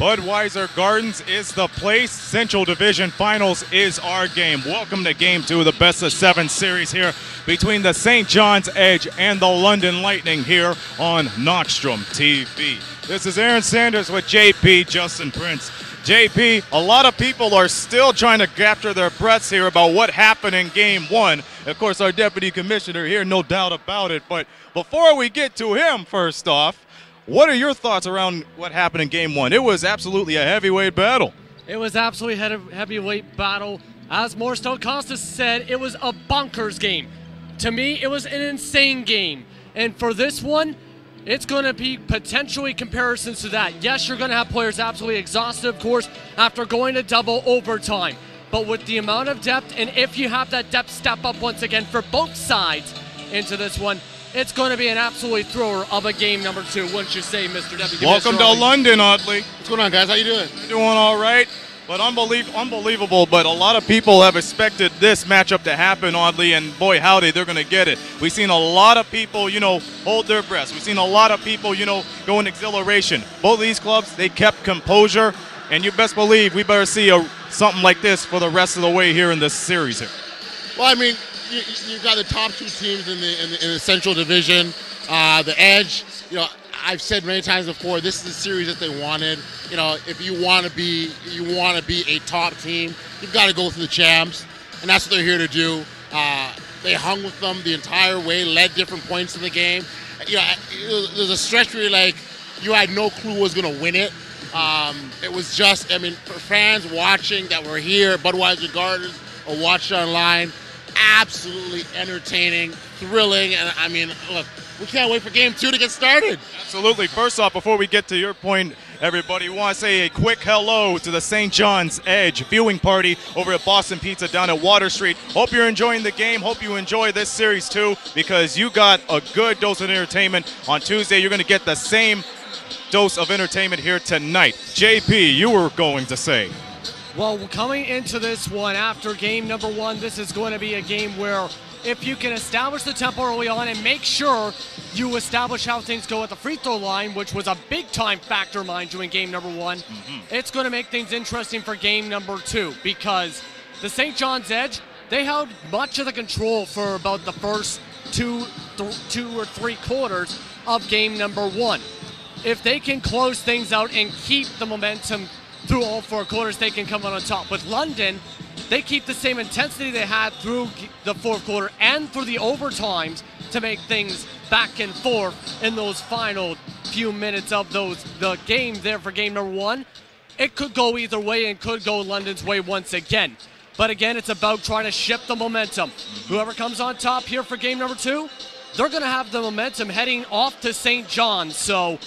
Budweiser Gardens is the place. Central Division Finals is our game. Welcome to Game 2 of the Best of 7 series here between the St. John's Edge and the London Lightning here on Knockstrom TV. This is Aaron Sanders with JP, Justin Prince. JP, a lot of people are still trying to capture their breaths here about what happened in Game 1. Of course, our Deputy Commissioner here, no doubt about it. But before we get to him, first off, what are your thoughts around what happened in Game 1? It was absolutely a heavyweight battle. It was absolutely a heavyweight battle. As Morstone Costas said, it was a bonkers game. To me, it was an insane game. And for this one, it's going to be potentially comparisons to that. Yes, you're going to have players absolutely exhausted, of course, after going to double overtime. But with the amount of depth, and if you have that depth step up once again for both sides into this one, it's going to be an absolute thrower of a game number 2, wouldn't you say, Mr. Deputy Welcome to London, Audley. What's going on, guys? How you doing? You're doing all right. But unbelievable, but a lot of people have expected this matchup to happen, Audley, and boy, howdy, they're going to get it. We've seen a lot of people, hold their breaths. We've seen a lot of people, go in exhilaration. Both of these clubs, they kept composure, and you best believe we better see something like this for the rest of the way here in this series here. Well, I mean, you've got the top 2 teams in the Central Division. The Edge, I've said many times before, this is the series that they wanted. If you want to be a top team, you've got to go through the champs, and that's what they're here to do. They hung with them the entire way, led different points in the game. There's a stretch where you had no clue who was going to win it. It was just, for fans watching that were here, Budweiser Gardens, or watched online, absolutely entertaining, thrilling, and look, we can't wait for Game 2 to get started. Absolutely. First off, before we get to your point, everybody, we want to say a quick hello to the St. John's Edge viewing party over at Boston Pizza down at Water Street. Hope you're enjoying the game. Hope you enjoy this series too, because you got a good dose of entertainment on Tuesday. You're going to get the same dose of entertainment here tonight. JP, you were going to say. Well, coming into this one after game number 1, this is going to be a game where if you can establish the tempo early on and make sure you establish how things go at the free throw line, which was a big-time factor, mind you, in game number 1, it's going to make things interesting for game number 2, because the St. John's Edge, they held much of the control for about the first two or three quarters of game number 1. If they can close things out and keep the momentum through all 4 quarters, they can come out on top. With London, they keep the same intensity they had through the 4th quarter and through the overtimes to make things back and forth in those final few minutes of the game there for game number 1. It could go either way and could go London's way once again. But again, it's about trying to shift the momentum. Whoever comes on top here for game number 2, they're going to have the momentum heading off to St. John's. So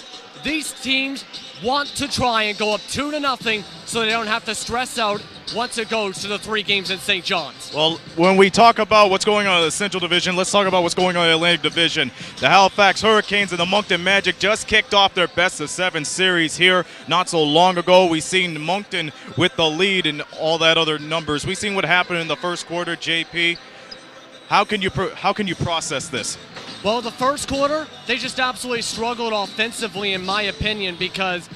these teams want to try and go up 2-0 so they don't have to stress out once it goes to the 3 games in St. John's. Well, when we talk about what's going on in the Central Division, let's talk about what's going on in the Atlantic Division. The Halifax Hurricanes and the Moncton Magic just kicked off their best of 7 series here not so long ago. We've seen Moncton with the lead and all that other numbers. We've seen what happened in the first quarter. JP, how can you process this? Well, the first quarter, they just absolutely struggled offensively, in my opinion, because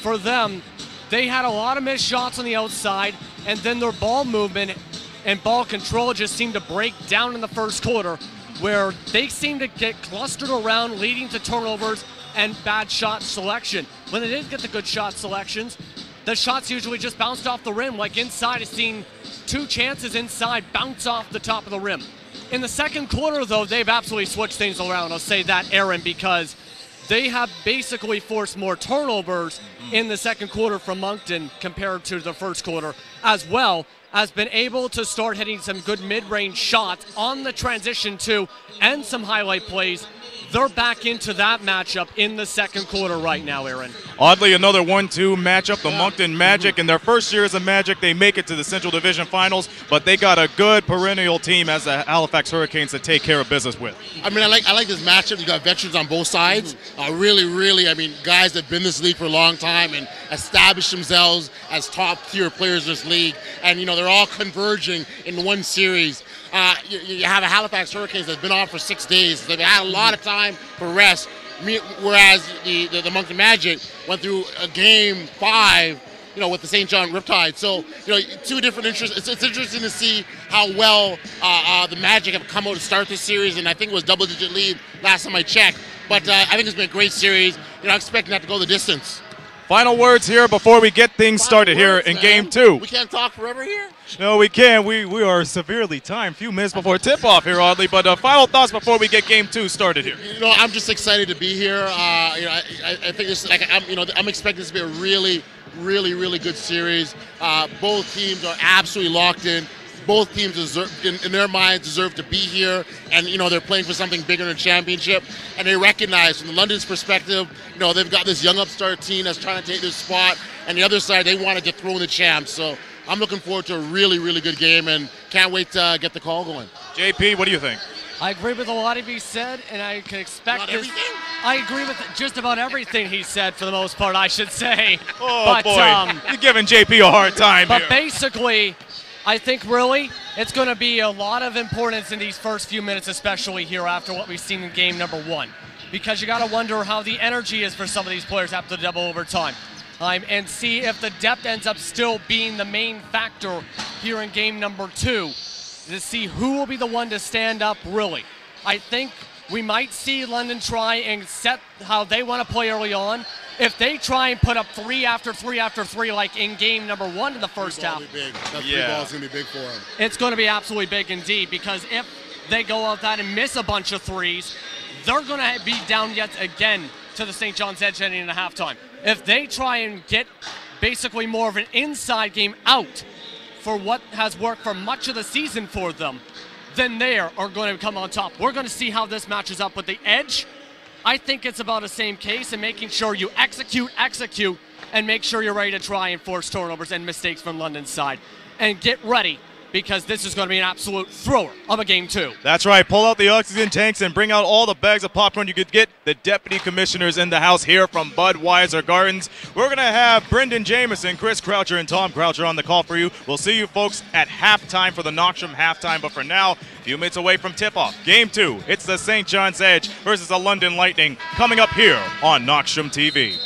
for them, they had a lot of missed shots on the outside, and then their ball movement and ball control just seemed to break down in the first quarter, where they seemed to get clustered around, leading to turnovers and bad shot selection. When they did get the good shot selections, the shots usually just bounced off the rim, like inside. I've seen 2 chances inside bounce off the top of the rim. In the second quarter, though, they've absolutely switched things around. I'll say that, Aaron, because they have basically forced more turnovers in the second quarter from Moncton compared to the first quarter, as well as been able to start hitting some good mid-range shots on the transition too, and some highlight plays. They're back into that matchup in the second quarter right now, Aaron. Oddly, another 1-2 matchup, the Moncton Magic. In their first year as a Magic, they make it to the Central Division Finals, but they got a good perennial team as the Halifax Hurricanes to take care of business with. I like this matchup. You got veterans on both sides. Really, guys that have been in this league for a long time and established themselves as top-tier players in this league. And, they're all converging in one series. You have a Halifax Hurricanes that's been on for 6 days. They've had a lot of time for rest. Whereas the Moncton Magic went through a game 5, with the St. John Riptide. So, two different interests. It's interesting to see how well the Magic have come out to start this series, and I think it was double-digit lead last time I checked. But I think it's been a great series. I'm expecting that to go the distance. Final words here before we get things started here in Game 2. We can't talk forever here? No, we can. We are severely timed. A few minutes before tip-off here, oddly. But final thoughts before we get Game 2 started here. I'm just excited to be here. I think this, I'm expecting this to be a really, really, really good series. Both teams are absolutely locked in. Both teams deserve, in their minds, deserve to be here, and they're playing for something bigger than a championship. And they recognize, from the London's perspective, they've got this young upstart team that's trying to take their spot, and the other side, they want to dethrone the champs. So I'm looking forward to a really, really good game, and can't wait to get the call going. JP, what do you think? I agree with a lot of he said, and I can expect Not everything? I agree with just about everything he said for the most part, I should say. Oh, boy. You're giving JP a hard time but here. Basically, I think really it's going to be a lot of importance in these first few minutes, especially here after what we've seen in game number 1. Because you got to wonder how the energy is for some of these players after the double overtime. And see if the depth ends up still being the main factor here in game number 2. To see who will be the one to stand up, really. I think we might see London try and set how they want to play early on. If they try and put up 3 after 3 after 3 like in game number 1 in the first half, that 3 ball is going to be big for them. It's going to be absolutely big indeed, because if they go out that and miss a bunch of threes, they're going to be down yet again to the St. John's Edge ending in the halftime. If they try and get basically more of an inside game out for what has worked for much of the season for them, then they are going to come on top. We're going to see how this matches up with the Edge. I think it's about the same case, and making sure you execute, and make sure you're ready to try and force turnovers and mistakes from London's side. And get ready, because this is going to be an absolute thrower of a game 2. That's right. Pull out the oxygen tanks and bring out all the bags of popcorn you could get. The deputy commissioners in the house here from Budweiser Gardens. We're going to have Brendan Jameson, Chris Croucher, and Tom Croucher on the call for you. We'll see you folks at halftime for the Knoxham halftime. But for now, a few minutes away from tip-off. Game 2. It's the St. John's Edge versus the London Lightning coming up here on Knoxham TV.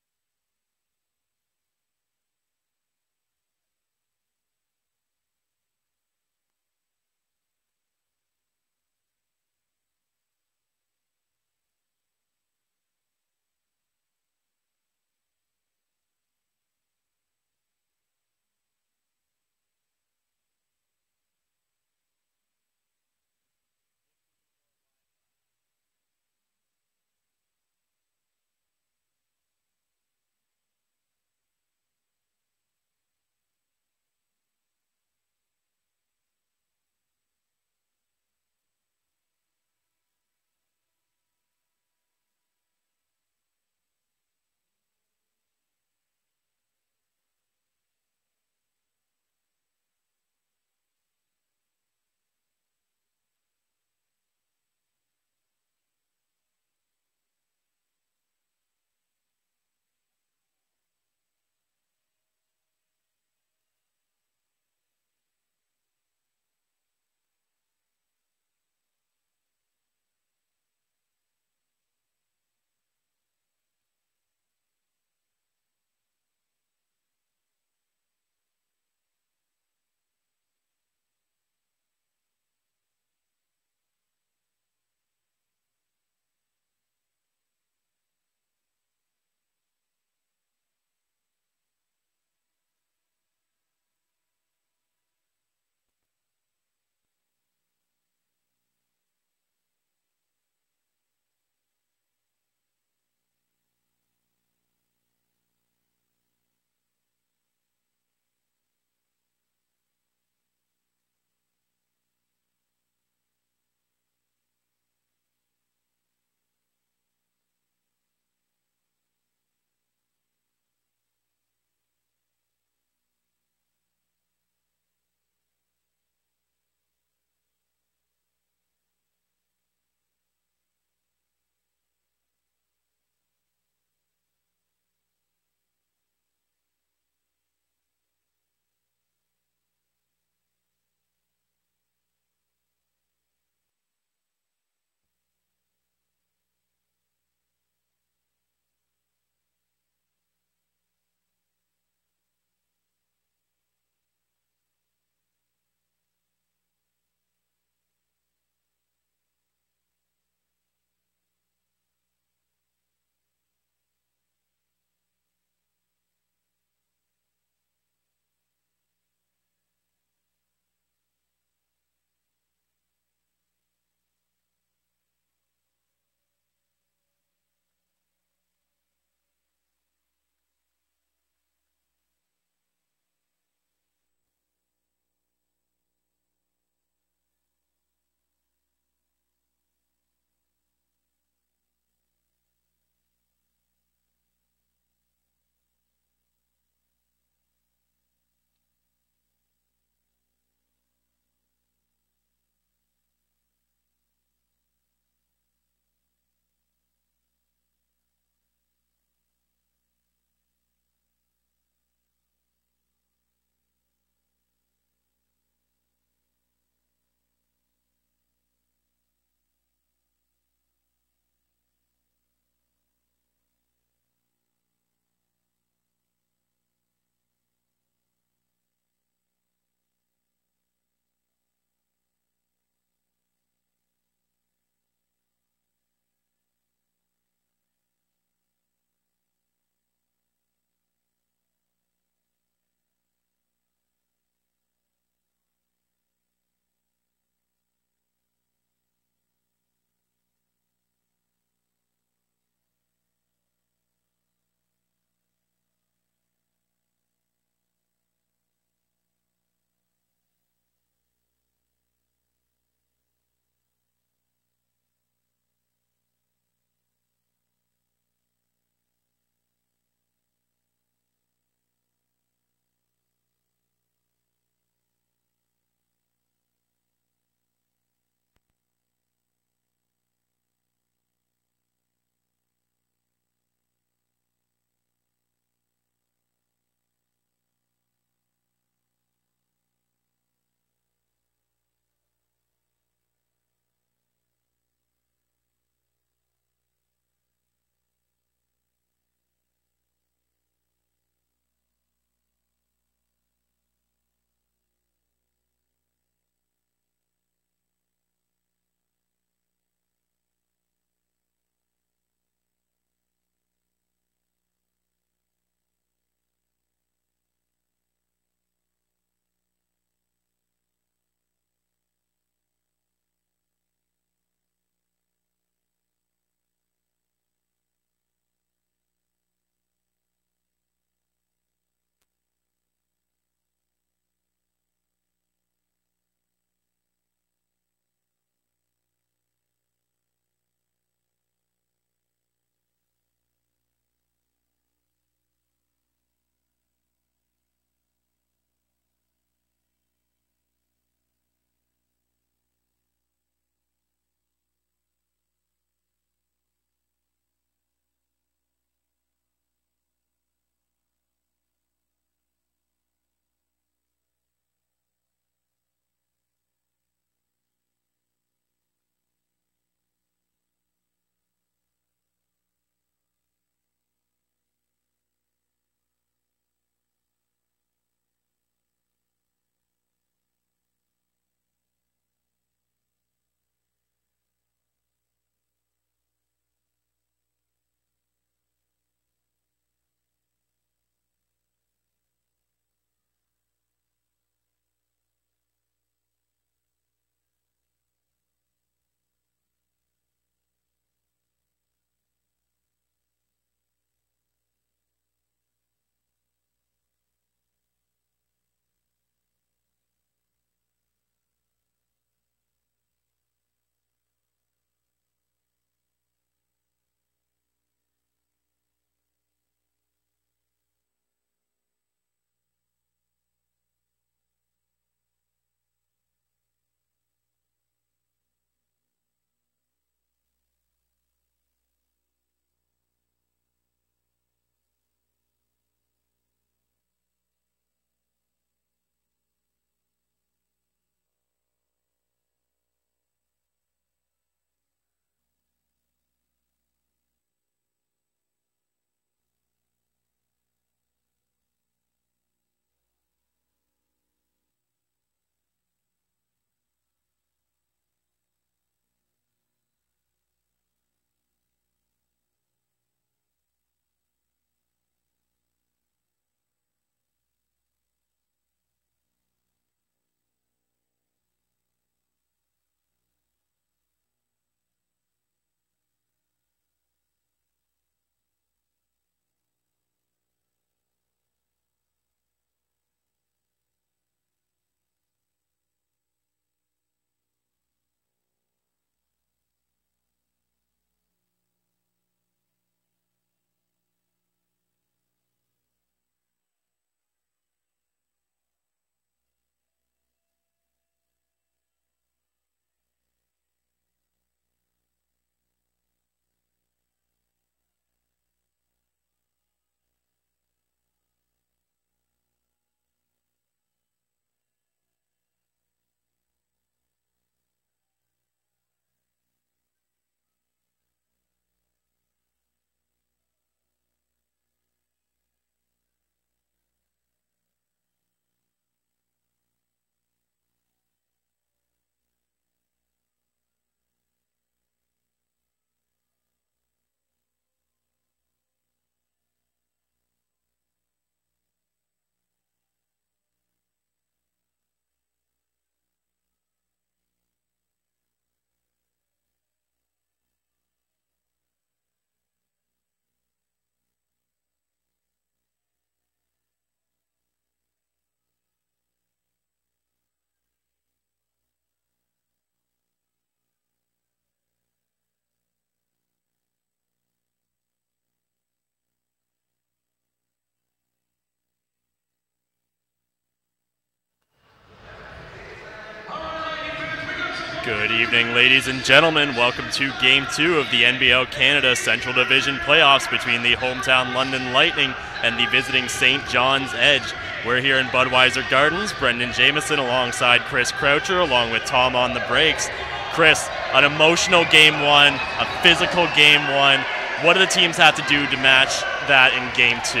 Good evening, ladies and gentlemen. Welcome to Game 2 of the NBL Canada Central Division playoffs between the hometown London Lightning and the visiting St. John's Edge. We're here in Budweiser Gardens. Brendan Jameson alongside Chris Croucher, along with Tom on the breaks. Chris, an emotional Game 1, a physical Game 1. What do the teams have to do to match that in Game 2?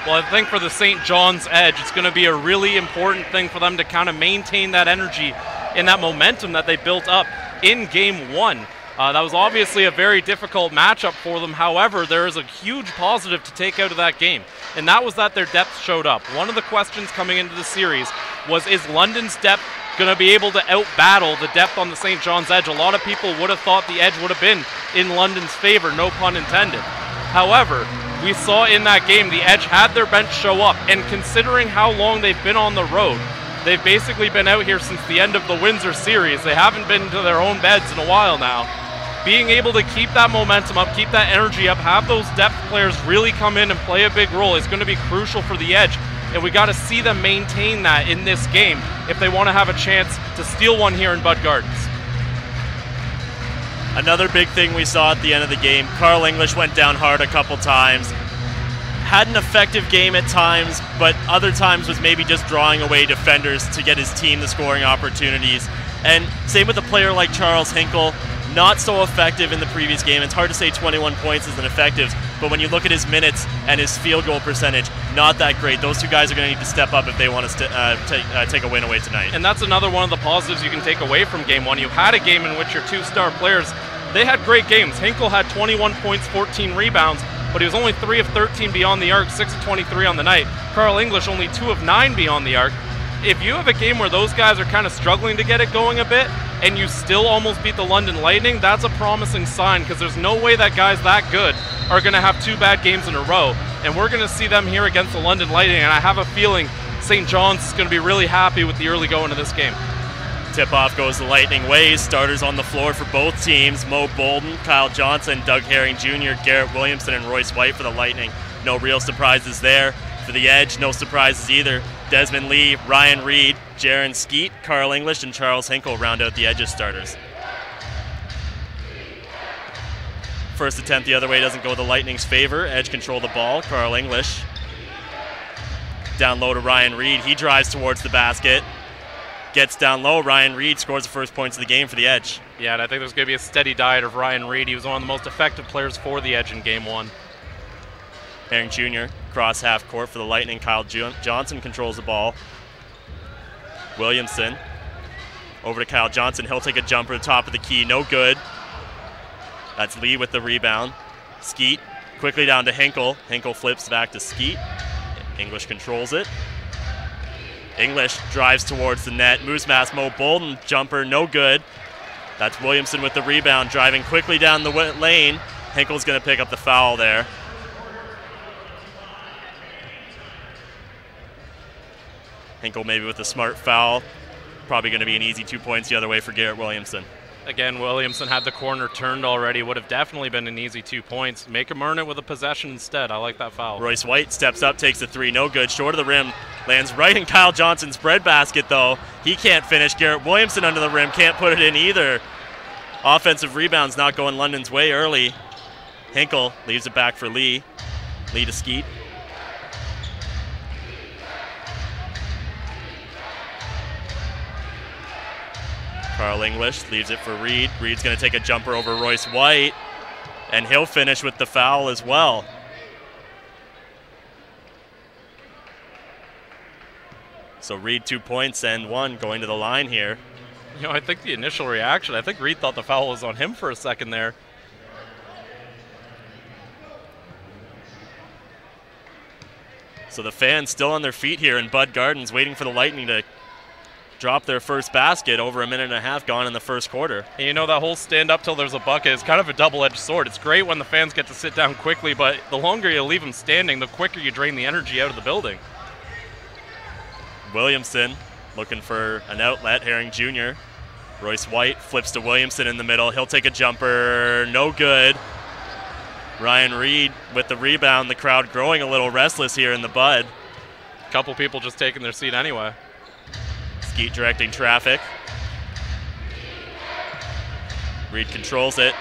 Well, I think for the St. John's Edge, it's going to be a really important thing for them to kind of maintain that energy and that momentum that they built up in Game 1. That was obviously a very difficult matchup for them. However, there is a huge positive to take out of that game, and that was that their depth showed up. One of the questions coming into the series was, is London's depth going to be able to out-battle the depth on the St. John's Edge? A lot of people would have thought the Edge would have been in London's favor, no pun intended. However, we saw in that game the Edge had their bench show up, and considering how long they've been on the road, they've basically been out here since the end of the Windsor series. They haven't been to their own beds in a while now. Being able to keep that momentum up, keep that energy up, have those depth players really come in and play a big role is going to be crucial for the Edge. And we got to see them maintain that in this game if they want to have a chance to steal one here in Bud Gardens. Another big thing we saw at the end of the game, Carl English went down hard a couple times. Had an effective game at times, but other times was maybe just drawing away defenders to get his team the scoring opportunities. And same with a player like Charles Hinkle, not so effective in the previous game. It's hard to say 21 points isn't effective, but when you look at his minutes and his field goal percentage, not that great. Those two guys are going to need to step up if they want to take a win away tonight. And that's another one of the positives you can take away from Game 1. You had a game in which your two-star players, they had great games. Hinkle had 21 points, 14 rebounds, but he was only 3 of 13 beyond the arc, 6 of 23 on the night. Carl English only 2 of 9 beyond the arc. If you have a game where those guys are kind of struggling to get it going a bit, and you still almost beat the London Lightning, that's a promising sign, because there's no way that guys that good are going to have 2 bad games in a row. And we're going to see them here against the London Lightning, and I have a feeling St. John's is going to be really happy with the early going of this game. Tip-off goes the Lightning ways. Starters on the floor for both teams. Mo Bolden, Kyle Johnson, Doug Herring Jr., Garrett Williamson, and Royce White for the Lightning. No real surprises there. For the Edge, no surprises either. Desmond Lee, Ryan Reed, Jaron Skeet, Carl English, and Charles Hinkle round out the Edge's starters. First attempt the other way doesn't go the Lightning's favor. Edge control the ball. Carl English down low to Ryan Reed. He drives towards the basket. Gets down low. Ryan Reed scores the first points of the game for the Edge. Yeah, and I think there's going to be a steady diet of Ryan Reed. He was one of the most effective players for the Edge in Game 1. Herring Jr. cross half court for the Lightning. Kyle Johnson controls the ball. Williamson over to Kyle Johnson. He'll take a jumper at the top of the key. No good. That's Lee with the rebound. Skeet quickly down to Hinkle. Hinkle flips back to Skeet. English controls it. English drives towards the net. Moose Mass Mo Bolden jumper, no good. That's Williamson with the rebound, driving quickly down the lane. Hinkle's going to pick up the foul there. Hinkle maybe with a smart foul. Probably going to be an easy 2 points the other way for Garrett Williamson. Again, Williamson had the corner turned already. Would have definitely been an easy 2 points. Make him earn it with a possession instead. I like that foul. Royce White steps up, takes the 3, no good. Short of the rim, lands right in Kyle Johnson's breadbasket though. He can't finish. Garrett Williamson under the rim, can't put it in either. Offensive rebounds not going London's way early. Hinkle leaves it back for Lee. Lee to Skeet. Carl English leaves it for Reed. Reed's going to take a jumper over Royce White, and he'll finish with the foul as well. So Reed 2 points and 1 going to the line here. You know, I think the initial reaction, I think Reed thought the foul was on him for a second there. So the fans still on their feet here in Bud Gardens, waiting for the Lightning to drop their first basket. Over a minute and a half gone in the first quarter. And you know, that whole stand up till there's a bucket is kind of a double-edged sword. It's great when the fans get to sit down quickly, but the longer you leave them standing, the quicker you drain the energy out of the building. Williamson looking for an outlet. Herring Jr. Royce White flips to Williamson in the middle. He'll take a jumper. No good. Ryan Reed with the rebound. The crowd growing a little restless here in the Bud. A couple people just taking their seat anyway. Skeet directing traffic. Reed controls it.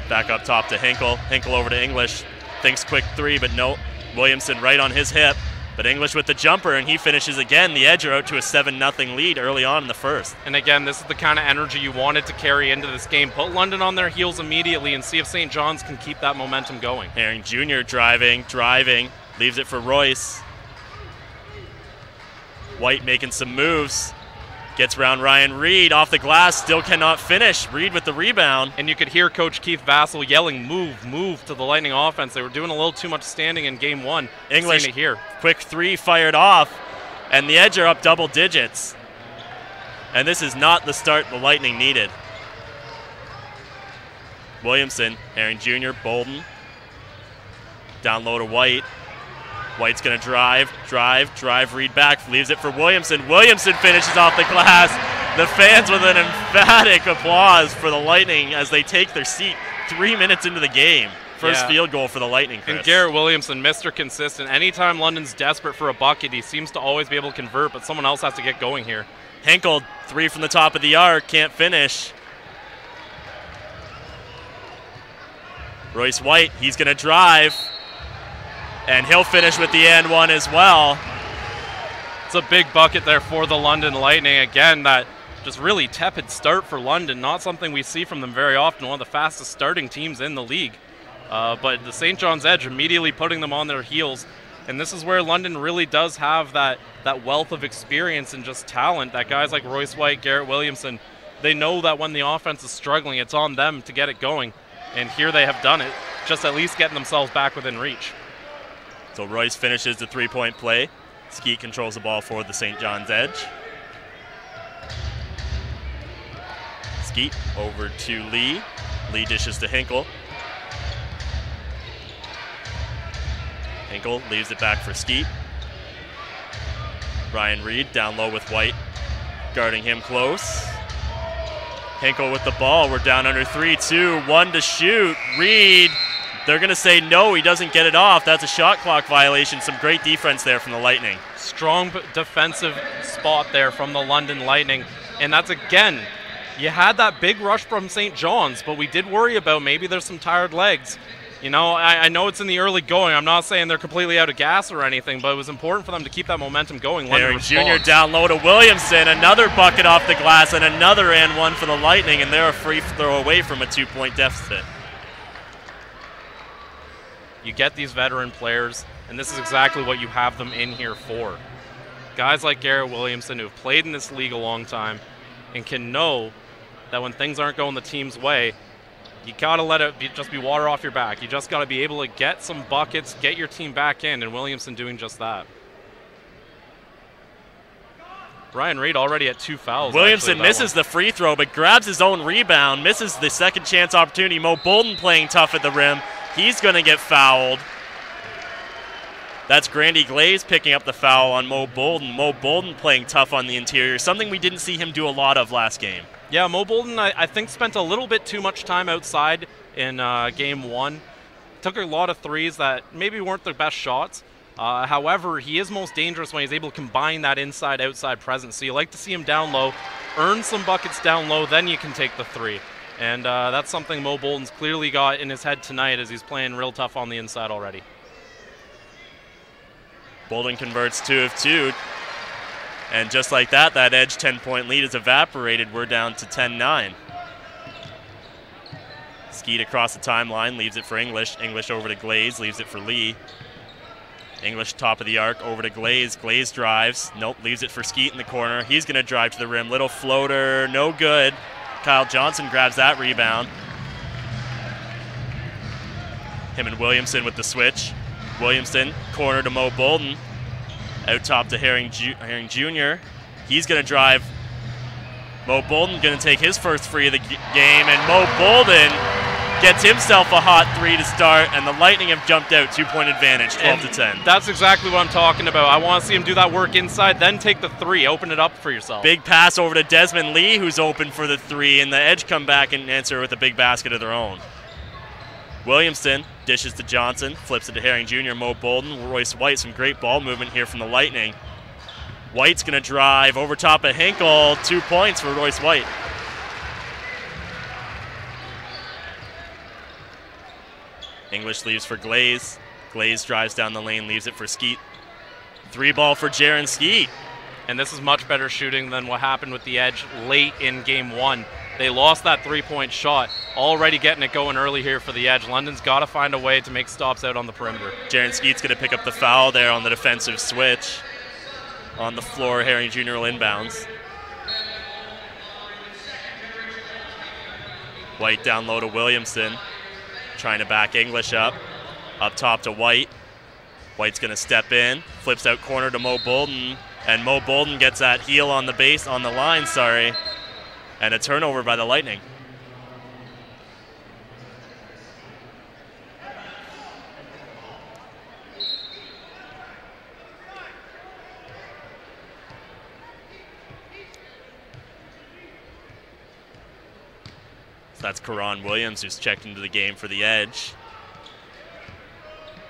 Back up top to Hinkle. Hinkle over to English. Thinks quick three, but no. Williamson right on his hip. But English with the jumper, and he finishes again. The Edge are out to a 7-0 lead early on in the first. And again, this is the kind of energy you wanted to carry into this game. Put London on their heels immediately and see if St. John's can keep that momentum going. Herring Jr. driving, leaves it for Royce. White making some moves. Gets around Ryan Reed off the glass, still cannot finish. Reed with the rebound. And you could hear Coach Keith Vassell yelling, move, move to the Lightning offense. They were doing a little too much standing in game one. English it here. Quick three fired off, and the Edge are up double digits. And this is not the start the Lightning needed. Williamson, Herring Jr., Bolden. Down low to White. White's going to drive, Reed back, leaves it for Williamson. Williamson finishes off the glass. The fans with an emphatic applause for the Lightning as they take their seat 3 minutes into the game. First field goal for the Lightning, Chris. And Garrett Williamson, Mr. Consistent. Anytime London's desperate for a bucket, he seems to always be able to convert, but someone else has to get going here. Hinkle, three from the top of the arc, can't finish. Royce White, he's going to drive. And he'll finish with the and one as well. It's a big bucket there for the London Lightning. Again, that just really tepid start for London. Not something we see from them very often. One of the fastest starting teams in the league. But the St. John's Edge immediately putting them on their heels. And this is where London really does have that wealth of experience and just talent. That guys like Royce White, Garrett Williamson, they know that when the offense is struggling, it's on them to get it going. And here they have done it, just at least getting themselves back within reach. So Royce finishes the three-point play. Skeet controls the ball for the St. John's Edge. Skeet over to Lee. Lee dishes to Hinkle. Hinkle leaves it back for Skeet. Ryan Reed down low with White, guarding him close. Hinkle with the ball. We're down under 3-2. 1 to shoot. Reed. They're going to say no, he doesn't get it off. That's a shot clock violation. Some great defense there from the Lightning. Strong defensive spot there from the London Lightning. And that's, again, you had that big rush from St. John's, but we did worry about maybe there's some tired legs. You know, I know it's in the early going. I'm not saying they're completely out of gas or anything, but it was important for them to keep that momentum going. Herring Jr. down low to Williamson. Another bucket off the glass and another and one for the Lightning, and they're a free throw away from a 2-point deficit. You get these veteran players, and this is exactly what you have them in here for. Guys like Garrett Williamson who have played in this league a long time and can know that when things aren't going the team's way, you got to let it just be water off your back. You just got to be able to get some buckets, get your team back in, and Williamson doing just that. Ryan Reed already at 2 fouls. Williamson misses the free throw, but grabs his own rebound, misses the second chance opportunity. Mo Bolden playing tough at the rim. He's going to get fouled. That's Grandy Glaze picking up the foul on Mo Bolden. Mo Bolden playing tough on the interior, something we didn't see him do a lot of last game. Yeah, Mo Bolden, I think, spent a little bit too much time outside in game one. Took a lot of threes that maybe weren't the best shots. However, he is most dangerous when he's able to combine that inside-outside presence. So you like to see him down low, earn some buckets down low, then you can take the three. And that's something Mo Bolden's clearly got in his head tonight as he's playing real tough on the inside already. Bolden converts 2 of 2. And just like that, that Edge 10-point lead is evaporated. We're down to 10-9. Skeet across the timeline, leaves it for English. English over to Glaze, leaves it for Lee. English top of the arc, over to Glaze. Glaze drives. Nope, leaves it for Skeet in the corner. He's going to drive to the rim. Little floater, no good. Kyle Johnson grabs that rebound. Him and Williamson with the switch. Williamson, corner to Mo Bolden. Out top to Herring Jr. He's going to drive. Mo Bolden going to take his first free of the game, and Mo Bolden gets himself a hot three to start, and the Lightning have jumped out. 2-point advantage, 12-10. That's exactly what I'm talking about. I want to see him do that work inside, then take the three. Open it up for yourself. Big pass over to Desmond Lee, who's open for the three, and the Edge come back and answer with a big basket of their own. Williamson dishes to Johnson, flips it to Herring Jr., Mo Bolden, Royce White. Some great ball movement here from the Lightning. White's going to drive over top of Hinkle. 2 points for Royce White. English leaves for Glaze. Glaze drives down the lane, leaves it for Skeet. 3-ball for Jaron Skeet. And this is much better shooting than what happened with the Edge late in game one. They lost that three-point shot. Already getting it going early here for the Edge. London's got to find a way to make stops out on the perimeter. Jaron Skeet's going to pick up the foul there on the defensive switch. On the floor, Herring Jr. will inbounds. White down low to Williamson. Trying to back English up. Up top to White. White's going to step in. Flips out corner to Mo Bolden. And Mo Bolden gets that heel on the base, on the line, sorry. And a turnover by the Lightning. So that's Karan Williams, who's checked into the game for the Edge.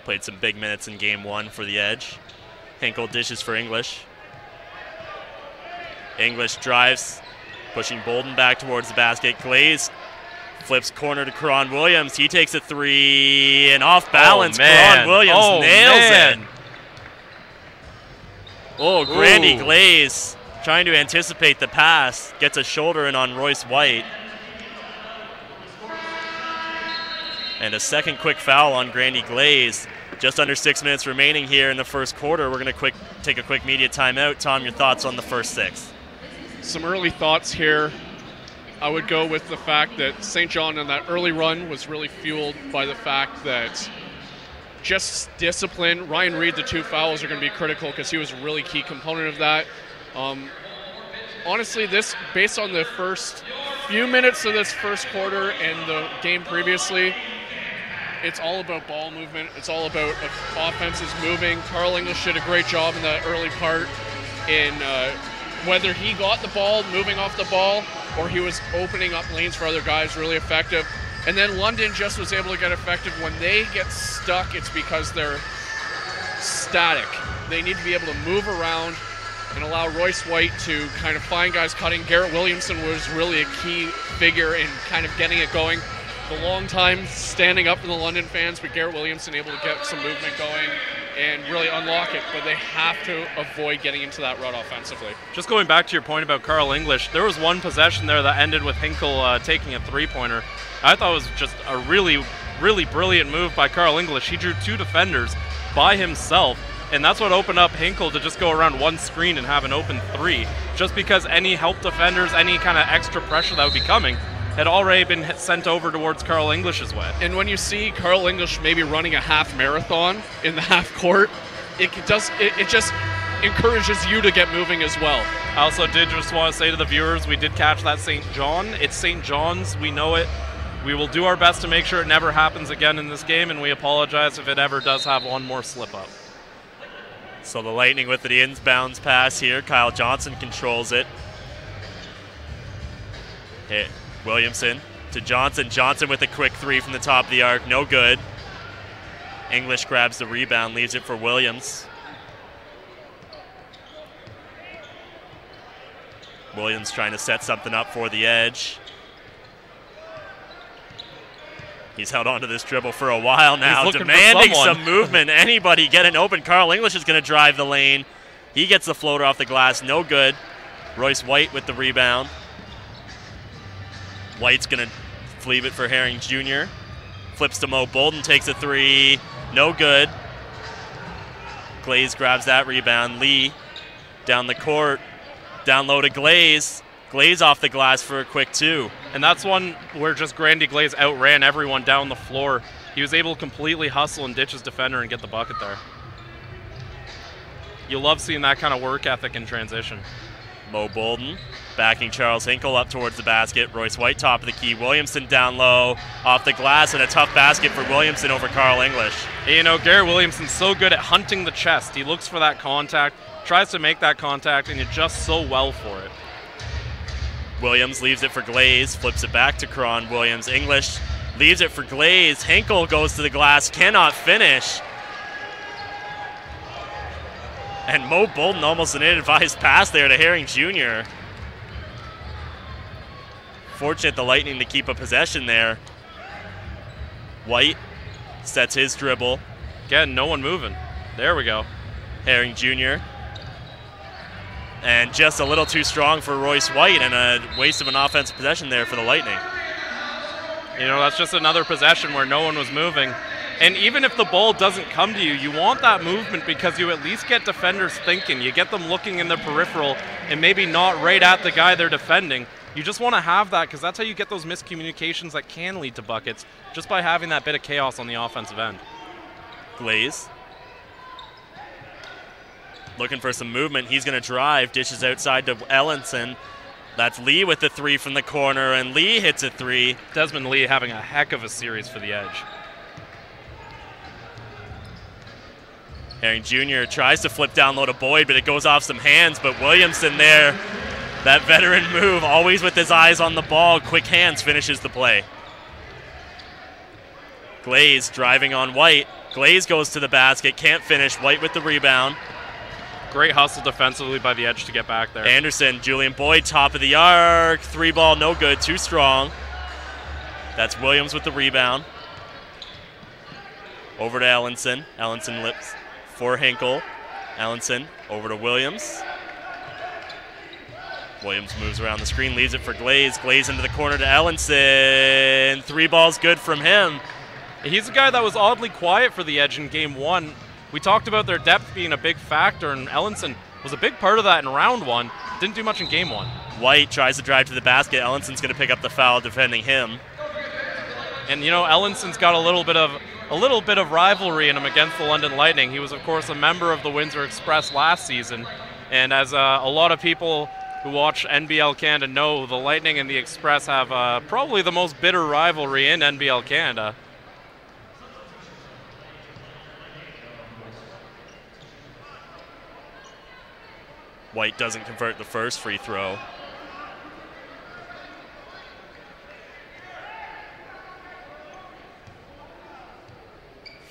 Played some big minutes in game one for the Edge. Hinkle dishes for English. English drives, pushing Bolden back towards the basket. Glaze flips corner to Karan Williams. He takes a three, and off balance, Karan Williams nails it. Oh, Grandy Glaze trying to anticipate the pass. Gets a shoulder in on Royce White. And a second quick foul on Grandy Glaze. Just under 6 minutes remaining here in the first quarter. We're going to take a quick media timeout. Tom, your thoughts on the first 6? Some early thoughts here. I would go with the fact that St. John in that early run was really fueled by the fact that just discipline. Ryan Reed, the 2 fouls are going to be critical because he was a really key component of that. Honestly, this, based on the first few minutes of this first quarter and the game previously, it's all about ball movement. It's all about offenses moving. Carl English did a great job in that early part in whether he got the ball, moving off the ball, or he was opening up lanes for other guys, really effective. And then London just was able to get effective. When they get stuck, it's because they're static. They need to be able to move around and allow Royce White to kind of find guys cutting. Garrett Williamson was really a key figure in kind of getting it going. The long time standing up for the London fans, but Garrett Williamson able to get some movement going and really unlock it, but they have to avoid getting into that rut offensively. Just going back to your point about Carl English, there was one possession there that ended with Hinkle taking a three-pointer. I thought it was just a really, really brilliant move by Carl English. He drew 2 defenders by himself, and that's what opened up Hinkle to just go around one screen and have an open 3. Just because any help defenders, any kind of extra pressure that would be coming, had already been sent over towards Carl English's way. And when you see Carl English maybe running a half marathon in the half court, it just encourages you to get moving as well. I also did just want to say to the viewers, we did catch that St. John. It's St. John's. We know it. We will do our best to make sure it never happens again in this game, and we apologize if it ever does have one more slip up. So the Lightning with the inbounds pass here. Kyle Johnson controls it. Hit. Williamson to Johnson. Johnson with a quick 3 from the top of the arc. No good. English grabs the rebound, leaves it for Williams. Williams trying to set something up for the Edge. He's held on to this dribble for a while now, demanding some movement. Anybody get an open. Carl English is going to drive the lane. He gets the floater off the glass. No good. Royce White with the rebound. White's going to fleeve it for Herring Jr. Flips to Mo Bolden, takes a 3. No good. Glaze grabs that rebound. Lee down the court. Down low to Glaze. Glaze off the glass for a quick 2. And that's one where just Grandy Glaze outran everyone down the floor. He was able to completely hustle and ditch his defender and get the bucket there. You love seeing that kind of work ethic in transition. Mo Bolden backing Charles Hinkle up towards the basket. Royce White top of the key. Williamson down low off the glass, and a tough basket for Williamson over Carl English. And you know, Garrett Williamson's so good at hunting the chest. He looks for that contact, tries to make that contact, and you're just so well for it. Williams leaves it for Glaze, flips it back to Karan Williams. English leaves it for Glaze. Hinkle goes to the glass, cannot finish. And Mo Bolden almost an ill-advised pass there to Herring Jr. Fortunate the Lightning to keep a possession there. White sets his dribble. Again, no one moving. There we go. Herring Jr. And just a little too strong for Royce White, and a waste of an offensive possession there for the Lightning. You know, that's just another possession where no one was moving. And even if the ball doesn't come to you, you want that movement because you at least get defenders thinking. You get them looking in the peripheral and maybe not right at the guy they're defending. You just want to have that because that's how you get those miscommunications that can lead to buckets, just by having that bit of chaos on the offensive end. Glaze. Looking for some movement. He's going to drive. Dishes outside to Ellenson. That's Lee with the three from the corner, and Lee hits a three. Desmond Lee having a heck of a series for the Edge. Herring Jr. tries to flip down low to Boyd, but it goes off some hands. But Williamson there, that veteran move, always with his eyes on the ball. Quick hands finishes the play. Glaze driving on White. Glaze goes to the basket, can't finish. White with the rebound. Great hustle defensively by the Edge to get back there. Anderson, Julian Boyd, top of the arc. Three ball, no good, too strong. That's Williams with the rebound. Over to Ellenson. Ellenson lips for Hinkle. Ellenson over to Williams. Williams moves around the screen, leaves it for Glaze. Glaze into the corner to Ellenson. Three balls good from him. He's a guy that was oddly quiet for the Edge in game one. We talked about their depth being a big factor, and Ellenson was a big part of that in round one. Didn't do much in game one. White tries to drive to the basket. Ellenson's going to pick up the foul defending him. And you know, Ellenson's got a little bit of rivalry in him against the London Lightning. He was, of course, a member of the Windsor Express last season, and as a lot of people who watch NBL Canada know, the Lightning and the Express have probably the most bitter rivalry in NBL Canada. White doesn't convert the first free throw.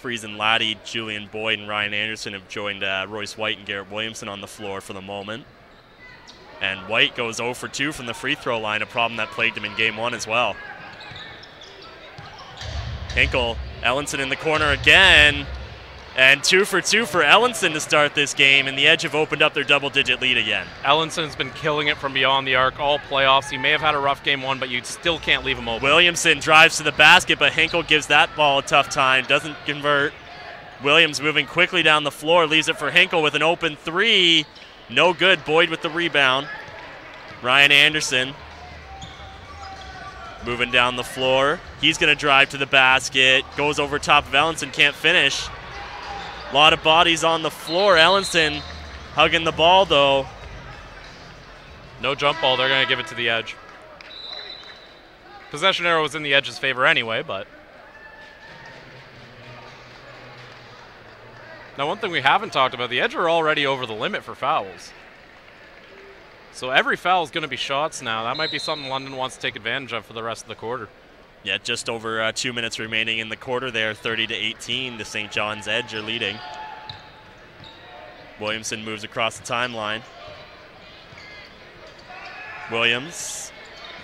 Friesen Laddie, Julian Boyd, and Ryan Anderson have joined Royce White and Garrett Williamson on the floor for the moment. And White goes 0 for 2 from the free throw line, a problem that plagued him in game one as well. Hinkle, Ellenson in the corner again. And 2 for 2 for Ellenson to start this game, and the Edge have opened up their double-digit lead again. Ellenson's been killing it from beyond the arc all playoffs. He may have had a rough game one, but you still can't leave him open. Williamson drives to the basket, but Hinkle gives that ball a tough time, doesn't convert. Williams moving quickly down the floor, leaves it for Hinkle with an open three. No good. Boyd with the rebound. Ryan Anderson moving down the floor. He's going to drive to the basket, goes over top of Ellenson, can't finish. A lot of bodies on the floor. Ellenson hugging the ball, though. No jump ball. They're going to give it to the Edge. Possession arrow was in the Edge's favor anyway, but... Now, one thing we haven't talked about, the Edge are already over the limit for fouls. So every foul is going to be shots now. That might be something London wants to take advantage of for the rest of the quarter. Yeah, just over 2 minutes remaining in the quarter there, 30-18. The St. John's Edge are leading. Williamson moves across the timeline. Williams,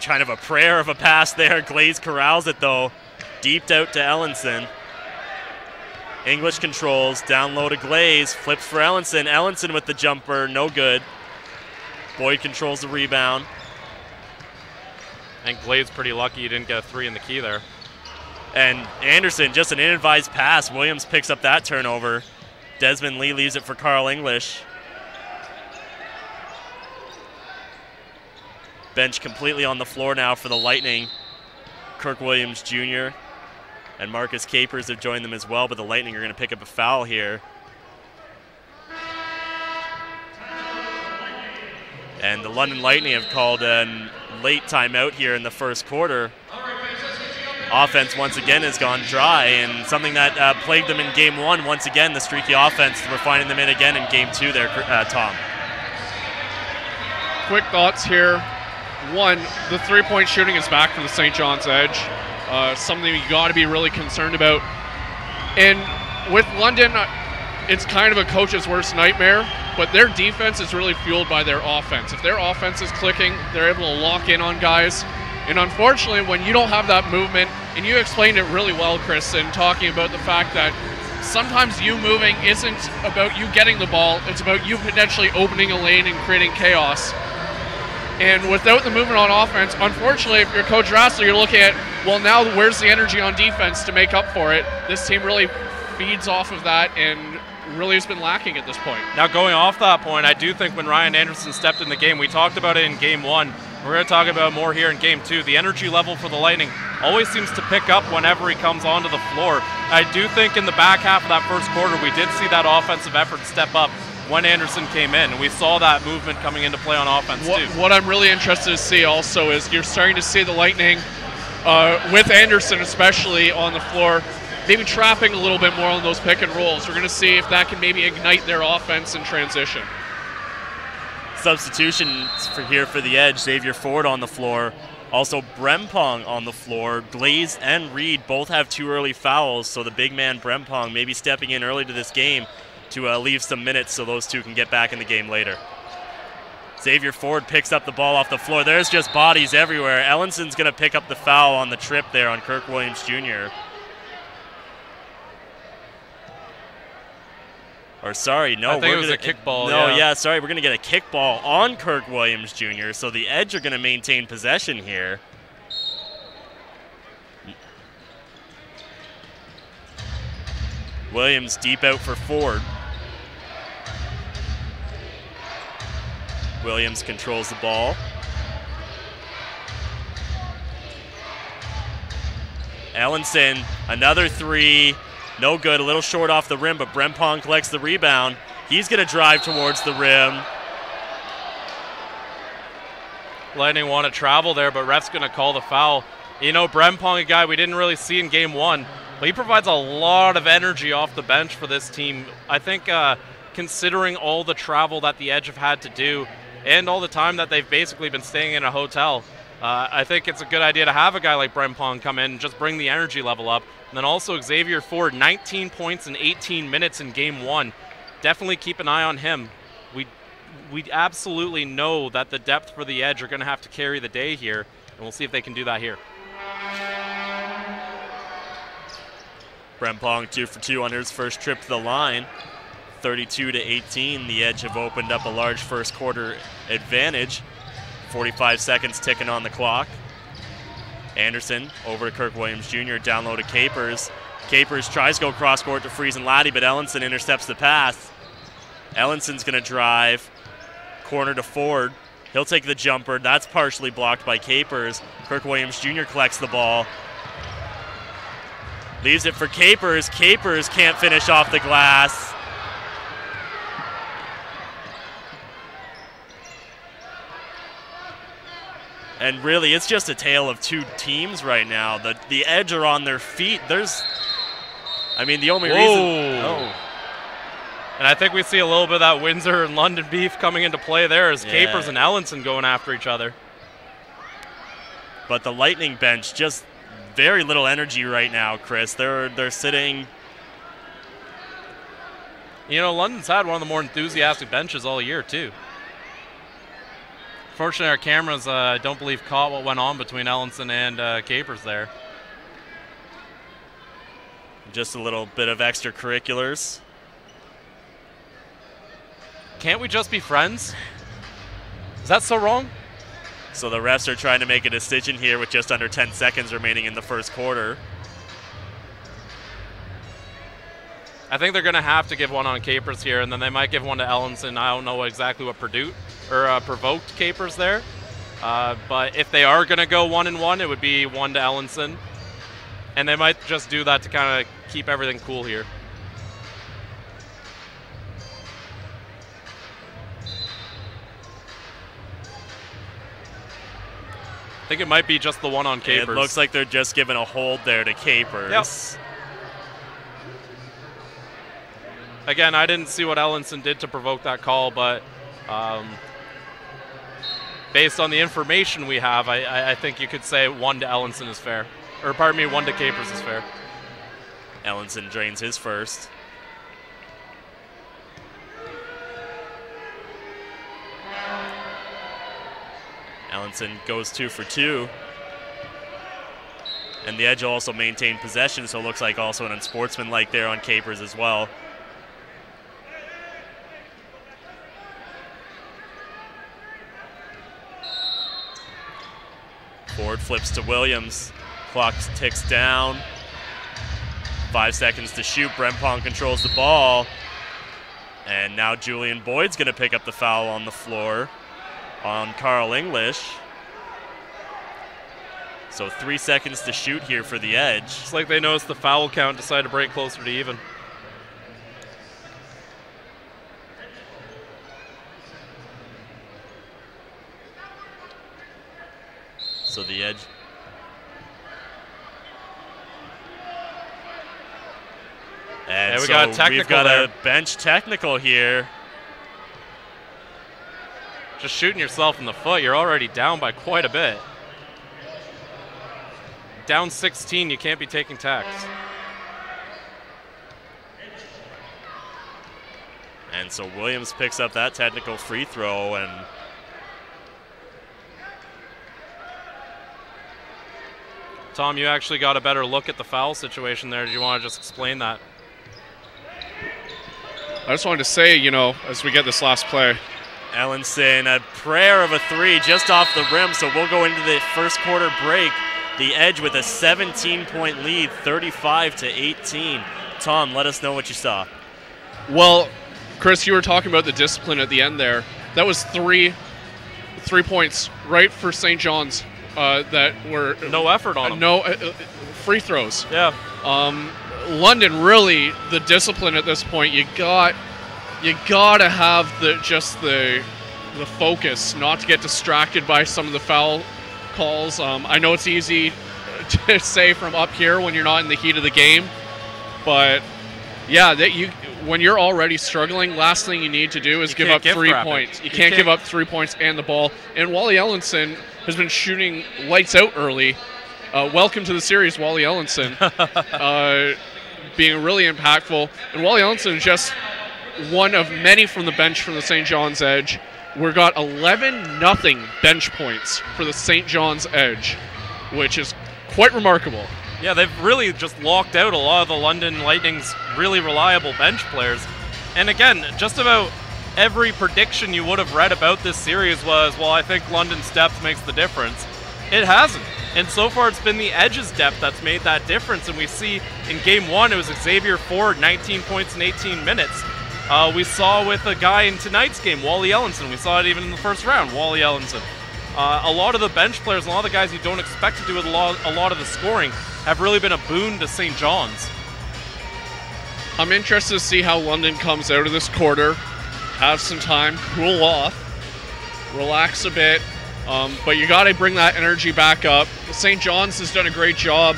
kind of a prayer of a pass there. Glaze corrals it, though. Deeped out to Ellenson. English controls, down low to Glaze. Flips for Ellenson. Ellenson with the jumper, no good. Boyd controls the rebound. And Glade's pretty lucky he didn't get a three in the key there. And Anderson, just an inadvised pass. Williams picks up that turnover. Desmond Lee leaves it for Carl English. Bench completely on the floor now for the Lightning. Kirk Williams Jr. and Marcus Capers have joined them as well, but the Lightning are going to pick up a foul here. And the London Lightning have called a late timeout here in the first quarter. Offense once again has gone dry, and something that plagued them in game one. Once again, the streaky offense, we're finding them in again in game two there, Tom. Quick thoughts here. One, the three-point shooting is back for the St. John's Edge. Something you got to be really concerned about. And with London, it's kind of a coach's worst nightmare, but their defense is really fueled by their offense. If their offense is clicking, they're able to lock in on guys. And unfortunately, when you don't have that movement, And you explained it really well, Chris, in talking about the fact that sometimes you moving isn't about you getting the ball, it's about you potentially opening a lane and creating chaos. And without the movement on offense, unfortunately, if you're Coach Rassler, you're looking at, well, now where's the energy on defense to make up for it? This team really feeds off of that and really has been lacking at this point. Now, going off that point, I do think when Ryan Anderson stepped in the game, we talked about it in Game 1. We're going to talk about more here in Game 2. The energy level for the Lightning always seems to pick up whenever he comes onto the floor. I do think in the back half of that first quarter, we did see that offensive effort step up when Anderson came in, and we saw that movement coming into play on offense too. What I'm really interested to see also is you're starting to see the Lightning, with Anderson especially on the floor, maybe trapping a little bit more on those pick and rolls. We're going to see if that can maybe ignite their offense in transition. Substitutions for the Edge. Xavier Ford on the floor. Also Brempong on the floor. Glaze and Reed both have 2 early fouls, so the big man Brempong maybe stepping in early to this game to leave some minutes so those two can get back in the game later. Xavier Ford picks up the ball off the floor. There's just bodies everywhere. Ellenson's going to pick up the foul on the trip there on Kirk Williams Jr. Or sorry, no. I think it was a kickball. No, yeah, sorry. We're going to get a kickball on Kirk Williams Jr., so the Edge are going to maintain possession here. Williams deep out for Ford. Williams controls the ball. Ellenson, another 3. No good, a little short off the rim, but Brempong collects the rebound. He's going to drive towards the rim. Lightning want to travel there, but ref's going to call the foul. You know, Brempong, a guy we didn't really see in Game 1, but he provides a lot of energy off the bench for this team. I think considering all the travel that the Edge have had to do and all the time that they've basically been staying in a hotel, I think it's a good idea to have a guy like Brempong come in and just bring the energy level up. And then also Xavier Ford, 19 points in 18 minutes in Game 1. Definitely keep an eye on him. We absolutely know that the depth for the Edge are going to have to carry the day here, and we'll see if they can do that here. Brempong 2 for 2 on his first trip to the line. 32-18, the Edge have opened up a large first quarter advantage. 45 seconds ticking on the clock. Anderson over to Kirk Williams Jr., down low to Capers. Capers tries to go cross court to Friesen Laddie, but Ellenson intercepts the pass. Ellenson's going to drive, corner to Ford. He'll take the jumper. That's partially blocked by Capers. Kirk Williams Jr. collects the ball. Leaves it for Capers. Capers can't finish off the glass. And really, it's just a tale of 2 teams right now. The Edge are on their feet. The only reason... Oh. And I think we see a little bit of that Windsor and London beef coming into play there as Capers and Ellenson going after each other. But the Lightning bench, just very little energy right now, Chris. They're sitting... You know, London's had one of the more enthusiastic benches all year, too. Fortunately, our cameras, I don't believe, caught what went on between Ellenson and Capers there. Just a little bit of extracurriculars. Can't we just be friends? Is that so wrong? So the refs are trying to make a decision here with just under 10 seconds remaining in the first quarter. I think they're going to have to give one on Capers here, and then they might give one to Ellenson. I don't know exactly what provoked Capers there. But if they are going to go 1-1, it would be one to Ellenson. And they might just do that to kind of keep everything cool here. I think it might be just the one on Capers. It looks like they're just giving a hold there to Capers. Yep. Again, I didn't see what Ellenson did to provoke that call, but based on the information we have, I think you could say one to Ellenson is fair. Or pardon me, one to Capers is fair. Ellenson drains his first. Ellenson goes 2 for 2. And the Edge also maintained possession, so it looks like also an unsportsmanlike there on Capers as well. Ford flips to Williams. Clock ticks down. 5 seconds to shoot. Brempong controls the ball. And now Julian Boyd's going to pick up the foul on the floor on Carl English. So 3 seconds to shoot here for the Edge. It's like they noticed the foul count, decided to break closer to even. So the Edge. And we got a technical we've got there. a bench technical here. Just shooting yourself in the foot, you're already down by quite a bit. Down 16, you can't be taking tacks. And so Williams picks up that technical free throw, and Tom, you actually got a better look at the foul situation there. Do you want to just explain that? I just wanted to say, you know, as we get this last play, Ellenson, a prayer of a three just off the rim, so we'll go into the first quarter break. The Edge with a 17-point lead, 35-18. Tom, let us know what you saw. well, Chris, you were talking about the discipline at the end there. That was three points right for St. John's that were No effort on them. no free throws. Yeah. London, really, the discipline at this point, you gotta have the focus, not to get distracted by some of the foul calls. I know it's easy to say from up here when you're not in the heat of the game, but yeah, when you're already struggling, last thing you need to do is give up 3 points. You can't give up 3 points and the ball. And Wally Ellenson has been shooting lights out early. Welcome to the series, Wally Ellenson. Being really impactful. And Wally Ellenson is just one of many from the bench from the St. John's Edge. We've got 11-0 bench points for the St. John's Edge, which is quite remarkable. Yeah, they've really just locked out a lot of the London Lightning's really reliable bench players. And again, just about every prediction you would have read about this series was, well, I think London's depth makes the difference. It hasn't. And so far, it's been the Edge's depth that's made that difference. And we see in Game 1, it was Xavier Ford, 19 points in 18 minutes. We saw with a guy in tonight's game, Wally Ellenson. We saw it even in the first round, Wally Ellenson. A lot of the bench players, a lot of the guys you don't expect to do a lot of the scoring have really been a boon to St. John's. I'm interested to see how London comes out of this quarter, have some time, cool off, relax a bit, but you got to bring that energy back up. St. John's has done a great job,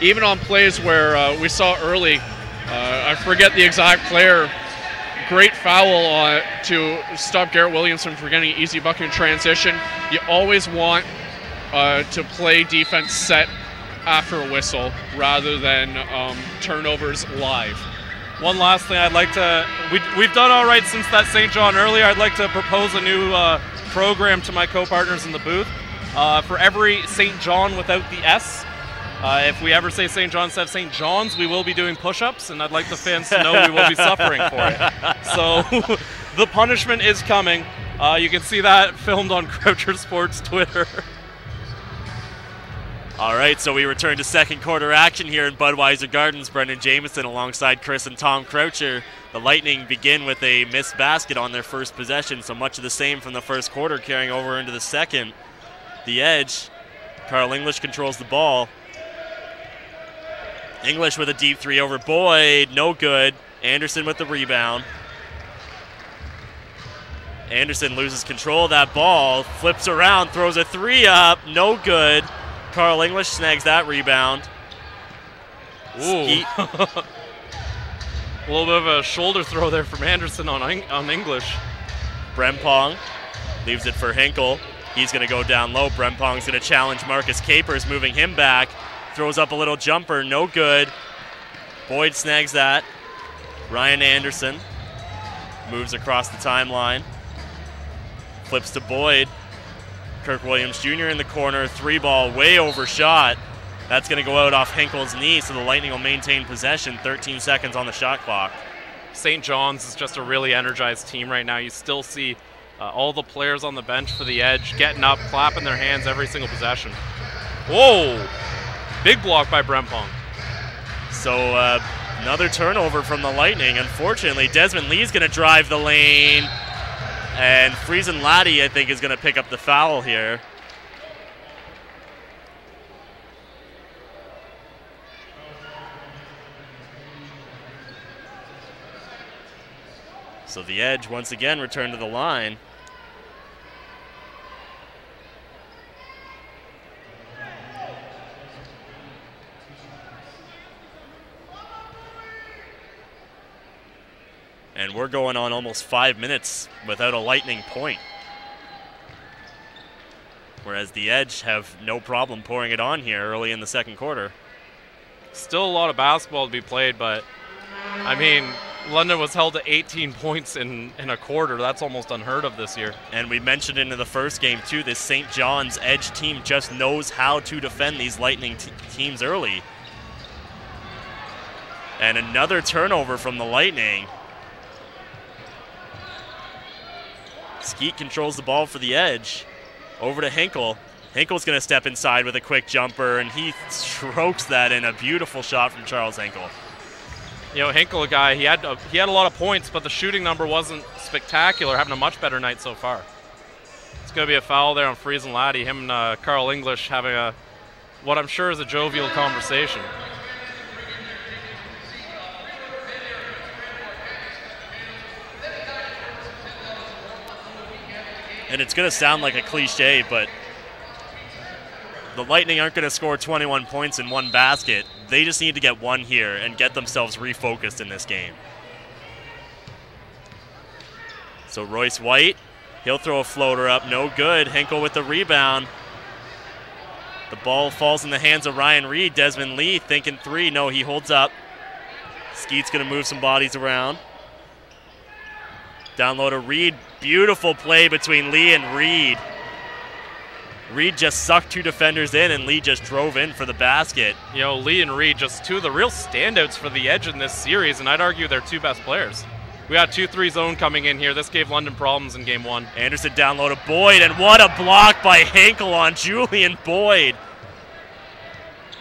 even on plays where we saw early, I forget the exact player, great foul to stop Garrett Williamson from getting an easy bucket in transition. You always want to play defense set after a whistle rather than turnovers live. One last thing I'd like to, we've done all right since that St. John earlier. I'd like to propose a new program to my co-partners in the booth. For every St. John without the S, if we ever say St. John instead of St. John's, we will be doing push-ups, and I'd like the fans to know we will be suffering for it. So the punishment is coming. You can see that filmed on Croucher Sports Twitter. All right, so we return to second quarter action here in Budweiser Gardens. Brendan Jameson alongside Chris and Tom Croucher. The Lightning begin with a missed basket on their first possession, so much of the same from the first quarter carrying over into the second. The Edge, Carl English controls the ball. English with a deep three over Boyd, no good. Anderson with the rebound. Anderson loses control of that ball, flips around, throws a three up, no good. Carl English snags that rebound. Ooh. A little bit of a shoulder throw there from Anderson on English. Brempong leaves it for Hinkle. He's going to go down low. Brempong's going to challenge Marcus Capers, moving him back. Throws up a little jumper, no good. Boyd snags that. Ryan Anderson moves across the timeline. Flips to Boyd. Kirk Williams Jr. in the corner. Three ball way overshot. That's going to go out off Hinkle's knee, so the Lightning will maintain possession. 13 seconds on the shot clock. St. John's is just a really energized team right now. You still see all the players on the bench for the Edge getting up, clapping their hands every single possession. Whoa! Big block by Brempong. So another turnover from the Lightning. Unfortunately, Desmond Lee's going to drive the lane. And Friesen Laddie, I think, is going to pick up the foul here. So the Edge once again return to the line. And we're going on almost 5 minutes without a Lightning point. Whereas the Edge have no problem pouring it on here early in the second quarter. Still a lot of basketball to be played, but I mean, London was held to 18 points in a quarter. That's almost unheard of this year. And we mentioned in the first game, too, this St. John's Edge team just knows how to defend these Lightning teams early. And another turnover from the Lightning. Skeet controls the ball for the Edge. Over to Hinkle. Hinkle's going to step inside with a quick jumper, and he strokes that in. A beautiful shot from Charles Hinkle. You know, Hinkle, a guy, he had a lot of points, but the shooting number wasn't spectacular, having a much better night so far. It's going to be a foul there on Friesen Laddie. Him and Carl English having what I'm sure is a jovial conversation. And it's going to sound like a cliche, but the Lightning aren't going to score 21 points in one basket. They just need to get one here and get themselves refocused in this game. So Royce White, he'll throw a floater up. No good. Hinkle with the rebound. The ball falls in the hands of Ryan Reed. Desmond Lee thinking three. No, he holds up. Skeet's going to move some bodies around. Down low to Reed. Beautiful play between Lee and Reed. Reed just sucked two defenders in, and Lee just drove in for the basket. You know, Lee and Reed, just two of the real standouts for the Edge in this series, and I'd argue they're two best players. We got 2-3 zone coming in here. This gave London problems in game one. Anderson down low to Boyd, and what a block by Hinkle on Julian Boyd.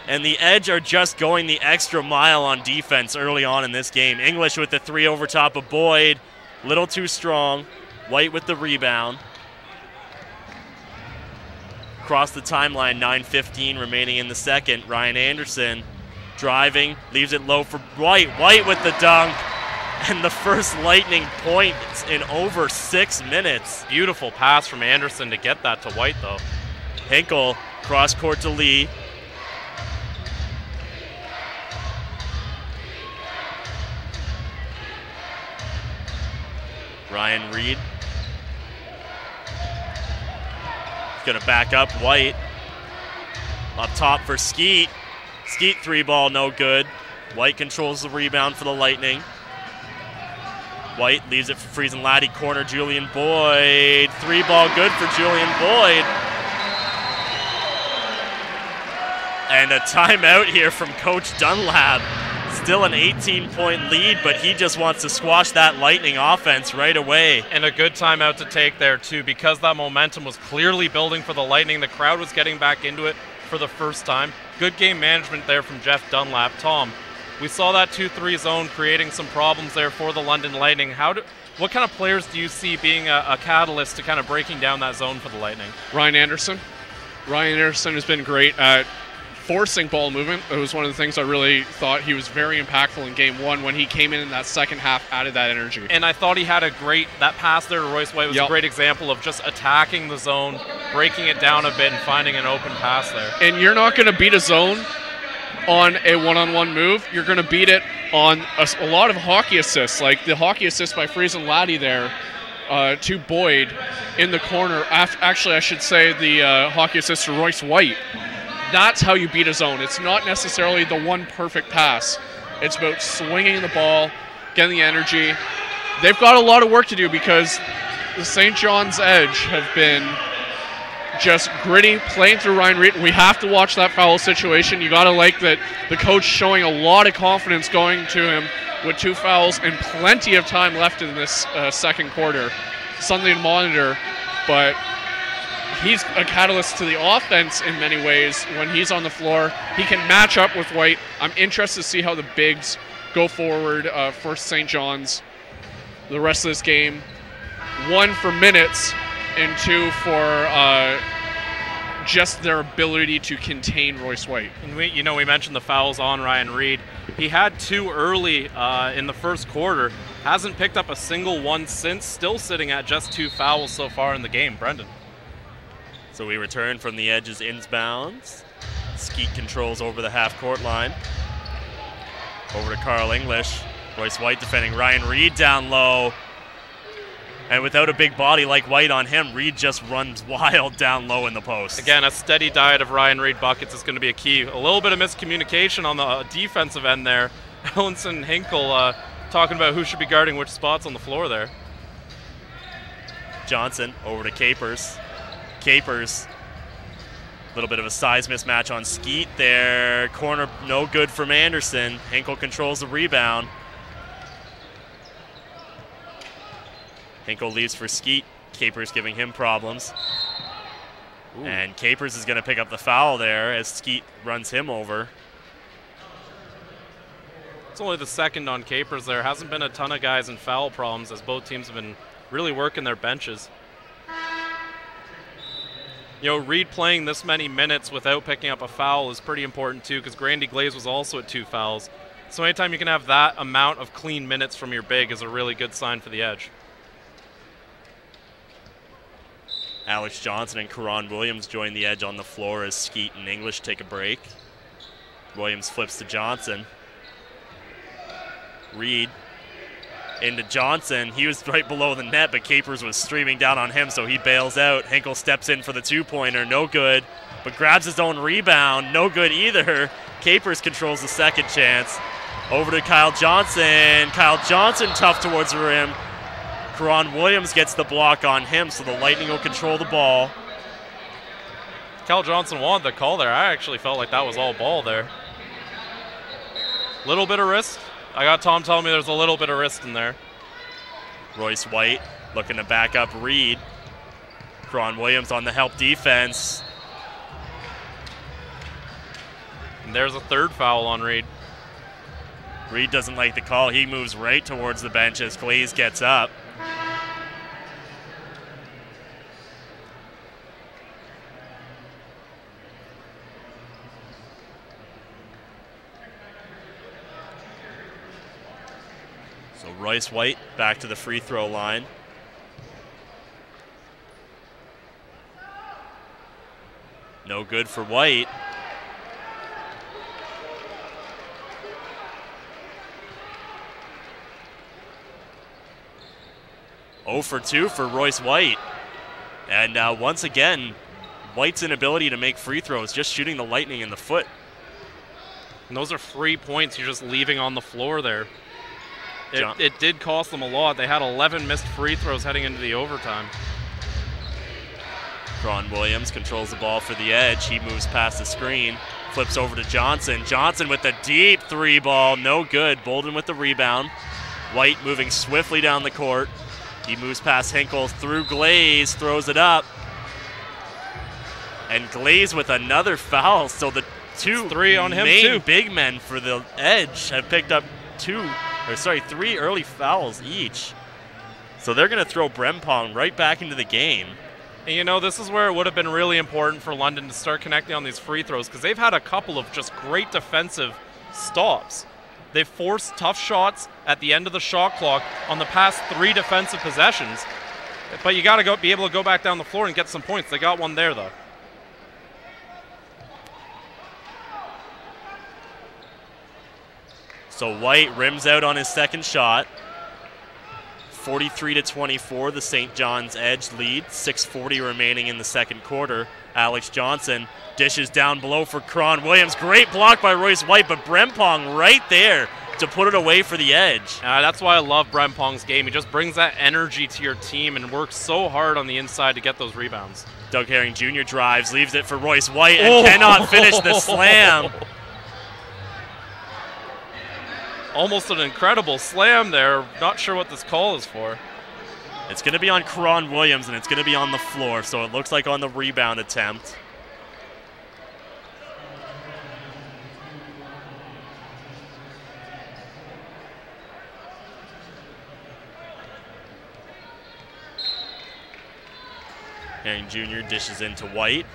And the Edge are just going the extra mile on defense early on in this game. English with the three over top of Boyd. Little too strong. White with the rebound. Across the timeline, 9:15 remaining in the second. Ryan Anderson driving, leaves it low for White. White with the dunk. And the first Lightning point in over 6 minutes. Beautiful pass from Anderson to get that to White, though. Hinkle, cross court to Lee. Ryan Reed. He's going to back up. White up top for Skeet. Skeet three ball, no good. White controls the rebound for the Lightning. White leaves it for Friesen Laddie. Corner Julian Boyd. Three ball good for Julian Boyd. And a timeout here from Coach Dunlap. Still an 18-point lead, but he just wants to squash that Lightning offense right away. And a good timeout to take there, too, because that momentum was clearly building for the Lightning. The crowd was getting back into it for the first time. Good game management there from Jeff Dunlap. Tom, we saw that 2-3 zone creating some problems there for the London Lightning. What kind of players do you see being a catalyst to kind of breaking down that zone for the Lightning? Ryan Anderson. Ryan Anderson has been great at forcing ball movement. It was one of the things I really thought he was very impactful in game one when he came in that second half, added that energy. And I thought he had that pass there to Royce White was a great example of just attacking the zone, breaking it down a bit, and finding an open pass there. And you're not going to beat a zone on a one-on-one move. You're going to beat it on a lot of hockey assists, like the hockey assist by Friesen Laddie there to Boyd in the corner. Actually, I should say the hockey assist to Royce White. That's how you beat a zone. It's not necessarily the one perfect pass. It's about swinging the ball, getting the energy. They've got a lot of work to do because the St. John's Edge have been just gritty, playing through Ryan Reed. We have to watch that foul situation. You got to like that the coach showing a lot of confidence going to him with 2 fouls and plenty of time left in this second quarter. Something to monitor, but he's a catalyst to the offense in many ways. When he's on the floor, he can match up with White. I'm interested to see how the bigs go forward for St. John's the rest of this game. 1 for minutes and 2 for just their ability to contain Royce White. And we mentioned the fouls on Ryan Reed. He had 2 early in the first quarter. Hasn't picked up a single one since. Still sitting at just 2 fouls so far in the game. Brendan. So we return from the edges inbounds. Skeet controls over the half-court line. Over to Carl English. Royce White defending Ryan Reed down low. And without a big body like White on him, Reed just runs wild down low in the post. Again, a steady diet of Ryan Reed buckets is going to be a key. A little bit of miscommunication on the defensive end there. Ellenson Hinkle talking about who should be guarding which spots on the floor there. Johnson over to Capers. Capers, a little bit of a size mismatch on Skeet there. Corner no good from Anderson. Hinkle controls the rebound. Hinkle leaves for Skeet. Capers giving him problems. Ooh. And Capers is going to pick up the foul there as Skeet runs him over. It's only the second on Capers there. Hasn't been a ton of guys in foul problems as both teams have been really working their benches. Reed playing this many minutes without picking up a foul is pretty important too, because Grandy Glaze was also at 2 fouls. So anytime you can have that amount of clean minutes from your big is a really good sign for the Edge. Alex Johnson and Karan Williams join the Edge on the floor as Skeet and English take a break. Williams flips to Johnson. Reed into Johnson. He was right below the net, but Capers was streaming down on him, so he bails out. Hinkle steps in for the 2-pointer. No good, but grabs his own rebound. No good either. Capers controls the second chance. Over to Kyle Johnson. Kyle Johnson tough towards the rim. Karan Williams gets the block on him, so the Lightning will control the ball. Kyle Johnson wanted the call there. I actually felt like that was all ball there. Little bit of wrist. I got Tom telling me there's a little bit of wrist in there. Royce White looking to back up Reed. Karan Williams on the help defense. And there's a 3rd foul on Reed. Reed doesn't like the call. He moves right towards the bench as Glaze gets up. So Royce White back to the free throw line. No good for White. Oh for 2 for Royce White. And once again, White's inability to make free throws, just shooting the Lightning in the foot. And those are free points you're just leaving on the floor there. It did cost them a lot. They had 11 missed free throws heading into the overtime. Karan Williams controls the ball for the Edge. He moves past the screen, flips over to Johnson. Johnson with the deep 3 ball, no good. Bolden with the rebound. White moving swiftly down the court. He moves past Hinkle through Glaze, throws it up. And Glaze with another foul. So the 3 on him main too. Big men for the Edge have picked up 3 early fouls each. So they're going to throw Brempong right back into the game. And this is where it would have been really important for London to start connecting on these free throws, because they've had a couple of just great defensive stops. They've forced tough shots at the end of the shot clock on the past 3 defensive possessions. But you got to be able to go back down the floor and get some points. They got one there, though. So White rims out on his second shot. 43-24, the St. John's Edge lead. 6:40 remaining in the second quarter. Alex Johnson dishes down below for Karan Williams. Great block by Royce White, but Brempong right there to put it away for the Edge. That's why I love Brempong's game. He just brings that energy to your team and works so hard on the inside to get those rebounds. Doug Herring Jr. drives, leaves it for Royce White, and cannot finish the slam. Almost an incredible slam there. Not sure what this call is for. It's going to be on Karan Williams, and it's going to be on the floor, so it looks like on the rebound attempt. Herring Jr. dishes into White.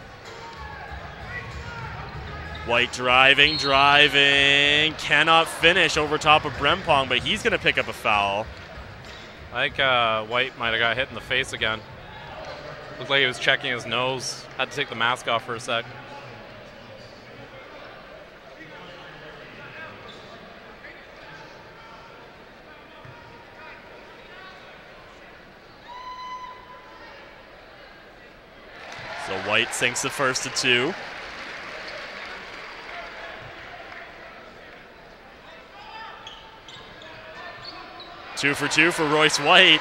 White driving, cannot finish over top of Brempong, but he's going to pick up a foul. I think White might have got hit in the face again. Looked like he was checking his nose. Had to take the mask off for a sec. So White sinks the first to 2. Two for 2 for Royce White.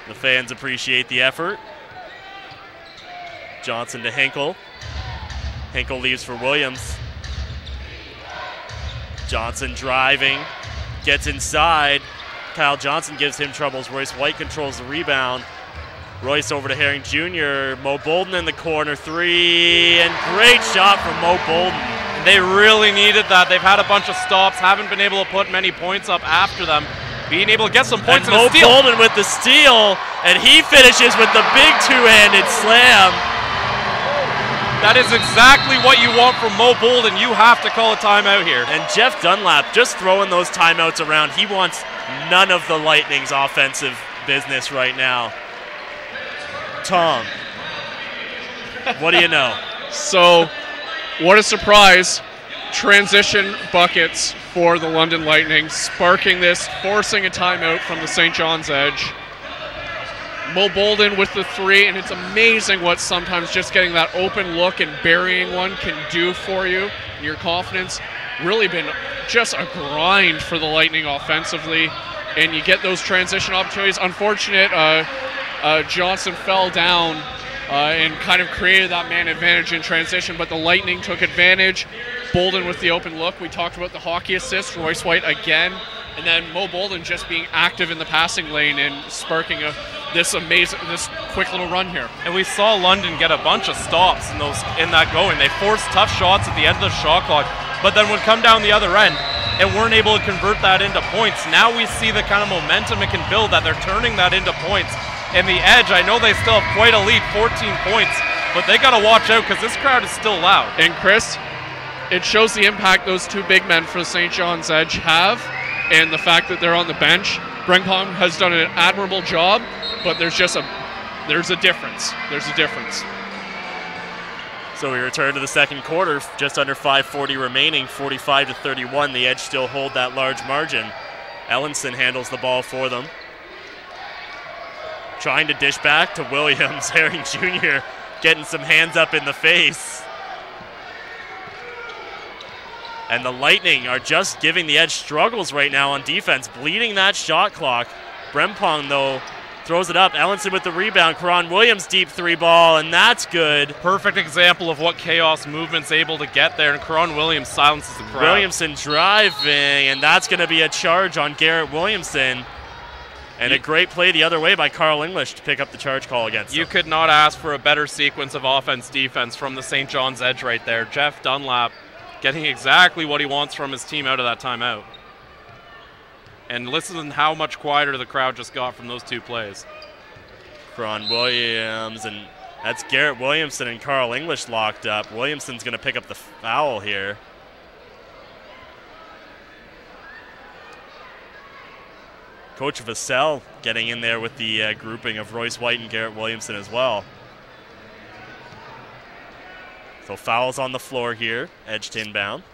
The fans appreciate the effort. Johnson to Hinkle. Hinkle leaves for Williams. Johnson driving, gets inside. Kyle Johnson gives him troubles. Royce White controls the rebound. Royce over to Herring Jr. Mo Bolden in the corner, 3, and great shot from Mo Bolden. They really needed that. They've had a bunch of stops, haven't been able to put many points up after them. Being able to get some points and in a steal. Mo Bolden with the steal, and he finishes with the big two-handed slam. That is exactly what you want from Mo Bolden. You have to call a timeout here. And Jeff Dunlap just throwing those timeouts around. He wants none of the Lightning's offensive business right now. Tom, what do you know? So, what a surprise. Transition buckets for the London Lightning, sparking this, forcing a timeout from the St. John's Edge. Mo Bolden with the 3, and it's amazing what sometimes just getting that open look and burying one can do for you. Your confidence really been just a grind for the Lightning offensively, and you get those transition opportunities. Unfortunate, Johnson fell down and kind of created that man advantage in transition, but the Lightning took advantage. Bolden with the open look. We talked about the hockey assist, Royce White again, and then Mo Bolden just being active in the passing lane and sparking this quick little run here. And we saw London get a bunch of stops in that going. They forced tough shots at the end of the shot clock, but then would come down the other end and weren't able to convert that into points. Now we see the kind of momentum it can build, that they're turning that into points. And the Edge, I know they still have quite a lead, 14 points, but they got to watch out because this crowd is still loud. And Chris, it shows the impact those two big men for the St. John's Edge have, and the fact that they're on the bench. Brempong has done an admirable job, but there's a difference. There's a difference. So we return to the second quarter, just under 5:40 remaining, 45-31. The Edge still hold that large margin. Ellenson handles the ball for them. Trying to dish back to Williams. Herring Jr. getting some hands up in the face. And the Lightning are just giving the Edge struggles right now on defense, bleeding that shot clock. Brempong, though, throws it up. Ellenson with the rebound. Karan Williams deep 3 ball, and that's good. Perfect example of what chaos movement's able to get there, and Karan Williams silences the crowd. Williamson driving, and that's going to be a charge on Garrett Williamson. And a great play the other way by Carl English to pick up the charge call against him. You could not ask for a better sequence of offense-defense from the St. John's Edge right there. Jeff Dunlap getting exactly what he wants from his team out of that timeout. And listen how much quieter the crowd just got from those two plays. Karan Williams, and that's Garrett Williamson and Carl English locked up. Williamson's going to pick up the foul here. Coach Vassell getting in there with the grouping of Royce White and Garrett Williamson as well. So fouls on the floor here, Edge to inbound.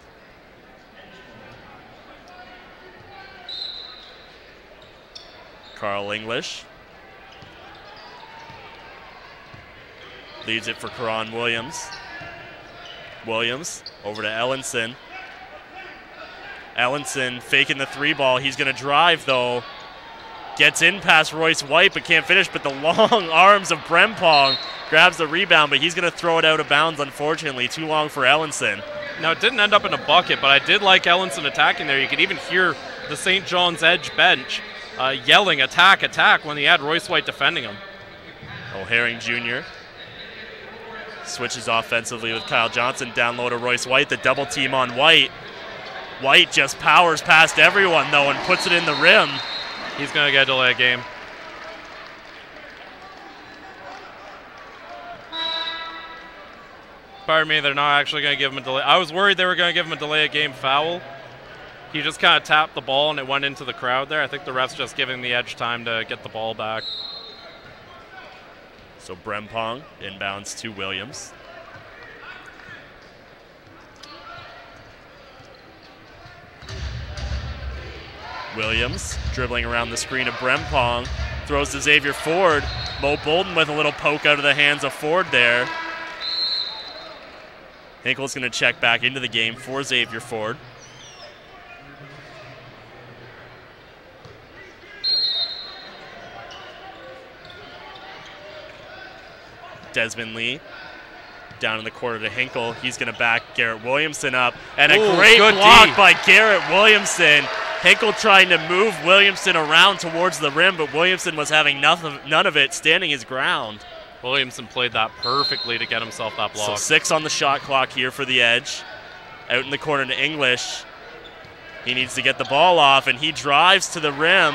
Carl English leaves it for Karan Williams. Williams over to Ellenson. Ellenson faking the 3 ball. He's going to drive, though. Gets in past Royce White, but can't finish. But the long arms of Brempong grabs the rebound, but he's going to throw it out of bounds, unfortunately. Too long for Ellenson. Now, it didn't end up in a bucket, but I did like Ellenson attacking there. You could even hear the St. John's Edge bench yelling, attack, attack, when he had Royce White defending him. Herring Jr. switches offensively with Kyle Johnson. Down low to Royce White. The double team on White. White just powers past everyone, though, and puts it in the rim. He's going to get a delay game. Pardon me, they're not actually going to give him a delay. I was worried they were going to give him a delay of game foul. He just kind of tapped the ball and it went into the crowd there. I think the ref's just giving the Edge time to get the ball back. So Brempong inbounds to Williams. Williams dribbling around the screen of Brempong. Throws to Xavier Ford. Mo Bolden with a little poke out of the hands of Ford there. Hinkle's going to check back into the game for Xavier Ford. Desmond Lee down in the corner to Hinkle. He's going to back Garrett Williamson up. And a great block by Garrett Williamson. Hinkle trying to move Williamson around towards the rim, but Williamson was having none of it, standing his ground. Williamson played that perfectly to get himself that block. So 6 on the shot clock here for the Edge. Out in the corner to English. He needs to get the ball off, and he drives to the rim.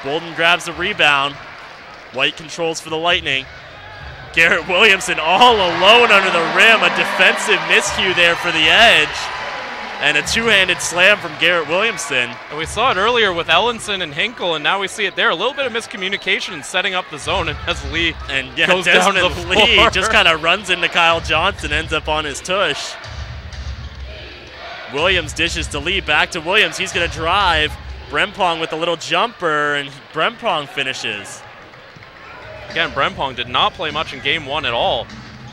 Bolden grabs the rebound. White controls for the Lightning. Garrett Williamson all alone under the rim. A defensive miscue there for the Edge. And a two-handed slam from Garrett Williamson. And we saw it earlier with Ellenson and Hinkle, and now we see it there. A little bit of miscommunication in setting up the zone, and as Lee goes down to the floor. Lee just kind of runs into Kyle Johnson, ends up on his tush. Williams dishes to Lee, back to Williams. He's going to drive. Brempong with a little jumper, and Brempong finishes. Again, Brempong did not play much in game 1 at all.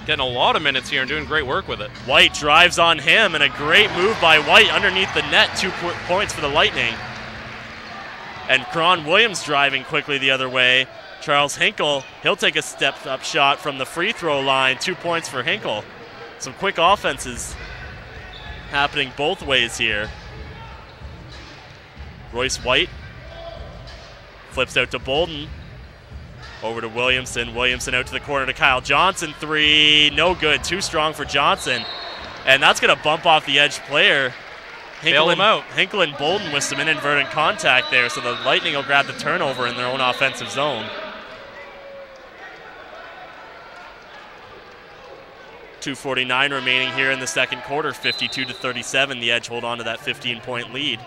Getting a lot of minutes here and doing great work with it. White drives on him, and a great move by White underneath the net. 2 points for the Lightning. And Cron Williams driving quickly the other way. Charles Hinkle, he'll take a step-up shot from the free throw line. 2 points for Hinkle. Some quick offenses happening both ways here. Royce White flips out to Bolden. Over to Williamson. Williamson out to the corner to Kyle Johnson. 3, no good. Too strong for Johnson. And that's going to bump off the Edge player. Bail him out. Hinkle and Bolden with some inadvertent contact there, so the Lightning will grab the turnover in their own offensive zone. .249 remaining here in the second quarter. 52-37. The Edge hold on to that 15-point lead.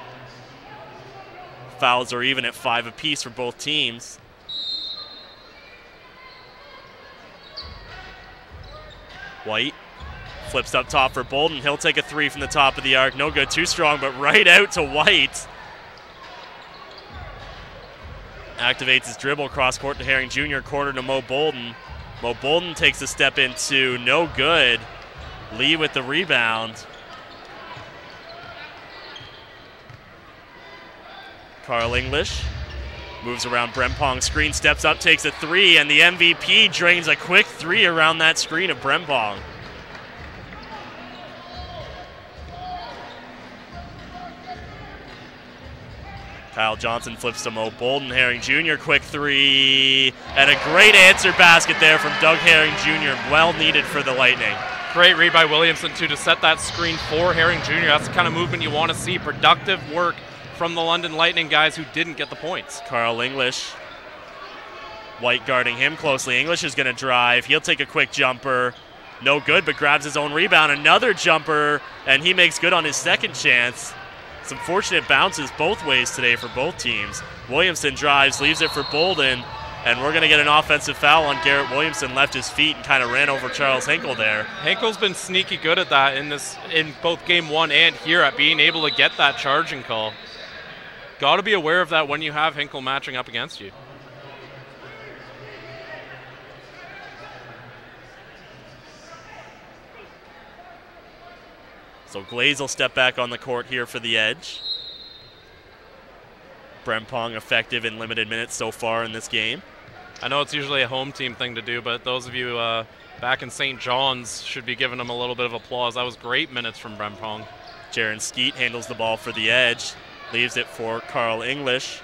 Fouls are even at 5 apiece for both teams. White flips up top for Bolden. He'll take a 3 from the top of the arc. No good, too strong, but right out to White. Activates his dribble, cross court to Herring Jr., corner to Mo Bolden. Mo Bolden takes a step into, no good. Lee with the rebound. Carl English moves around Brempong, screen, steps up, takes a 3, and the MVP drains a quick 3 around that screen of Brempong. Kyle Johnson flips to Mo Bolden. Herring Jr., quick 3, and a great answer basket there from Doug Herring Jr., well needed for the Lightning. Great read by Williamson, too, to set that screen for Herring Jr. That's the kind of movement you want to see. Productive work from the London Lightning guys who didn't get the points. Carl English. White guarding him closely. English is going to drive. He'll take a quick jumper. No good, but grabs his own rebound. Another jumper, and he makes good on his second chance. Some fortunate bounces both ways today for both teams. Williamson drives, leaves it for Bolden, and we're going to get an offensive foul on Garrett Williamson. Left his feet and kind of ran over Charles Hinkle there. Hinkle's been sneaky good at that in both game 1 and here at being able to get that charging call. Got to be aware of that when you have Hinkle matching up against you. So Glaze will step back on the court here for the Edge. Brempong effective in limited minutes so far in this game. I know it's usually a home team thing to do, but those of you back in St. John's should be giving them a little bit of applause. That was great minutes from Brempong. Jaron Skeet handles the ball for the Edge, leaves it for Carl English.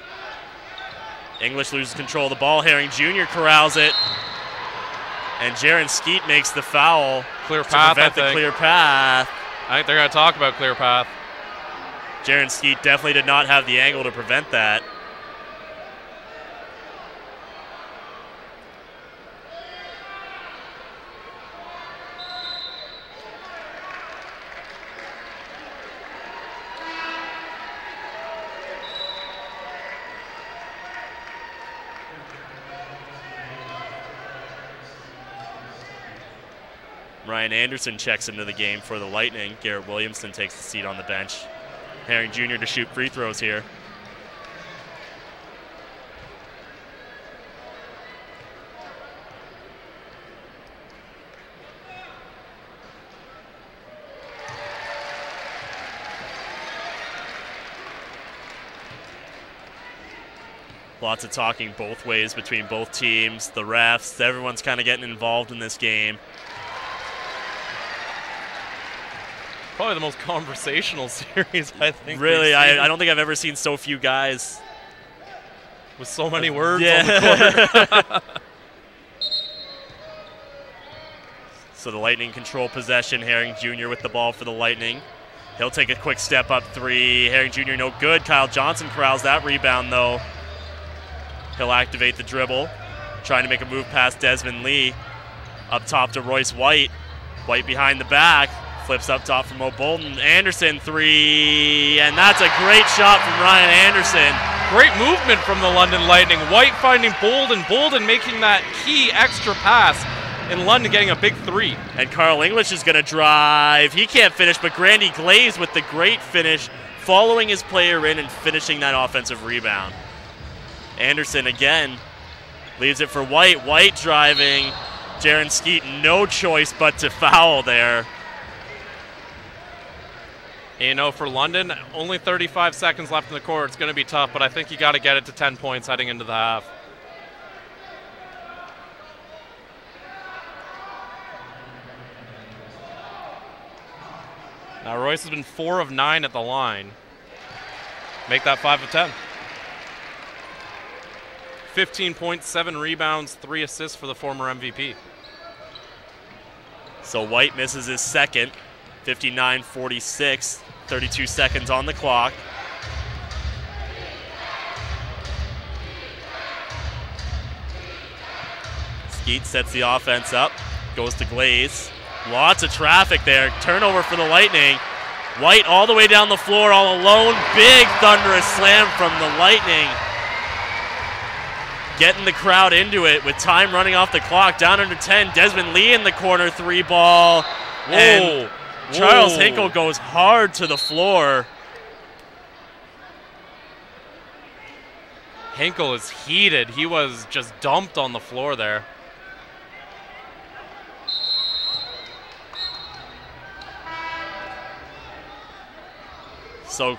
English loses control of the ball. Herring Jr. corrals it. And Jaron Skeet makes the foul. Clear path, to prevent the clear path. I think they're going to talk about clear path. Jaron Skeet definitely did not have the angle to prevent that. Ryan Anderson checks into the game for the Lightning. Garrett Williamson takes the seat on the bench. Herring Jr. to shoot free throws here. Lots of talking both ways between both teams, the refs, everyone's kind of getting involved in this game. Probably the most conversational series, I think. Really, I don't think I've ever seen so few guys with so many words on the court. So the Lightning control possession. Herring Jr. with the ball for the Lightning. He'll take a quick step up three. Herring Jr. no good. Kyle Johnson corrals that rebound, though. He'll activate the dribble, trying to make a move past Desmond Lee. Up top to Royce White. White behind the back. Flips up top from Mo Bolton. Anderson three, and that's a great shot from Ryan Anderson. Great movement from the London Lightning. White finding Bolden. Bolden making that key extra pass. And London getting a big three. And Carl English is going to drive. He can't finish, but Grandy Glaze with the great finish, following his player in and finishing that offensive rebound. Anderson again leaves it for White. White driving. Jaron Skeet no choice but to foul there. You know, for London, only 35 seconds left in the quarter. It's going to be tough, but I think you got to get it to 10 points heading into the half. Now Royce has been 4 of 9 at the line. Make that 5 of 10. 15 points, 7 rebounds, 3 assists for the former MVP. So White misses his second. 59-46, 32 seconds on the clock. Skeet sets the offense up, goes to Glaze. Lots of traffic there. Turnover for the Lightning. White all the way down the floor all alone. Big thunderous slam from the Lightning. Getting the crowd into it with time running off the clock. Down under 10. Desmond Lee in the corner, 3 ball. Whoa. And Charles Hinkle goes hard to the floor. Hinkle is heated. He was just dumped on the floor there. So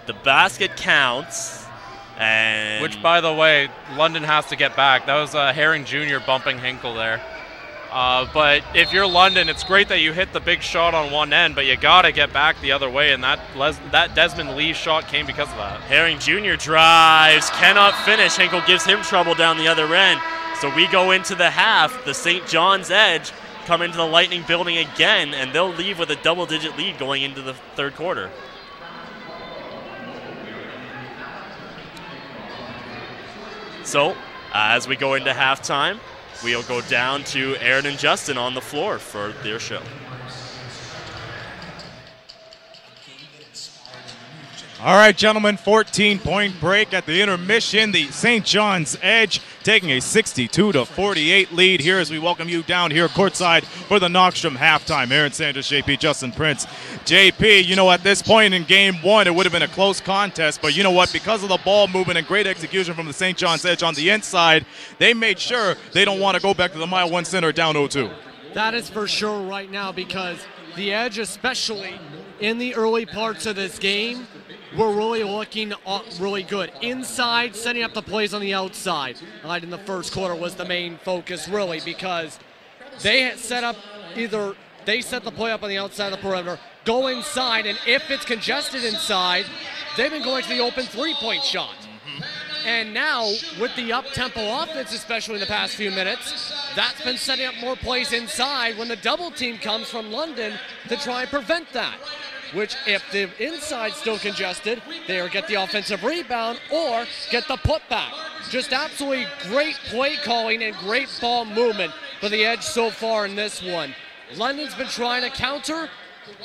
the basket counts. And which, by the way, London has to get back. That was Herring Jr. bumping Hinkle there. But if you're London, it's great that you hit the big shot on one end, but you got to get back the other way, and that Desmond Lee shot came because of that. Herring Jr. drives, cannot finish. Hinkle gives him trouble down the other end. So we go into the half. The St. John's Edge come into the Lightning building again, and they'll leave with a double-digit lead going into the third quarter. So as we go into halftime, we'll go down to Aaron and Justin on the floor for their show. All right, gentlemen, 14-point break at the intermission. The St. John's Edge taking a 62-48 lead here as we welcome you down here courtside for the Knockstrom halftime. Aaron Sanders, JP, Justin Prince. JP, you know, at this point in game one, it would have been a close contest, but you know what? Because of the ball movement and great execution from the St. John's Edge on the inside, they made sure they don't want to go back to the Mile 1 Center down 0-2. That is for sure right now, because the Edge, especially in the early parts of this game, were really looking really good. Inside, setting up the plays on the outside. In the first quarter was the main focus, really, because they had set up they set the play up on the outside of the perimeter, go inside, and if it's congested inside, they've been going to the open three-point shot. And now, with the up-tempo offense, especially in the past few minutes, that's been setting up more plays inside when the double team comes from London to try and prevent that. Which, if the inside's still congested, they either get the offensive rebound or get the putback. Just absolutely great play calling and great ball movement for the Edge so far in this one. London's been trying to counter,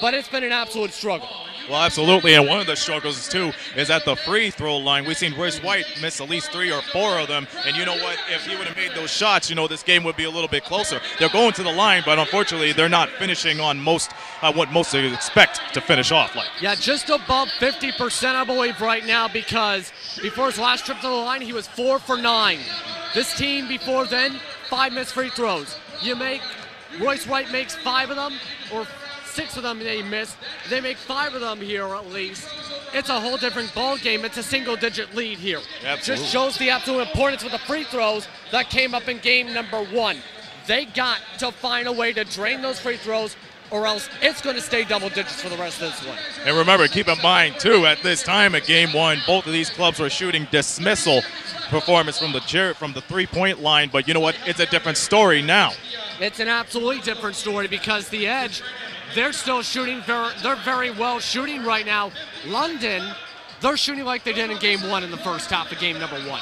but it's been an absolute struggle. Well, absolutely, and one of the struggles, too, is at the free throw line. We've seen Royce White miss at least 3 or 4 of them, and you know what? If he would have made those shots, this game would be a little bit closer. They're going to the line, but unfortunately, they're not finishing on what most would expect to finish off like. Yeah, just above 50%, I believe, right now, because before his last trip to the line, he was 4 for 9. This team before then, 5 missed free throws. Royce White makes 5 of them, or 6 of them they missed. They make 5 of them here at least. It's a whole different ball game. It's a single-digit lead here. Absolutely. Just shows the absolute importance with the free throws that came up in game number 1. They got to find a way to drain those free throws, or else it's going to stay double digits for the rest of this one. And remember, keep in mind, too, at this time of game 1, both of these clubs were shooting dismissal performance from the three-point line, but you know what? It's a different story now. It's an absolutely different story because the Edge, they're still shooting. They're very well shooting right now. London, they're shooting like they did in game 1 in the first half of game number 1.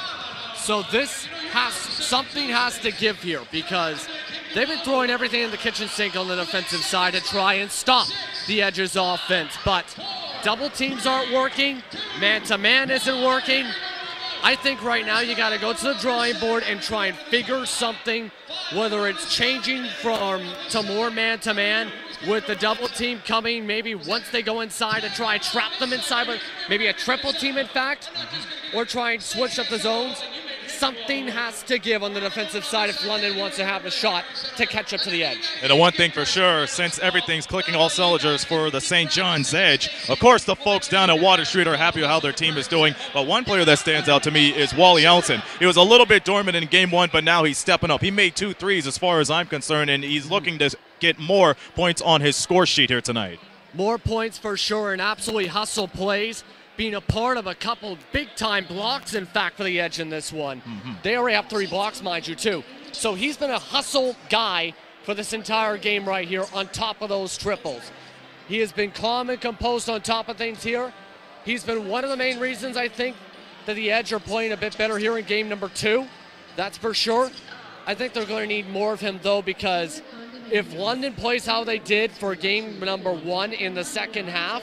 So something has to give here because they've been throwing everything in the kitchen sink on the defensive side to try and stop the Edge's offense. But double teams aren't working. Man-to-man isn't working. I think right now you got to go to the drawing board and try and figure something, whether it's changing to more man-to-man with the double team coming maybe once they go inside to try and trap them inside, but maybe a triple team in fact, or try and switch up the zones. Something has to give on the defensive side if London wants to have a shot to catch up to the Edge. And the one thing for sure, since everything's clicking all cylinders for the St. John's Edge, of course the folks down at Water Street are happy with how their team is doing, but one player that stands out to me is Wally Elton. He was a little bit dormant in game 1, but now he's stepping up. He made 2 threes as far as I'm concerned, and he's looking to get more points on his score sheet here tonight. More points for sure, and absolutely hustle plays. Being a part of a couple big-time blocks, in fact, for the Edge in this one. They already have 3 blocks, mind you, too. So he's been a hustle guy for this entire game right here on top of those triples. He has been calm and composed on top of things here. He's been one of the main reasons, I think, that the Edge are playing a bit better here in game number 2. That's for sure. I think they're going to need more of him, though, because if London plays how they did for game number 1 in the second half,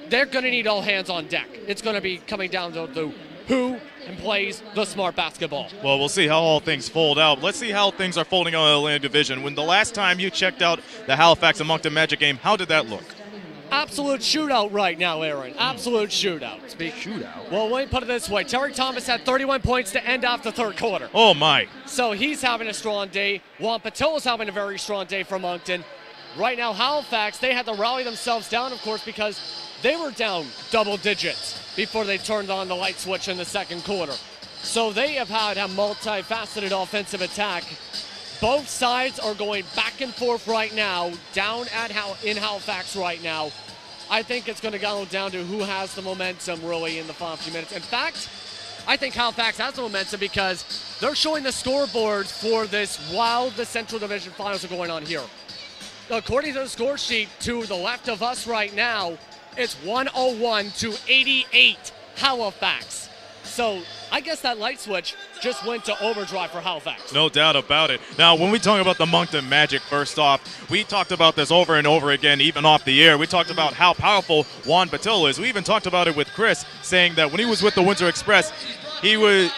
they're going to need all hands on deck. It's going to be coming down to who plays the smart basketball. Well, we'll see how all things fold out. Let's see how things are folding out in the Atlantic Division. When the last time you checked out the Halifax and Moncton Magic game, how did that look? Absolute shootout right now, Aaron. Absolute shootout. Shootout? Well, let me put it this way. Terry Thomas had 31 points to end off the third quarter. Oh, my. So he's having a strong day. Juan Patillo's having a very strong day for Moncton. Right now, Halifax, they had to rally themselves down, of course, because they were down double digits before they turned on the light switch in the second quarter. So they have had a multifaceted offensive attack. Both sides are going back and forth right now, down in Halifax right now. I think it's going to go down to who has the momentum really in the final few minutes. In fact, I think Halifax has the momentum because they're showing the scoreboards for this while the Central Division Finals are going on here. According to the score sheet to the left of us right now, it's 101-88 Halifax. So I guess that light switch just went to overdrive for Halifax. No doubt about it. Now, when we talk about the Moncton Magic, first off, we talked about this over and over again, even off the air. We talked about how powerful Juan Patillo is. We even talked about it with Chris, saying that when he was with the Windsor Express, he was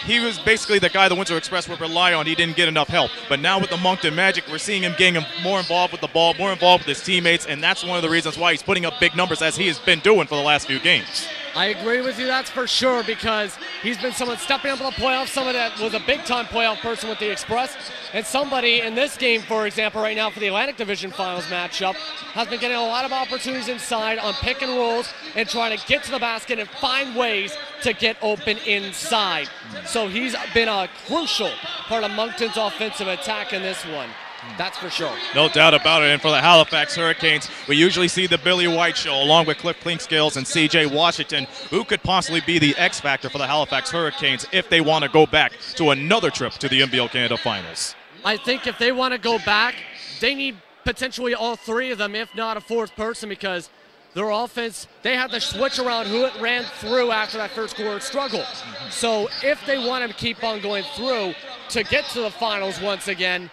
basically the guy the Windsor Express would rely on. He didn't get enough help. But now with the Moncton Magic, we're seeing him getting more involved with the ball, more involved with his teammates, and that's one of the reasons why he's putting up big numbers as he has been doing for the last few games. I agree with you, that's for sure, because he's been someone stepping up in the playoffs, someone that was a big-time playoff person with the Express, and somebody in this game, for example, right now for the Atlantic Division Finals matchup, has been getting a lot of opportunities inside on pick and rolls and trying to get to the basket and find ways to get open inside. So he's been a crucial part of Moncton's offensive attack in this one. That's for sure. No doubt about it. And for the Halifax Hurricanes, we usually see the Billy White Show along with Cliff Clinkscales and C.J. Washington, who could possibly be the X factor for the Halifax Hurricanes if they want to go back to another trip to the NBL Canada Finals. I think if they want to go back, they need potentially all three of them, if not a fourth person, because their offense, they had to switch around who it ran through after that first quarter struggle. So if they want to keep on going through to get to the finals once again,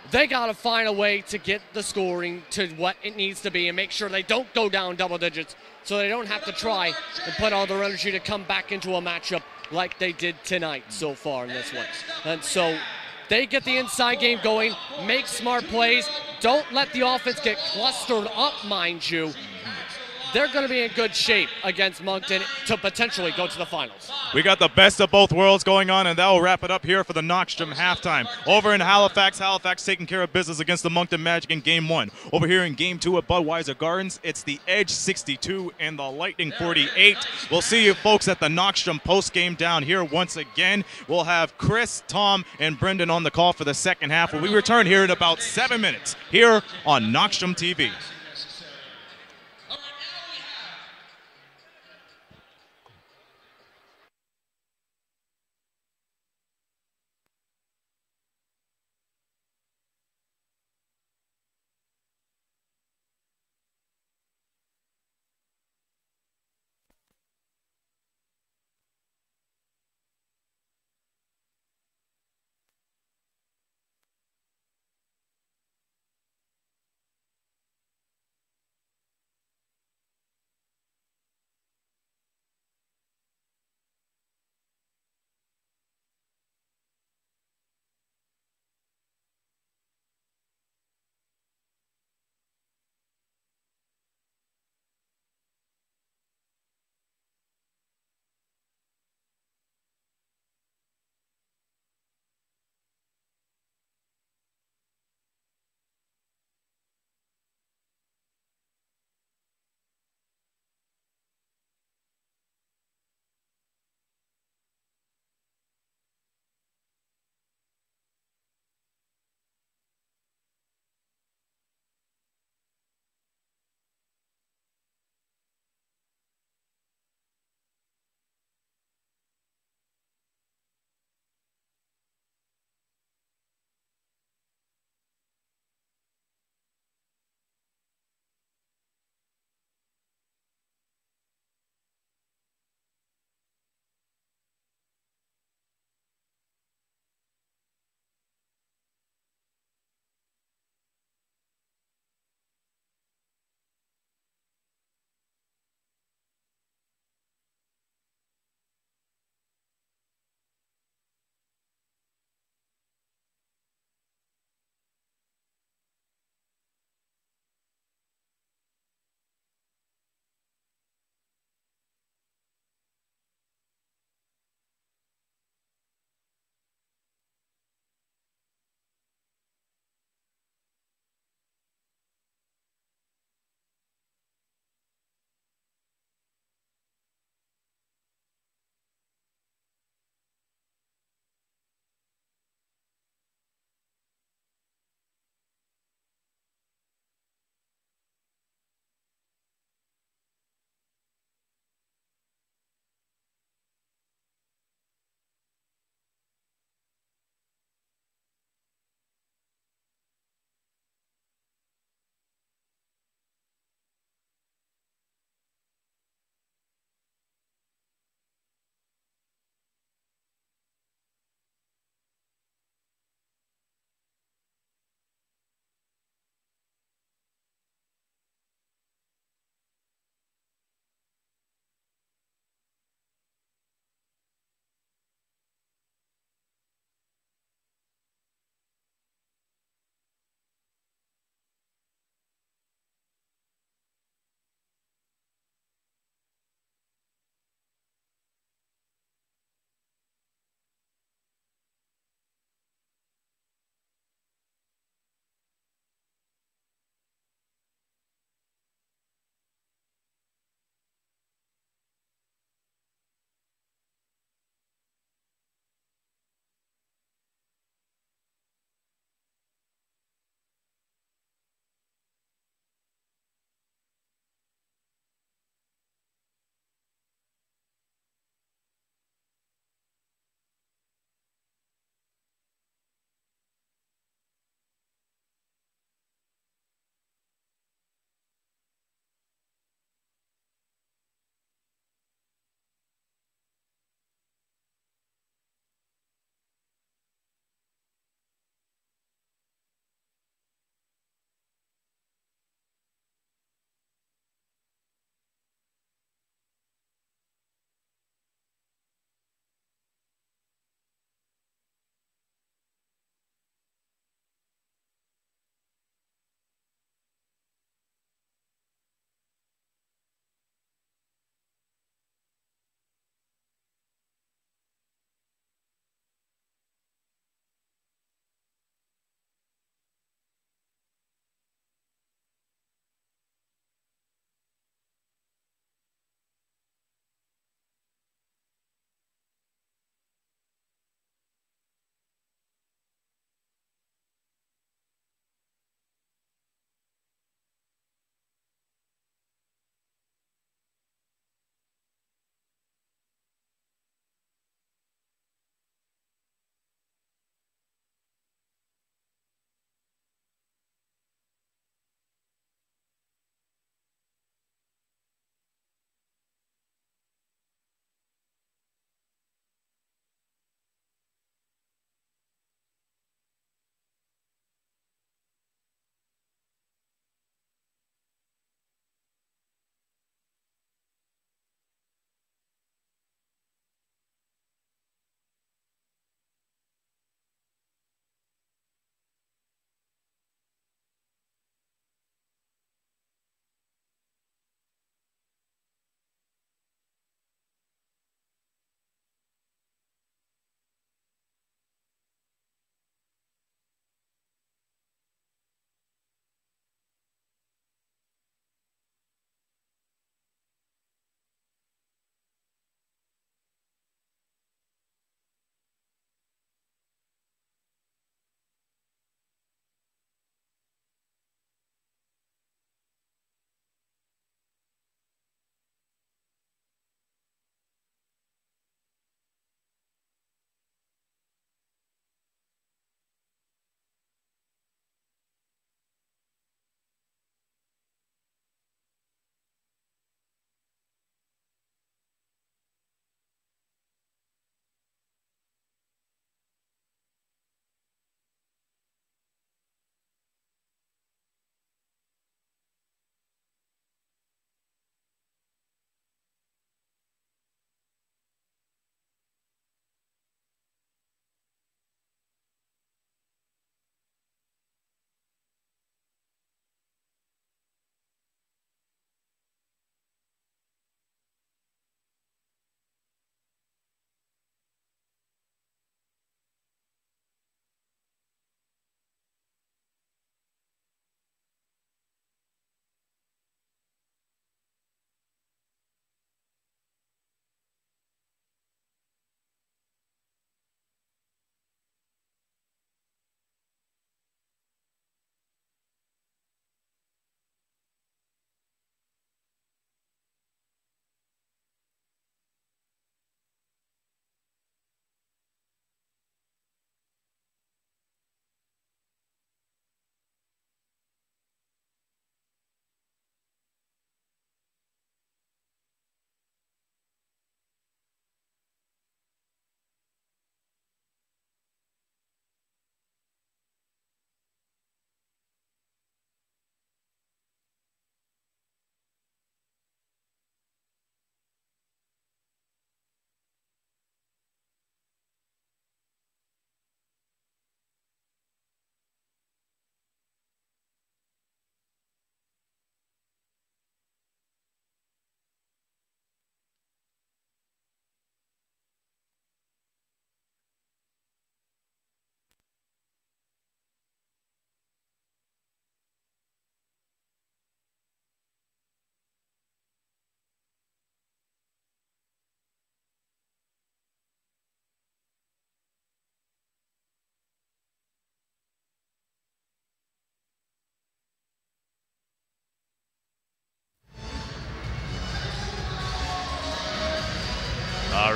they got to find a way to get the scoring to what it needs to be and make sure they don't go down double digits so they don't have to try and put all their energy to come back into a matchup like they did tonight so far in this one. And so they get the inside game going, make smart plays, don't let the offense get clustered up, mind you. They're going to be in good shape against Moncton to potentially go to the finals. We got the best of both worlds going on, and that will wrap it up here for the Knockstrom halftime. Over in Halifax, Halifax taking care of business against the Moncton Magic in Game 1. Over here in Game 2 at Budweiser Gardens, it's the Edge 62 and the Lightning 48. We'll see you folks at the Knockstrom post-game down here once again. We'll have Chris, Tom, and Brendan on the call for the second half when we return here in about 7 minutes here on Knockstrom TV.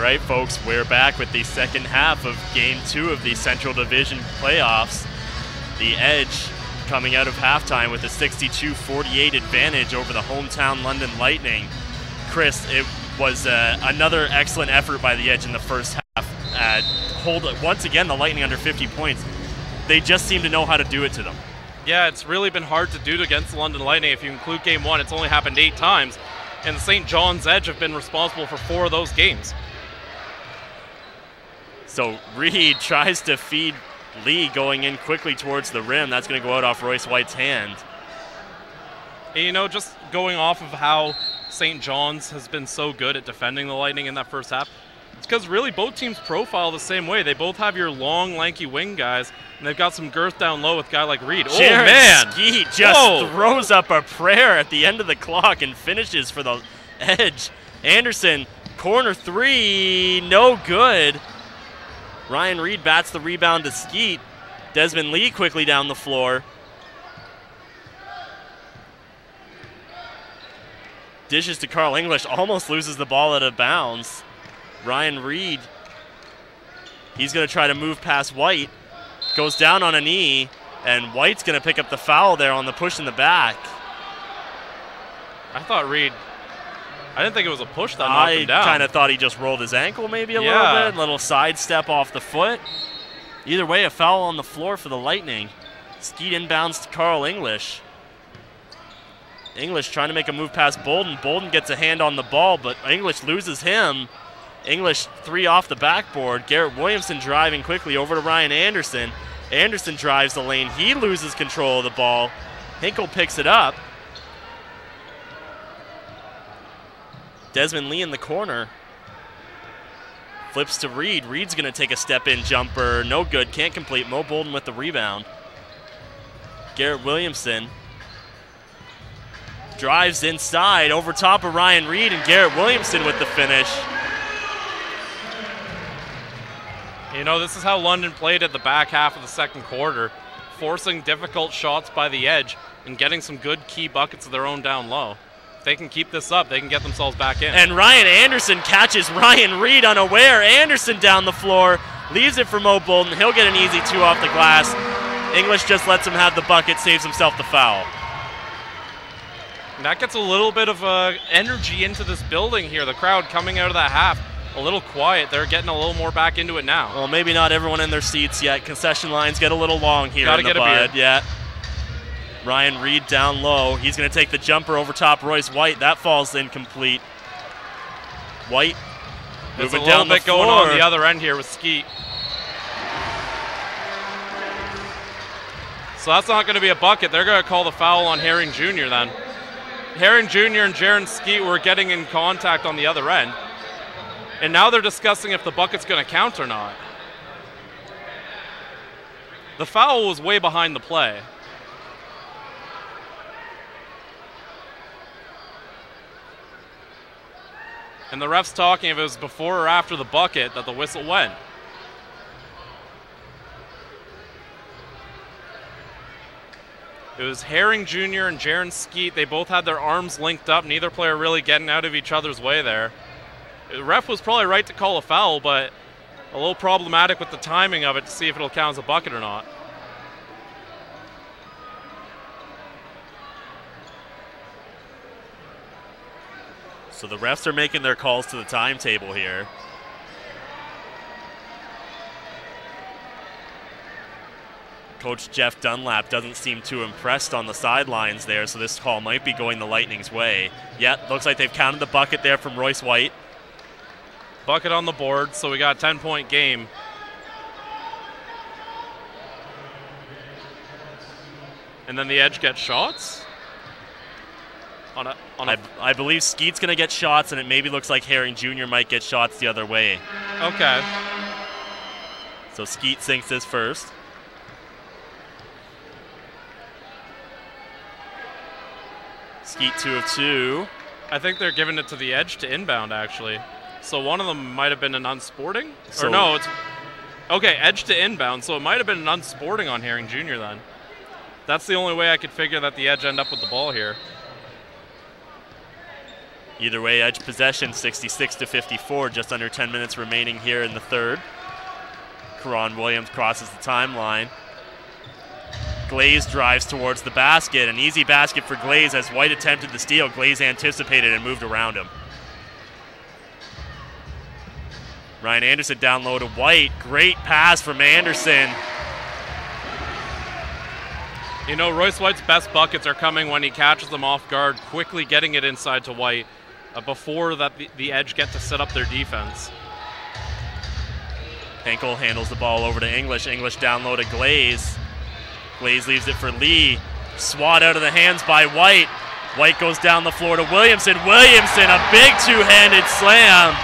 right, folks, we're back with the second half of Game 2 of the Central Division playoffs. The Edge coming out of halftime with a 62-48 advantage over the hometown London Lightning. Chris, it was another excellent effort by the Edge in the first half. Hold once again the Lightning under 50 points. They just seem to know how to do it to them. Yeah, it's really been hard to do against the London Lightning. If you include Game 1, it's only happened 8 times. And the St. John's Edge have been responsible for 4 of those games. So Reed tries to feed Lee going in quickly towards the rim. That's going to go out off Royce White's hand. And, you know, just going off of how St. John's has been so good at defending the Lightning in that first half, it's because really both teams profile the same way. They both have your long, lanky wing guys, and they've got some girth down low with a guy like Reed. Oh, man! Skeet just throws up a prayer at the end of the clock and finishes for the Edge. Anderson, corner 3, no good. Ryan Reed bats the rebound to Skeet. Desmond Lee quickly down the floor. Dishes to Carl English, almost loses the ball out of bounds. Ryan Reed, he's going to try to move past White. Goes down on a knee, and White's going to pick up the foul there on the push in the back. I thought Reed, I didn't think it was a push that knocked him down. I kind of thought he just rolled his ankle maybe a little bit. Little sidestep off the foot. Either way, a foul on the floor for the Lightning. Skeet inbounds to Carl English. English trying to make a move past Bolden. Bolden gets a hand on the ball, but English loses him. English 3 off the backboard. Garrett Williamson driving quickly over to Ryan Anderson. Anderson drives the lane. He loses control of the ball. Hinkle picks it up. Desmond Lee in the corner. Flips to Reed. Reed's going to take a step-in jumper. No good. Can't complete. Mo Bolden with the rebound. Garrett Williamson drives inside over top of Ryan Reed, and Garrett Williamson with the finish. You know, this is how London played at the back half of the second quarter, forcing difficult shots by the Edge and getting some good key buckets of their own down low. If they can keep this up, they can get themselves back in. And Ryan Anderson catches Ryan Reed unaware. Anderson down the floor, leaves it for Mo Bolden. He'll get an easy 2 off the glass. English just lets him have the bucket, saves himself the foul. And that gets a little bit of energy into this building here. The crowd coming out of that half a little quiet. They're getting a little more back into it now. Well, maybe not everyone in their seats yet. Concession lines get a little long here. Gotta get a beer. Yeah. Ryan Reed down low. He's going to take the jumper over top Royce White. That falls incomplete. White moving down the floor. There's a little bit going on the other end here with Skeet. So that's not going to be a bucket. They're going to call the foul on Herring Jr. then. Herring Jr. and Jaron Skeet were getting in contact on the other end. And now they're discussing if the bucket's going to count or not. The foul was way behind the play. And the ref's talking if it was before or after the bucket that the whistle went. It was Herring Jr. and Jaron Skeet. They both had their arms linked up. Neither player really getting out of each other's way there. The ref was probably right to call a foul, but a little problematic with the timing of it to see if it'll count as a bucket or not. So the refs are making their calls to the timetable here. Coach Jeff Dunlap doesn't seem too impressed on the sidelines there, so this call might be going the Lightning's way. Yeah, looks like they've counted the bucket there from Royce White. Bucket on the board, so we got a 10-point game. And then the Edge gets shots? I believe Skeet's going to get shots, and it maybe looks like Herring Jr. might get shots the other way. Okay. So Skeet sinks this first. Skeet 2 of 2. I think they're giving it to the Edge to inbound, actually. So one of them might have been an unsporting? So, or no, it's... Okay, Edge to inbound, so it might have been an unsporting on Herring Jr. then. That's the only way I could figure that the Edge end up with the ball here. Either way, Edge possession, 66-54, just under 10 minutes remaining here in the third. Karan Williams crosses the timeline. Glaze drives towards the basket. An easy basket for Glaze as White attempted the steal. Glaze anticipated and moved around him. Ryan Anderson down low to White. Great pass from Anderson. You know, Royce White's best buckets are coming when he catches them off guard, quickly getting it inside to White before that the Edge get to set up their defense. Henkel handles the ball over to English. English down low to Glaze. Glaze leaves it for Lee. Swat out of the hands by White. White goes down the floor to Williamson. Williamson, a big two-handed slam.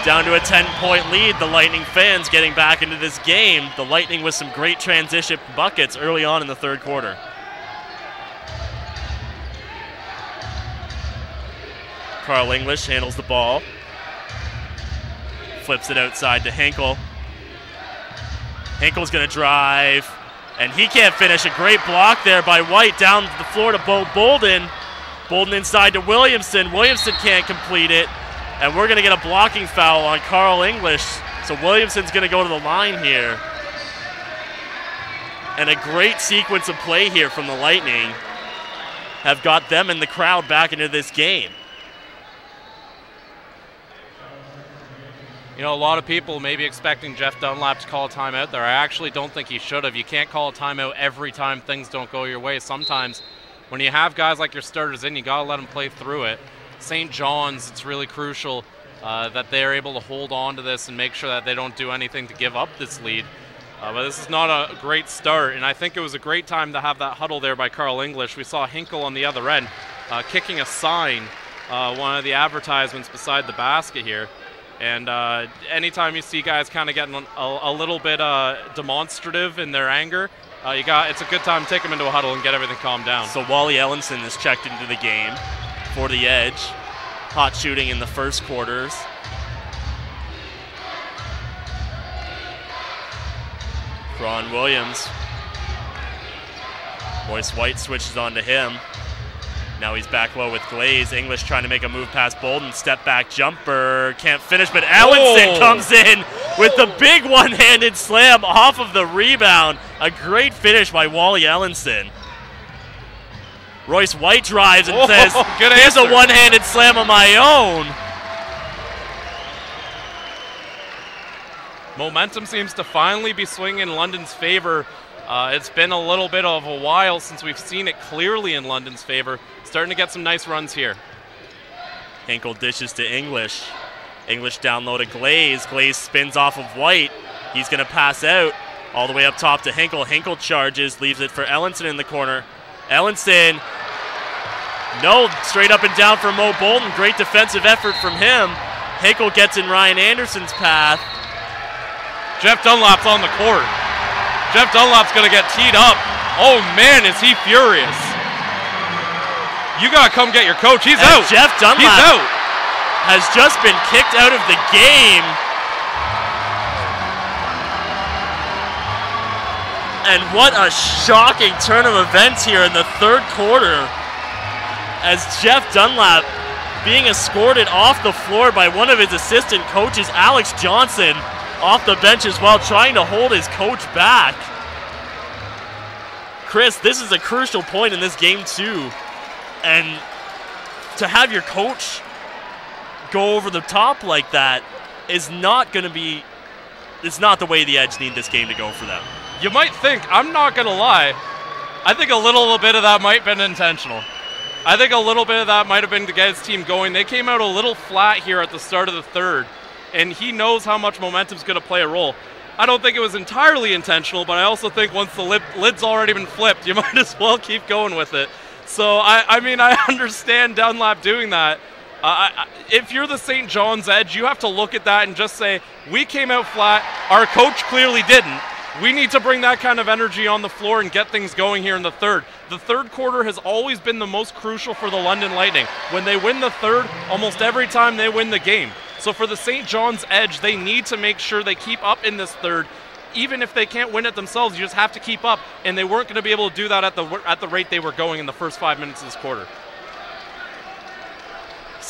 Down to a 10-point lead. The Lightning fans getting back into this game. The Lightning with some great transition buckets early on in the third quarter. Carl English handles the ball. Flips it outside to Henkel. Henkel's going to drive, and he can't finish. A great block there by White down the floor to Bolden. Bolden inside to Williamson. Williamson can't complete it, and we're going to get a blocking foul on Carl English. So Williamson's going to go to the line here. And a great sequence of play here from the Lightning have got them and the crowd back into this game. You know, a lot of people may be expecting Jeff Dunlap to call a timeout there. I actually don't think he should have. You can't call a timeout every time things don't go your way. Sometimes when you have guys like your starters in, you got to let them play through it. St. John's, it's really crucial that they're able to hold on to this and make sure that they don't do anything to give up this lead. But this is not a great start, and I think it was a great time to have that huddle there by Carl English. We saw Hinkle on the other end kicking a sign, one of the advertisements beside the basket here. And anytime you see guys kind of getting a little bit demonstrative in their anger, it's a good time to take them into a huddle and get everything calmed down. So Wally Ellenson is checked into the game for the Edge. Hot shooting in the first quarters. Ron Williams. Royce White switches on to him. Now he's back low with Glaze. English trying to make a move past Bolden. Step back jumper. Can't finish, but Ellenson comes in with the big one-handed slam off of the rebound. A great finish by Wally Ellenson. Royce White drives and says, here's a one-handed slam of my own. Momentum seems to finally be swinging in London's favor. It's been a little bit of a while since we've seen it clearly in London's favor. Starting to get some nice runs here. Henkel dishes to English. English down low to Glaze. Glaze spins off of White. He's going to pass out all the way up top to Henkel. Henkel charges, leaves it for Ellenson in the corner. Ellenson, no, straight up and down for Mo Bolden. Great defensive effort from him. Henkel gets in Ryan Anderson's path. Jeff Dunlap's on the court. Jeff Dunlap's going to get teed up. Oh, man, is he furious. You got to come get your coach. He's out. Jeff Dunlap has just been kicked out of the game. And what a shocking turn of events here in the third quarter as Jeff Dunlap being escorted off the floor by one of his assistant coaches, Alex Johnson, off the bench as well, trying to hold his coach back. Chris, this is a crucial point in this game too. And to have your coach go over the top like that is not going to be, it's not the way the Edge need this game to go for them. You might think, I'm not going to lie, I think a little bit of that might have been intentional. I think a little bit of that might have been to get his team going. They came out a little flat here at the start of the third, and he knows how much momentum's going to play a role. I don't think it was entirely intentional, but I also think once the lid's already been flipped, you might as well keep going with it. So, I mean, I understand Dunlap doing that. If you're the St. John's Edge, you have to look at that and just say, we came out flat, our coach clearly didn't. We need to bring that kind of energy on the floor and get things going here in the third. The third quarter has always been the most crucial for the London Lightning. When they win the third, almost every time they win the game. So for the St. John's Edge, they need to make sure they keep up in this third. Even if they can't win it themselves, you just have to keep up. And they weren't going to be able to do that at the rate they were going in the first 5 minutes of this quarter.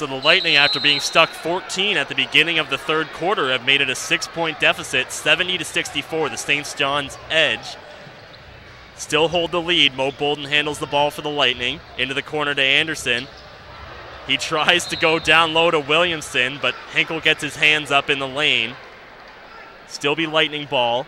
So the Lightning, after being stuck 14 at the beginning of the third quarter, have made it a 6-point deficit, 70-64. The St. John's Edge still hold the lead. Mo Bolden handles the ball for the Lightning. Into the corner to Anderson. He tries to go down low to Williamson, but Hinkle gets his hands up in the lane. Still be Lightning ball.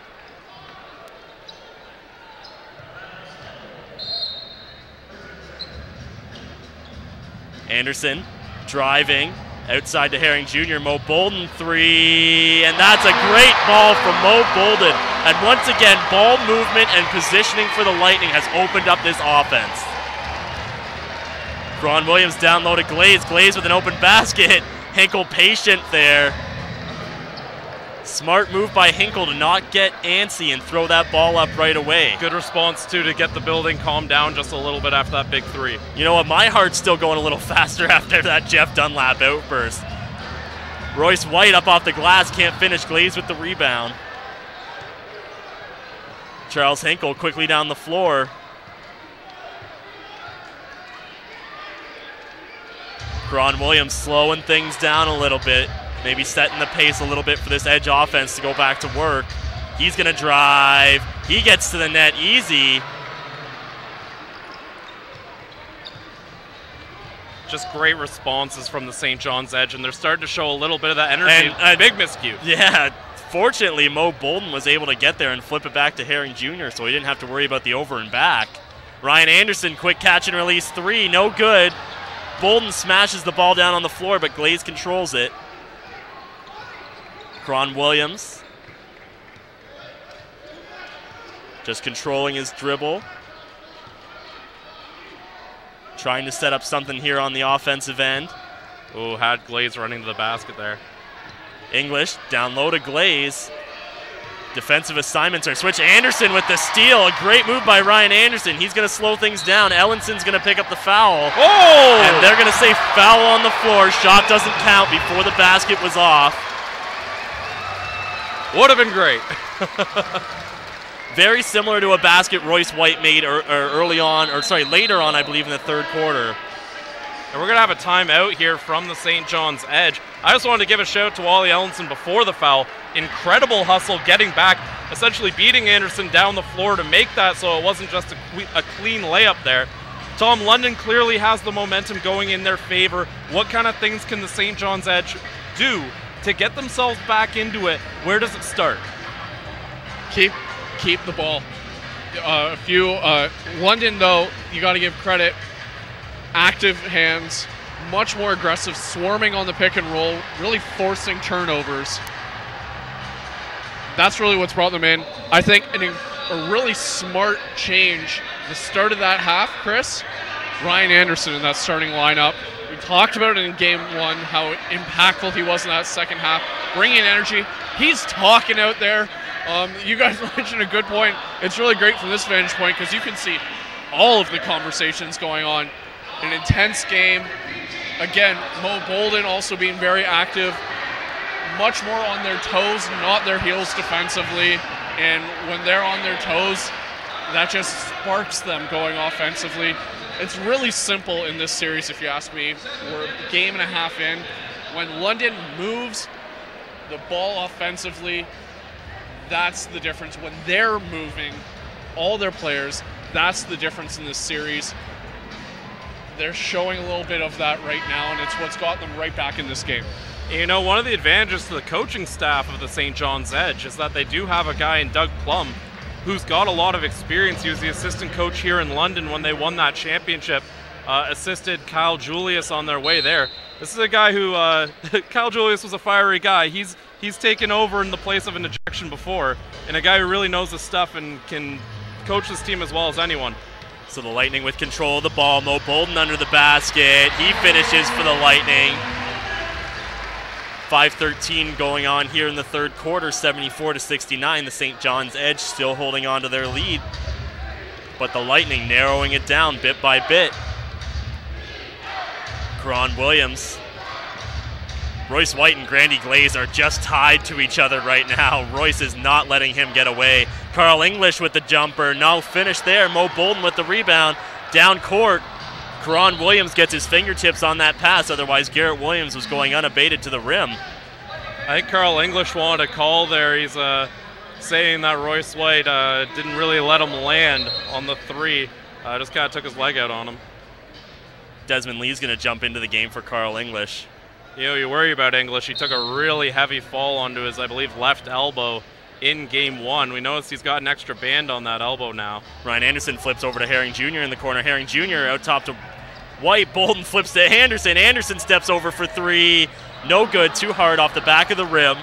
Anderson driving outside to Herring Jr. Mo Bolden three, and that's a great ball from Mo Bolden. And once again, ball movement and positioning for the Lightning has opened up this offense. Ron Williams down low to Glaze. Glaze with an open basket. Hinkle patient there. Smart move by Hinkle to not get antsy and throw that ball up right away. Good response, too, to get the building calmed down just a little bit after that big three. You know what? My heart's still going a little faster after that Jeff Dunlap outburst. Royce White up off the glass, can't finish. Glaze with the rebound. Charles Hinkle quickly down the floor. Ron Williams slowing things down a little bit. Maybe setting the pace a little bit for this Edge offense to go back to work. He's going to drive. He gets to the net easy. Just great responses from the St. John's Edge, and they're starting to show a little bit of that energy. And big miscue. Yeah, fortunately, Mo Bolden was able to get there and flip it back to Herring Jr., so he didn't have to worry about the over and back. Ryan Anderson, quick catch and release three, no good. Bolden smashes the ball down on the floor, but Glaze controls it. Ron Williams just controlling his dribble. Trying to set up something here on the offensive end. Oh, had Glaze running to the basket there. English down low to Glaze. Defensive assignments are switch. Anderson with the steal. A great move by Ryan Anderson. He's going to slow things down. Ellinson's going to pick up the foul. Oh! And they're going to say foul on the floor. Shot doesn't count before the basket was off. Would have been great. Very similar to a basket Royce White made later on, I believe, in the third quarter. And we're going to have a timeout here from the St. John's Edge. I just wanted to give a shout out to Wally Ellenson before the foul. Incredible hustle, getting back, essentially beating Anderson down the floor to make that so it wasn't just a clean layup there. Tom, London clearly has the momentum going in their favor. What kind of things can the St. John's Edge do to get themselves back into it? Where does it start? Keep the ball. London, though, you got to give credit. Active hands, much more aggressive, swarming on the pick and roll, really forcing turnovers. That's really what's brought them in. I think a really smart change. The start of that half, Chris, Ryan Anderson in that starting lineup. We talked about it in game one, how impactful he was in that second half, bringing energy. He's talking out there. You guys mentioned a good point. It's really great from this vantage point because you can see all of the conversations going on. An intense game. Again, Mo Bolden also being very active, much more on their toes, not their heels defensively. And when they're on their toes, that just sparks them going offensively. It's really simple in this series, if you ask me. We're a game and a half in. When London moves the ball offensively, that's the difference. When they're moving, all their players, that's the difference in this series. They're showing a little bit of that right now, and it's what's got them right back in this game. You know, one of the advantages to the coaching staff of the St. John's Edge is that they do have a guy in Doug Plum who's got a lot of experience. He was the assistant coach here in London when they won that championship, assisted Kyle Julius on their way there. This is a guy who, Kyle Julius was a fiery guy. He's taken over in the place of an ejection before, and a guy who really knows his stuff and can coach this team as well as anyone. So the Lightning with control of the ball. Mo Bolden under the basket. He finishes for the Lightning. 5:13 going on here in the third quarter, 74-69. The St. John's Edge still holding on to their lead, but the Lightning narrowing it down bit by bit. Ron Williams. Royce White and Grandy Glaze are just tied to each other right now. Royce is not letting him get away. Carl English with the jumper. No finish there. Mo Bolden with the rebound. Down court. Karan Williams gets his fingertips on that pass, otherwise Garrett Williams was going unabated to the rim. I think Carl English wanted a call there. He's saying that Royce White didn't really let him land on the three. Just kind of took his leg out on him. Desmond Lee's going to jump into the game for Carl English. You worry about English. He took a really heavy fall onto his, I believe, left elbow in game one. We notice he's got an extra band on that elbow now. Ryan Anderson flips over to Herring Jr. in the corner. Herring Jr. out top to White. Bolden flips to Anderson. Anderson steps over for three. No good. Too hard off the back of the rim.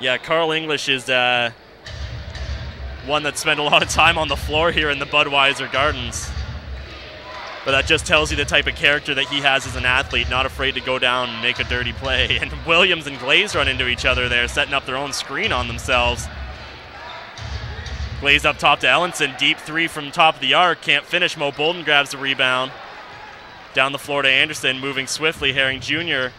Yeah, Carl English is one that spent a lot of time on the floor here in the Budweiser Gardens. But that just tells you the type of character that he has as an athlete, not afraid to go down and make a dirty play. And Williams and Glaze run into each other there, setting up their own screen on themselves. Glaze up top to Ellenson, deep three from top of the arc, can't finish. Mo Bolden grabs the rebound. Down the floor to Anderson, moving swiftly, Herring Jr.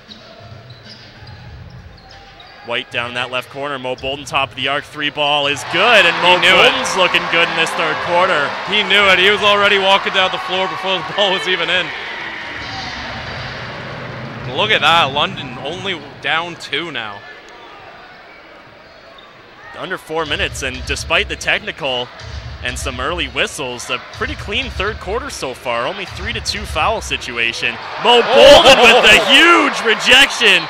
White down in that left corner. Mo Bolden top of the arc. Three ball is good, and Mo Bolden's looking good in this third quarter. He knew it. He was already walking down the floor before the ball was even in. Look at that. London only down 2 now. Under 4 minutes, and despite the technical and some early whistles, a pretty clean third quarter so far. Only 3-2 foul situation. Mo Bolden with the huge rejection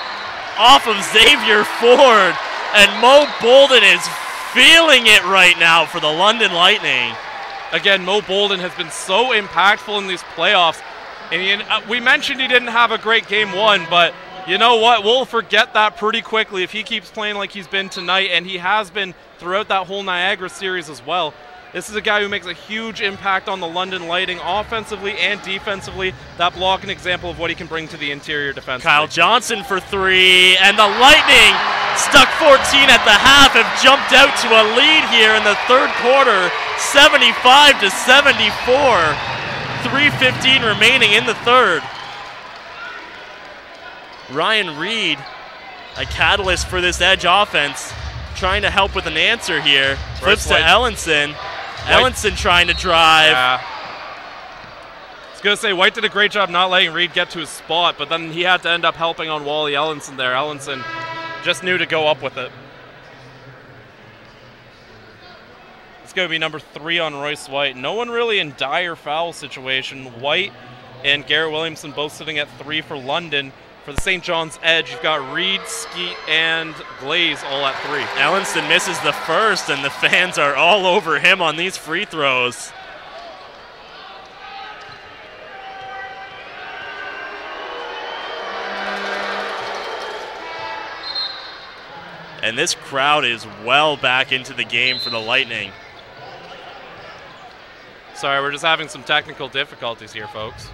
off of Xavier Ford, and Mo Bolden is feeling it right now for the London Lightning. Again, Mo Bolden has been so impactful in these playoffs, and we mentioned he didn't have a great game one, but you know what? We'll forget that pretty quickly if he keeps playing like he's been tonight, and he has been throughout that whole Niagara series as well. This is a guy who makes a huge impact on the London Lightning offensively and defensively. That block an example of what he can bring to the interior defense. Kyle Johnson for three, and the Lightning, stuck 14 at the half, have jumped out to a lead here in the third quarter, 75-74. 3:15 remaining in the third. Ryan Reed, a catalyst for this Edge offense, trying to help with an answer here. Flips to Ellenson. Ellenson trying to drive. Yeah. I was going to say, White did a great job not letting Reed get to his spot, but then he had to end up helping on Wally Ellenson there. Ellenson just knew to go up with it. It's going to be number 3 on Royce White. No one really in dire foul situation. White and Garrett Williamson both sitting at 3 for London. For the St. John's Edge, you've got Reed, Skeet, and Glaze all at 3. Ellenson misses the first, and the fans are all over him on these free throws. And this crowd is well back into the game for the Lightning. Sorry, we're just having some technical difficulties here, folks.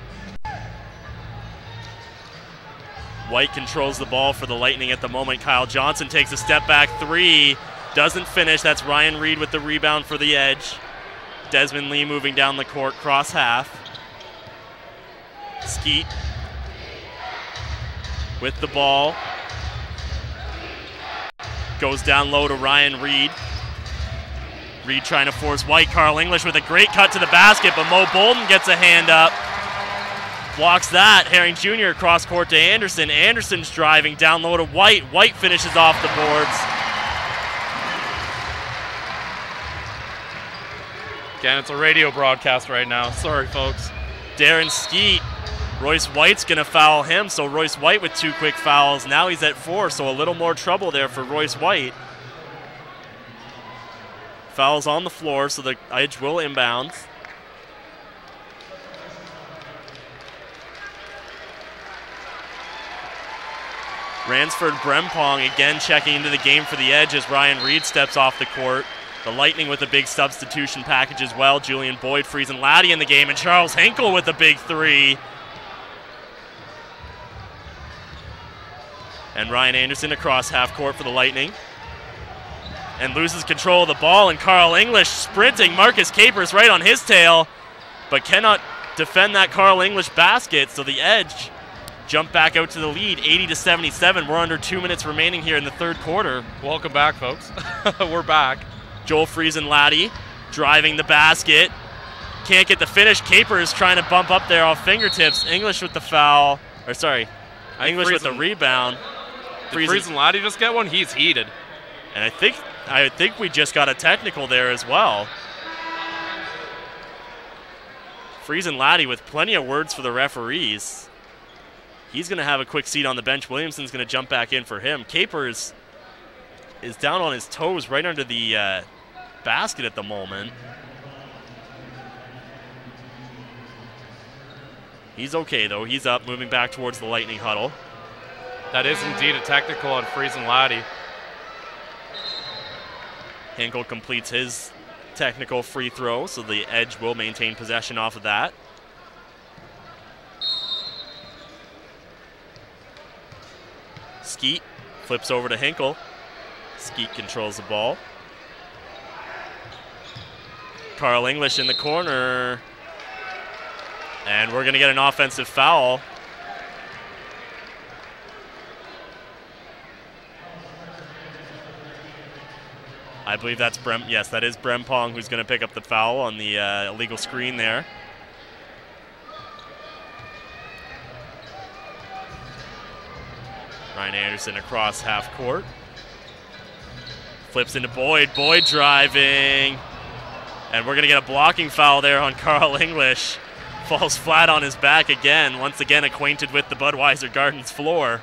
White controls the ball for the Lightning at the moment. Kyle Johnson takes a step back three. Doesn't finish. That's Ryan Reed with the rebound for the Edge. Desmond Lee moving down the court, cross half. Skeet with the ball. Goes down low to Ryan Reed. Reed trying to force White. Carl English with a great cut to the basket, but Mo Bolden gets a hand up. Blocks that. Herring Jr. cross court to Anderson. Anderson's driving down low to White. White finishes off the boards. Again, it's a radio broadcast right now. Sorry, folks. Darren Skeet. Royce White's going to foul him, so Royce White with 2 quick fouls. Now he's at 4, so a little more trouble there for Royce White. Fouls on the floor, so the Edge will inbound. Ransford Brempong again checking into the game for the Edge as Ryan Reed steps off the court. The Lightning with a big substitution package as well. Julian Boyd, Friesen Laddie in the game, and Charles Hinkle with a big 3. And Ryan Anderson across half court for the Lightning. And loses control of the ball, and Carl English sprinting. Marcus Capers right on his tail, but cannot defend that Carl English basket, so the Edge jump back out to the lead, 80-77. We're under 2 minutes remaining here in the third quarter. Welcome back, folks. We're back. Joel Friesen Laddie driving the basket. can't get the finish. Capers trying to bump up there off fingertips. English with the foul. Or sorry, English with the rebound. Did Friesen Laddie just get one? He's heated. And I think we just got a technical there as well. Friesen Laddie with plenty of words for the referees. He's going to have a quick seat on the bench. Williamson's going to jump back in for him. Capers is down on his toes right under the basket at the moment. He's okay, though. He's up, moving back towards the Lightning huddle. That is indeed a technical on Friesen Laddie. Hinkle completes his technical free throw, so the Edge will maintain possession off of that. Skeet flips over to Hinkle. Skeet controls the ball. Carl English in the corner. And we're going to get an offensive foul. I believe that's yes, that is Brempong who's going to pick up the foul on the illegal screen there. Ryan Anderson across half court. Flips into Boyd. Boyd driving. And we're going to get a blocking foul there on Carl English. Falls flat on his back again, once again acquainted with the Budweiser Gardens floor.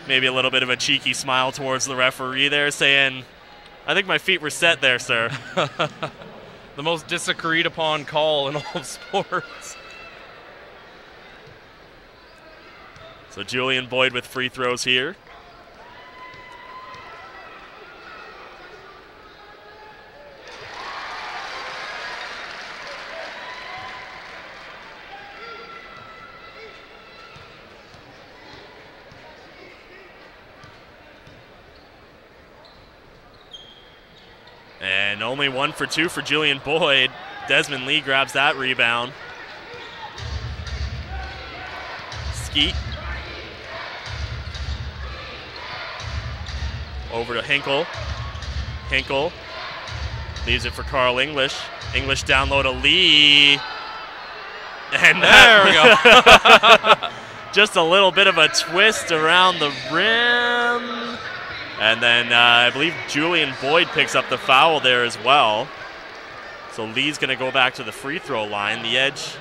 Maybe a little bit of a cheeky smile towards the referee there, saying, I think my feet were set there, sir. The most disagreed upon call in all of sports. So Julian Boyd with free throws here. And only 1 for 2 for Julian Boyd. Desmond Lee grabs that rebound. Skeet. Over to Hinkle. Hinkle leaves it for Carl English. English down low to Lee. And there we go. Just a little bit of a twist around the rim. And then I believe Julian Boyd picks up the foul there as well. So Lee's going to go back to the free throw line. The Edge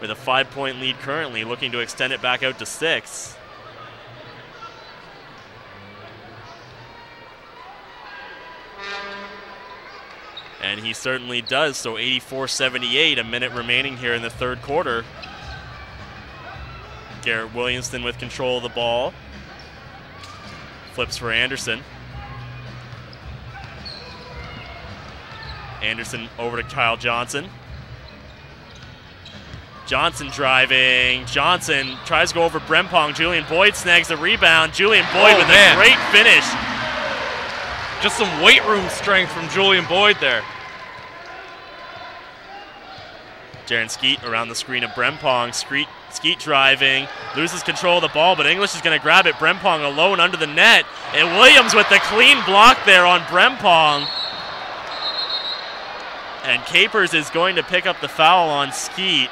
with a 5-point lead currently, looking to extend it back out to 6. And he certainly does, so 84-78, a minute remaining here in the third quarter. Garrett Williamson with control of the ball. Flips for Anderson. Anderson over to Kyle Johnson. Johnson driving. Johnson tries to go over Brempong. Julian Boyd snags the rebound. Julian Boyd with a great finish. Just some weight room strength from Julian Boyd there. Jaron Skeet around the screen of Brempong. Skeet driving, loses control of the ball, but English is going to grab it. Brempong alone under the net. And Williams with the clean block there on Brempong. And Capers is going to pick up the foul on Skeet.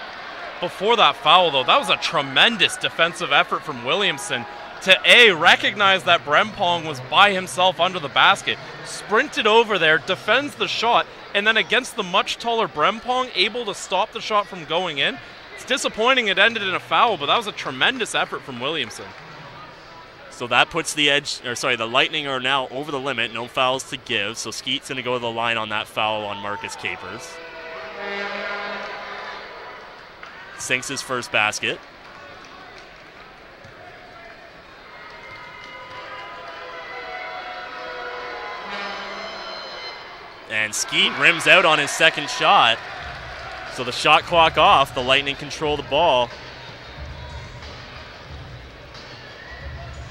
Before that foul, though, that was a tremendous defensive effort from Williamson to recognize that Brempong was by himself under the basket, sprinted over there, defends the shot, and then against the much taller Brempong, able to stop the shot from going in. It's disappointing it ended in a foul, but that was a tremendous effort from Williamson. So that puts the the Lightning are now over the limit, no fouls to give, so Skeet's going to go to the line on that foul on Marcus Capers. Sinks his first basket. And Skeet rims out on his second shot. So the shot clock off, the Lightning control the ball.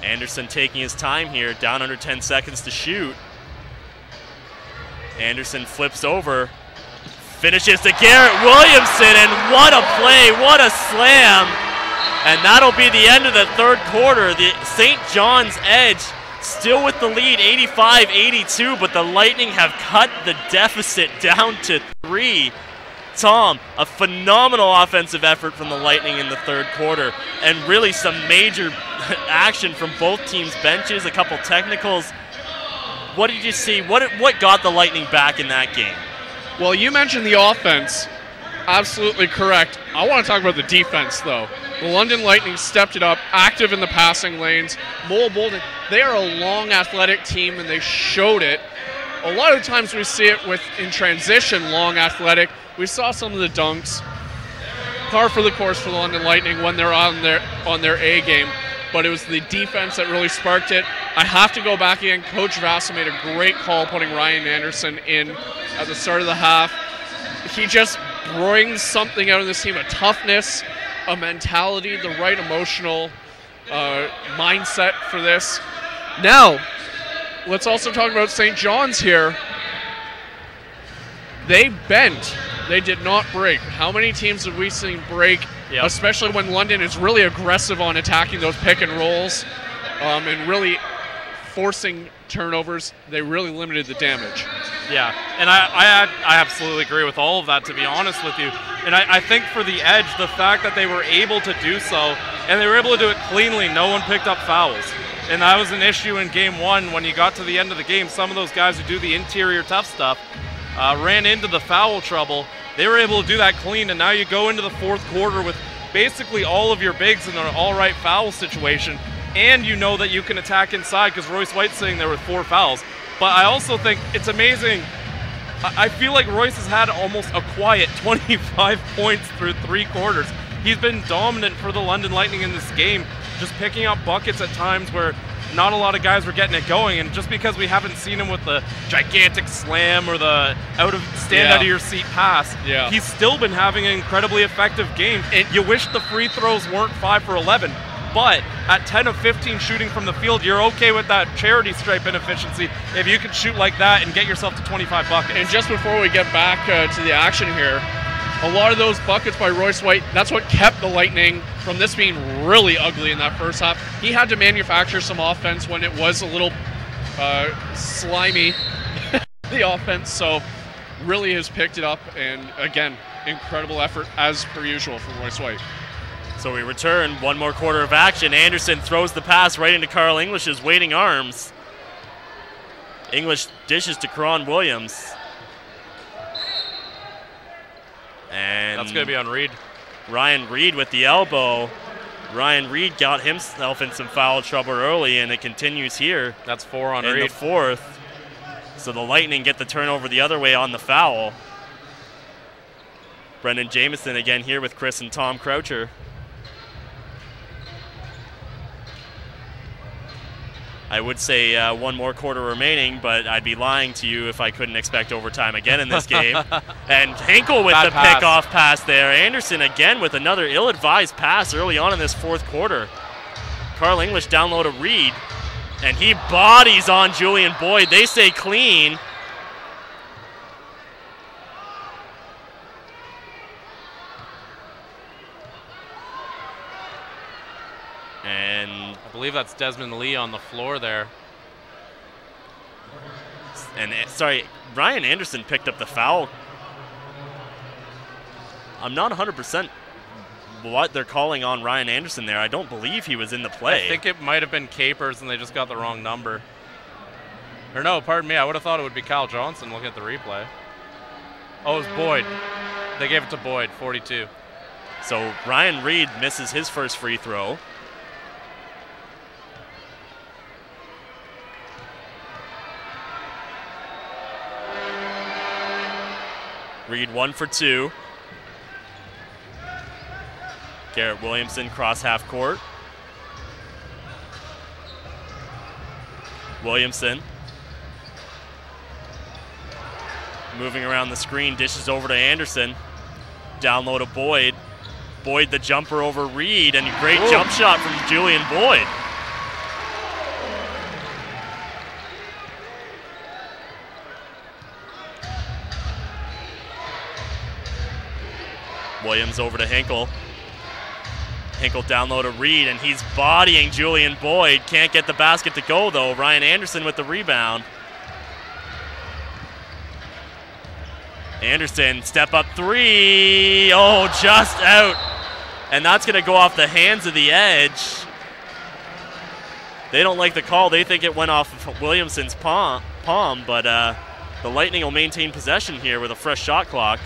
Anderson taking his time here, down under 10 seconds to shoot. Anderson flips over, finishes to Garrett Williamson, and what a play, what a slam. And that'll be the end of the third quarter. The St. John's Edge still with the lead, 85-82, but the Lightning have cut the deficit down to 3. Tom, a phenomenal offensive effort from the Lightning in the third quarter, and really some major action from both teams' benches, a couple technicals. What did you see? What got the Lightning back in that game? Well, you mentioned the offense. Absolutely correct. I want to talk about the defense, though. The London Lightning stepped it up, active in the passing lanes. Mobile. They are a long, athletic team, and they showed it. A lot of the times we see it in transition, long, athletic. We saw some of the dunks. Par for the course for the London Lightning when they're on their A game. But it was the defense that really sparked it. I have to go back again. Coach Vasa made a great call putting Ryan Anderson in at the start of the half. He just brings something out of this team, a toughness, a mentality, the right emotional mindset for this. Now, let's also talk about St. John's here. They bent. They did not break. How many teams have we seen break, especially when London is really aggressive on attacking those pick and rolls and really forcing turnovers? They really limited the damage. Yeah, and I absolutely agree with all of that, to be honest with you. And I think for the Edge, the fact that they were able to do so, and they were able to do it cleanly, no one picked up fouls. And that was an issue in Game 1 when you got to the end of the game. Some of those guys who do the interior tough stuff ran into the foul trouble. They were able to do that clean, and now you go into the fourth quarter with basically all of your bigs in an all-right foul situation, and you know that you can attack inside because Royce White's sitting there with 4 fouls. But I also think it's amazing. I feel like Royce has had almost a quiet 25 points through 3 quarters. He's been dominant for the London Lightning in this game, just picking up buckets at times where not a lot of guys were getting it going, and just because we haven't seen him with the gigantic slam or the out of your seat pass, he's still been having an incredibly effective game. You wish the free throws weren't 5 for 11, but at 10 of 15 shooting from the field, you're okay with that charity stripe inefficiency if you can shoot like that and get yourself to 25 buckets. And just before we get back to the action here, a lot of those buckets by Royce White, that's what kept the Lightning from this being really ugly in that first half. He had to manufacture some offense when it was a little slimy, the offense, so really has picked it up, and again, incredible effort as per usual from Royce White. So we return, one more quarter of action. Anderson throws the pass right into Carl English's waiting arms. English dishes to Karan Williams. And that's going to be on Reed. Ryan Reed with the elbow. Ryan Reed got himself in some foul trouble early, and it continues here. That's 4 on Reed. In the fourth. So the Lightning get the turnover the other way on the foul. Brendan Jameson again here with Chris and Tom Croucher. I would say one more quarter remaining, but I'd be lying to you if I couldn't expect overtime again in this game. And Henkel with the pick-off pass there. Anderson again with another ill-advised pass early on in this fourth quarter. Carl English down low to Reed, and he bodies on Julian Boyd. They say clean. And I believe that's Desmond Lee on the floor there. And sorry, Ryan Anderson picked up the foul. I'm not 100% what they're calling on Ryan Anderson there. I don't believe he was in the play. I think it might have been Capers and they just got the wrong number. Or no, pardon me, I would have thought it would be Kyle Johnson looking at the replay. Oh, it was Boyd. They gave it to Boyd, 42. So Ryan Reed misses his first free throw. Reed 1 for 2. Garrett Williamson cross half court. Williamson moving around the screen, dishes over to Anderson. Down low to Boyd. Boyd the jumper over Reed, and a great jump shot from Julian Boyd. Williams over to Henkel. Hinkle down low to Reed, and he's bodying Julian Boyd. Can't get the basket to go, though. Ryan Anderson with the rebound. Anderson, step up three. Oh, just out. And that's going to go off the hands of the Edge. They don't like the call. They think it went off of Williamson's palm, but the Lightning will maintain possession here with a fresh shot clock.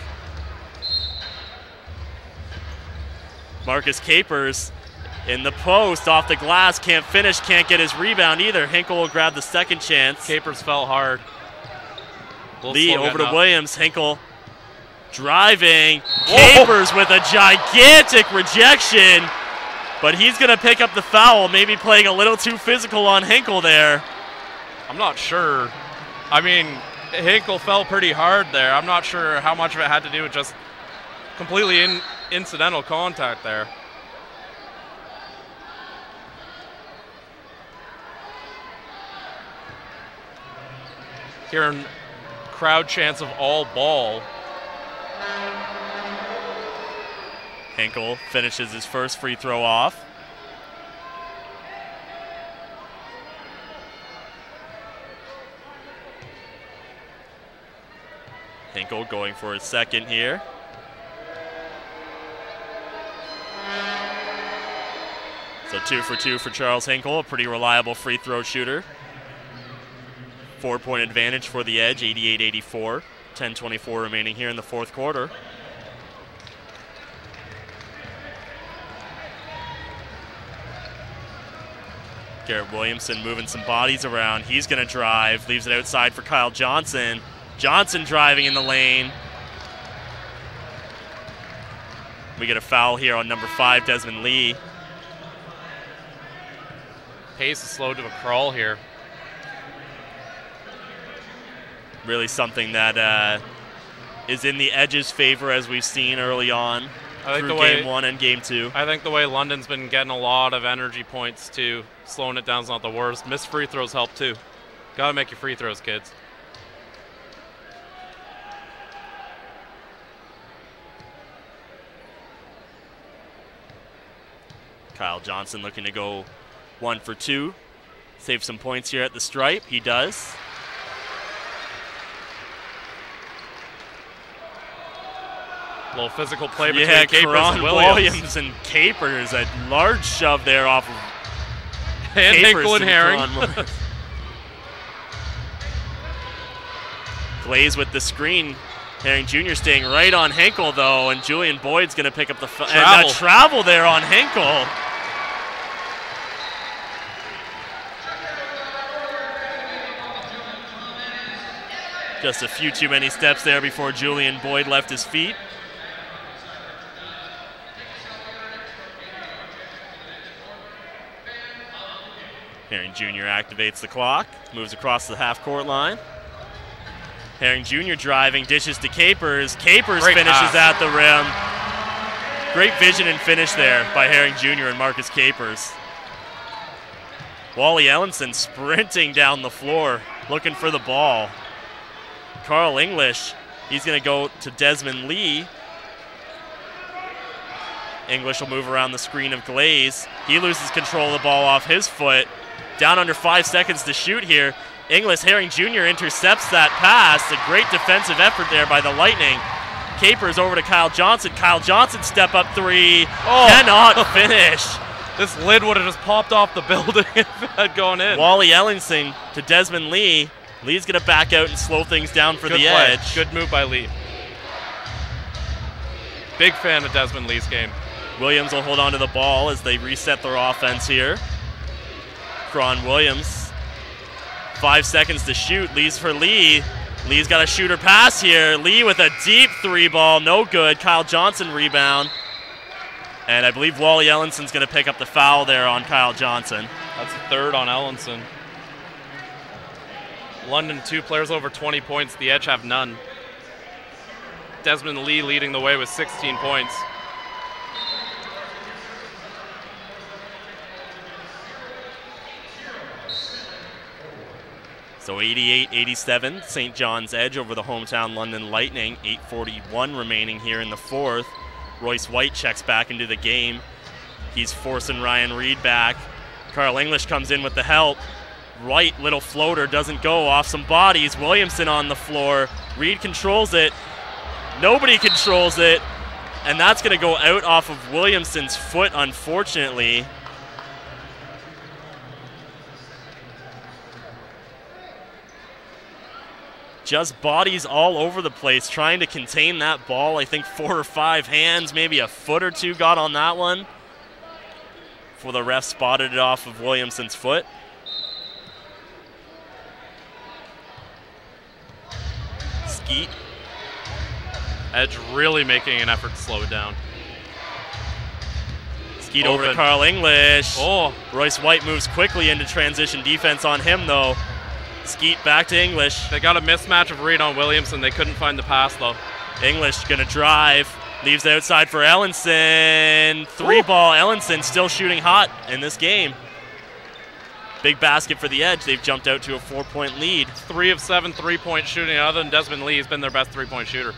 Marcus Capers in the post, off the glass, can't finish, can't get his rebound either. Hinkle will grab the second chance. Capers fell hard. Lee over to Williams. Hinkle driving. Capers with a gigantic rejection, but he's going to pick up the foul, maybe playing a little too physical on Hinkle there. I'm not sure. I mean, Hinkle fell pretty hard there. I'm not sure how much of it had to do with just completely incidental contact there. Hearing crowd chants of all ball. Hinkle finishes his first free throw off. Hinkle going for his second here. So 2 for 2 for Charles Hinkle, a pretty reliable free throw shooter. 4-point advantage for the Edge, 88-84. 10:24 remaining here in the fourth quarter. Garrett Williamson moving some bodies around. He's going to drive, leaves it outside for Kyle Johnson. Johnson driving in the lane. We get a foul here on number 5, Desmond Lee. Pace is slowed to a crawl here. Really something that is in the Edge's favor, as we've seen early on through game 1 and game 2. I think the way London's been getting a lot of energy points too, slowing it down is not the worst. Missed free throws help too. Got to make your free throws, kids. Kyle Johnson looking to go 1 for 2. Save some points here at the stripe. He does. A little physical play between Capers and Williams and Capers. A large shove there off of and Hinkle and Herring. Glaze with the screen. Herring Jr. staying right on Hinkle, though, and Julian Boyd's going to pick up the travel there on Hinkle. Just a few too many steps there before Julian Boyd left his feet. Herring Jr. activates the clock, moves across the half-court line. Herring Jr. driving, dishes to Capers. Capers finishes at the rim. Great vision and finish there by Herring Jr. and Marcus Capers. Wally Ellenson sprinting down the floor, looking for the ball. Carl English, he's going to go to Desmond Lee. English will move around the screen of Glaze. He loses control of the ball off his foot. Down under 5 seconds to shoot here. English, Herring Jr. intercepts that pass. A great defensive effort there by the Lightning. Capers over to Kyle Johnson. Kyle Johnson step up three. Cannot finish. This lid would have just popped off the building if it had gone in. Wally Ellingson to Desmond Lee. Lee's going to back out and slow things down for the Edge. Good move by Lee. Big fan of Desmond Lee's game. Williams will hold on to the ball as they reset their offense here. Cron Williams. 5 seconds to shoot. Lee's for Lee. Lee's got a shooter pass here. Lee with a deep three ball. No good. Kyle Johnson rebound. And I believe Wally Ellinson's going to pick up the foul there on Kyle Johnson. That's the third on Ellenson. London, 2 players over 20 points. The Edge have none. Desmond Lee leading the way with 16 points. So 88-87, St. John's Edge over the hometown London Lightning. 8:41 remaining here in the fourth. Royce White checks back into the game. He's forcing Ryan Reed back. Carl English comes in with the help. Right, little floater, doesn't go, off some bodies. Williamson on the floor. Reed controls it. Nobody controls it. And that's going to go out off of Williamson's foot, unfortunately. Just bodies all over the place, trying to contain that ball. I think 4 or 5 hands, maybe a foot or two got on that one. Before the ref spotted it off of Williamson's foot. Skeet. Edge really making an effort to slow it down. Skeet over to Carl English. Oh. Royce White moves quickly into transition defense on him, though. Skeet back to English. They got a mismatch of Reed on Williamson. They couldn't find the pass, though. English going to drive. Leaves outside for Ellenson. 3-ball. Ellenson still shooting hot in this game. Big basket for the Edge. They've jumped out to a 4-point lead. 3 of 7 3-point shooting. Other than Desmond Lee, he's been their best 3-point shooter.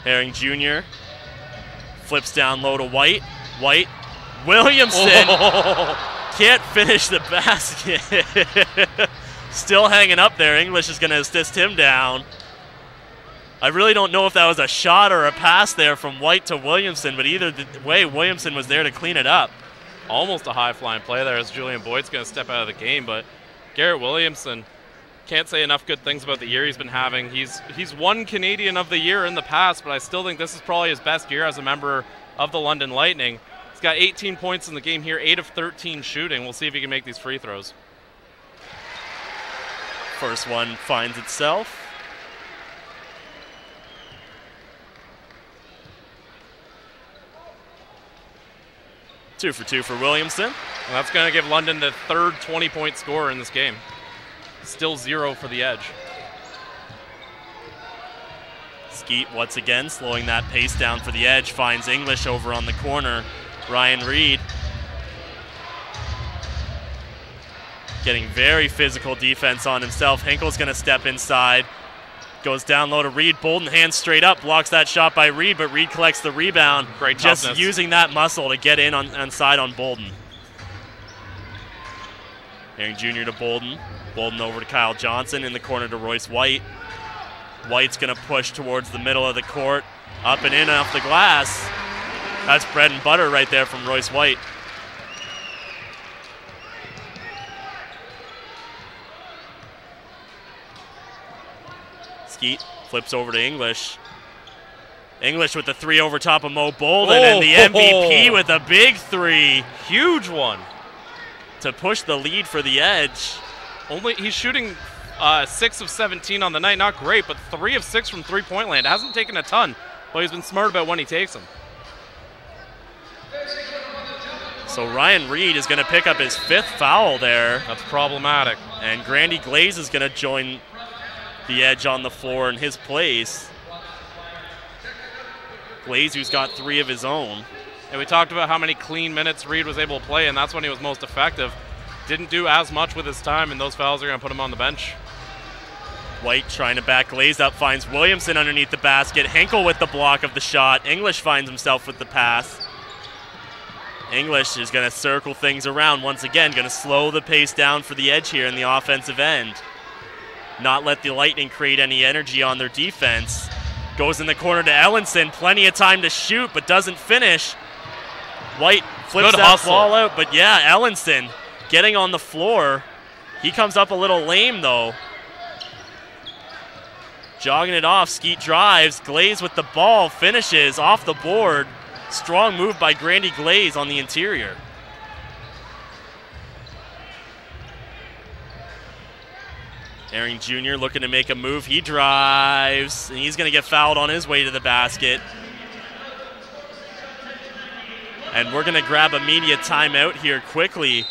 Herring Jr. flips down low to White. White. Williamson can't finish the basket. Still hanging up there. English is going to assist him down. I really don't know if that was a shot or a pass there from White to Williamson, but either way, Williamson was there to clean it up. Almost a high-flying play there as Julian Boyd's going to step out of the game, but Garrett Williamson, can't say enough good things about the year he's been having. He's won Canadian of the Year in the past, but I still think this is probably his best year as a member of the London Lightning. He's got 18 points in the game here, 8 of 13 shooting. We'll see if he can make these free throws. First one finds itself. Two for two for Williamson. And that's going to give London the third 20-point scorer in this game. Still 0 for the Edge. Skeet once again slowing that pace down for the Edge. Finds English over on the corner. Ryan Reed getting very physical defense on himself. Hinkle's going to step inside. Goes down low to Reed. Bolden hands straight up. Blocks that shot by Reed, but Reed collects the rebound. Great just toughness. using that muscle to get in on side on Bolden. Herring Jr. to Bolden. Bolden over to Kyle Johnson in the corner to Royce White. White's going to push towards the middle of the court. Up and in off the glass. That's bread and butter right there from Royce White. Skeet flips over to English. English with the 3 over top of Mo Bolden, and the MVP with a big 3. Huge one. To push the lead for the Edge. He's shooting 6 of 17 on the night. Not great, but 3 of 6 from three-point land. Hasn't taken a ton, but he's been smart about when he takes them. So Ryan Reed is going to pick up his 5th foul there. That's problematic. And Grandy Glaze is going to join the Edge on the floor in his place. Glaze, who's got 3 of his own. And we talked about how many clean minutes Reed was able to play, and that's when he was most effective. Didn't do as much with his time, and those fouls are going to put him on the bench. White trying to back Glaze up, finds Williamson underneath the basket. Henkel with the block of the shot. English finds himself with the pass. English is going to circle things around once again, going to slow the pace down for the Edge here in the offensive end. Not let the Lightning create any energy on their defense. Goes in the corner to Ellenson. Plenty of time to shoot, but doesn't finish. White flips Good that hustle. ball out, but yeah, Ellenson getting on the floor. He comes up a little lame, though. Jogging it off, Skeet drives. Glaze with the ball, finishes off the board. Strong move by Grandy Glaze on the interior. Herring Jr. looking to make a move. He drives, and he's going to get fouled on his way to the basket. And we're going to grab a media timeout here quickly.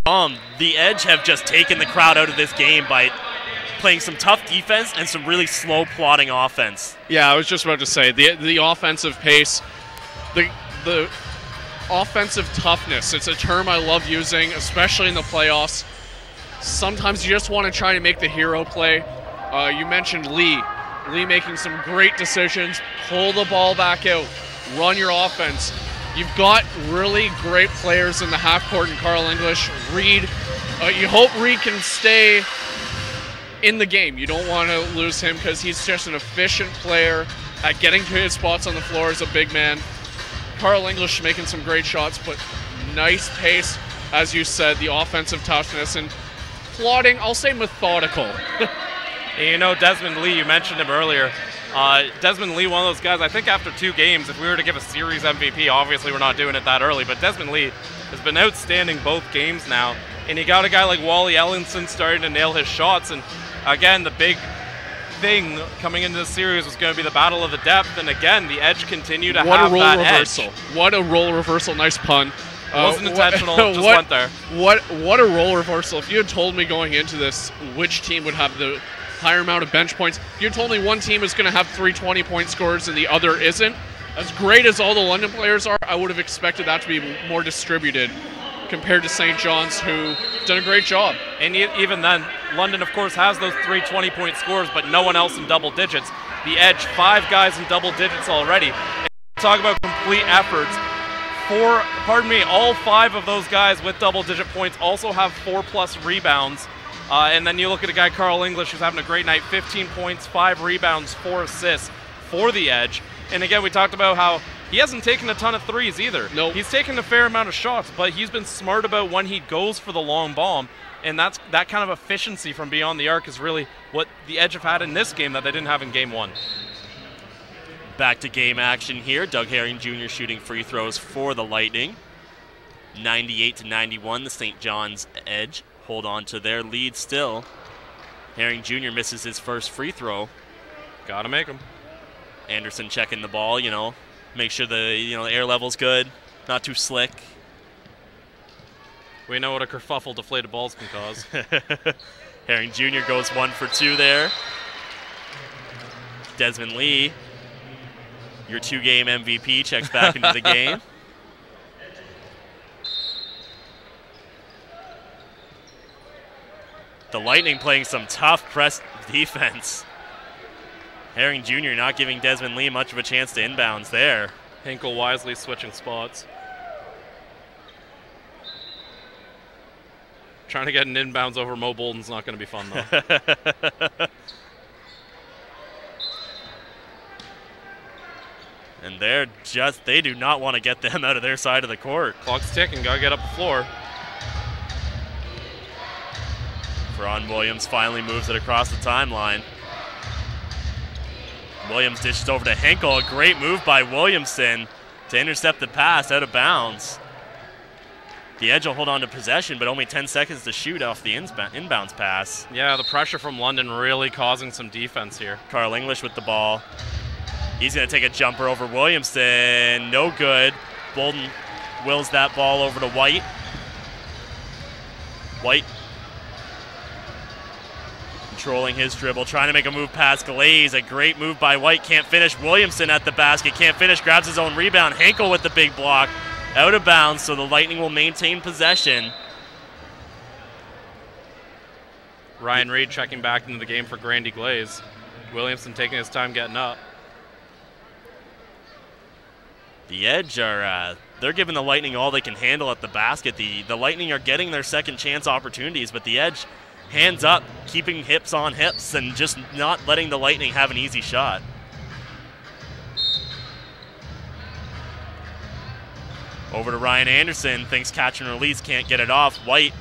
The Edge have just taken the crowd out of this game by playing some tough defense and some really slow plotting offense. Yeah, I was just about to say, the offensive pace, the offensive toughness, it's a term I love using, especially in the playoffs. Sometimes you just want to try to make the hero play. You mentioned Lee. Lee making some great decisions. Pull the ball back out. Run your offense. You've got really great players in the half court in Carl English. Reed, you hope Reed can stay in the game. You don't want to lose him because he's just an efficient player at getting to his spots on the floor as a big man. Carl English making some great shots, but nice pace, as you said, the offensive toughness, and plotting, I'll say methodical. You know, Desmond Lee, you mentioned him earlier. Desmond Lee, one of those guys, I think after 2 games, if we were to give a series MVP, obviously we're not doing it that early, but Desmond Lee has been outstanding both games now. And you got a guy like Wally Ellenson starting to nail his shots. And again, the big thing coming into this series was going to be the battle of the depth. And again, the Edge continue to have that edge. What a role reversal. What a role reversal. Nice pun. Wasn't intentional, just went there. What a role reversal. If you had told me going into this which team would have the higher amount of bench points, if you told me one team is going to have 3 20-point scores and the other isn't, as great as all the London players are, I would have expected that to be more distributed compared to St. John's, who done a great job. And even then, London, of course, has those 3 20-point scores, but no one else in double digits. The Edge, 5 guys in double digits already. And talk about complete efforts. All 5 of those guys with double-digit points also have 4+ rebounds. And then you look at a guy, Carl English, who's having a great night, 15 points, 5 rebounds, 4 assists for the Edge. And again, we talked about how he hasn't taken a ton of threes either. Nope. He's taken a fair amount of shots, but he's been smart about when he goes for the long bomb. And that kind of efficiency from beyond the arc is really what the Edge have had in this game that they didn't have in Game 1. Back to game action here. Doug Herring Jr. shooting free throws for the Lightning. 98-91, the St. John's Edge hold on to their lead still. Herring Jr. misses his first free throw. Gotta make him. Anderson checking the ball, make sure the air level's good, not too slick. We know what a kerfuffle deflated balls can cause. Herring Jr. goes 1 for 2 there. Desmond Lee, your 2-game MVP, checks back into the game. The Lightning playing some tough press defense. Herring Jr. not giving Desmond Lee much of a chance to inbounds there. Hinkle wisely switching spots. Trying to get an inbounds over Mo Bolden's not going to be fun, though. And they do not want to get them out of their side of the court. Clock's ticking, got to get up the floor. Ron Williams finally moves it across the timeline. Williams dishes over to Henkel. A great move by Williamson to intercept the pass out of bounds. The Edge will hold on to possession, but only 10 seconds to shoot off the inbounds pass. Yeah, the pressure from London really causing some defense here. Carl English with the ball. He's going to take a jumper over Williamson. No good. Bolden wills that ball over to White. White controlling his dribble, trying to make a move past Glaze. A great move by White, can't finish. Williamson at the basket, can't finish, grabs his own rebound. Henkel with the big block, out of bounds, so the Lightning will maintain possession. Ryan Reed checking back into the game for Grandy Glaze. Williamson taking his time getting up. The Edge are, they're giving the Lightning all they can handle at the basket. The Lightning are getting their second chance opportunities, but the Edge hands up, keeping hips on hips, and just not letting the Lightning have an easy shot. Over to Ryan Anderson, thinks catch and release, can't get it off. White,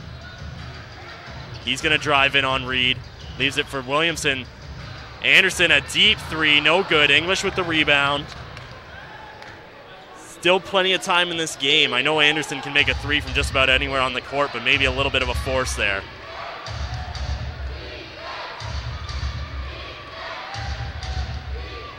he's going to drive in on Reed, leaves it for Williamson. Anderson, a deep 3, no good. English with the rebound. Still plenty of time in this game. I know Anderson can make a 3 from just about anywhere on the court, but maybe a little bit of a force there.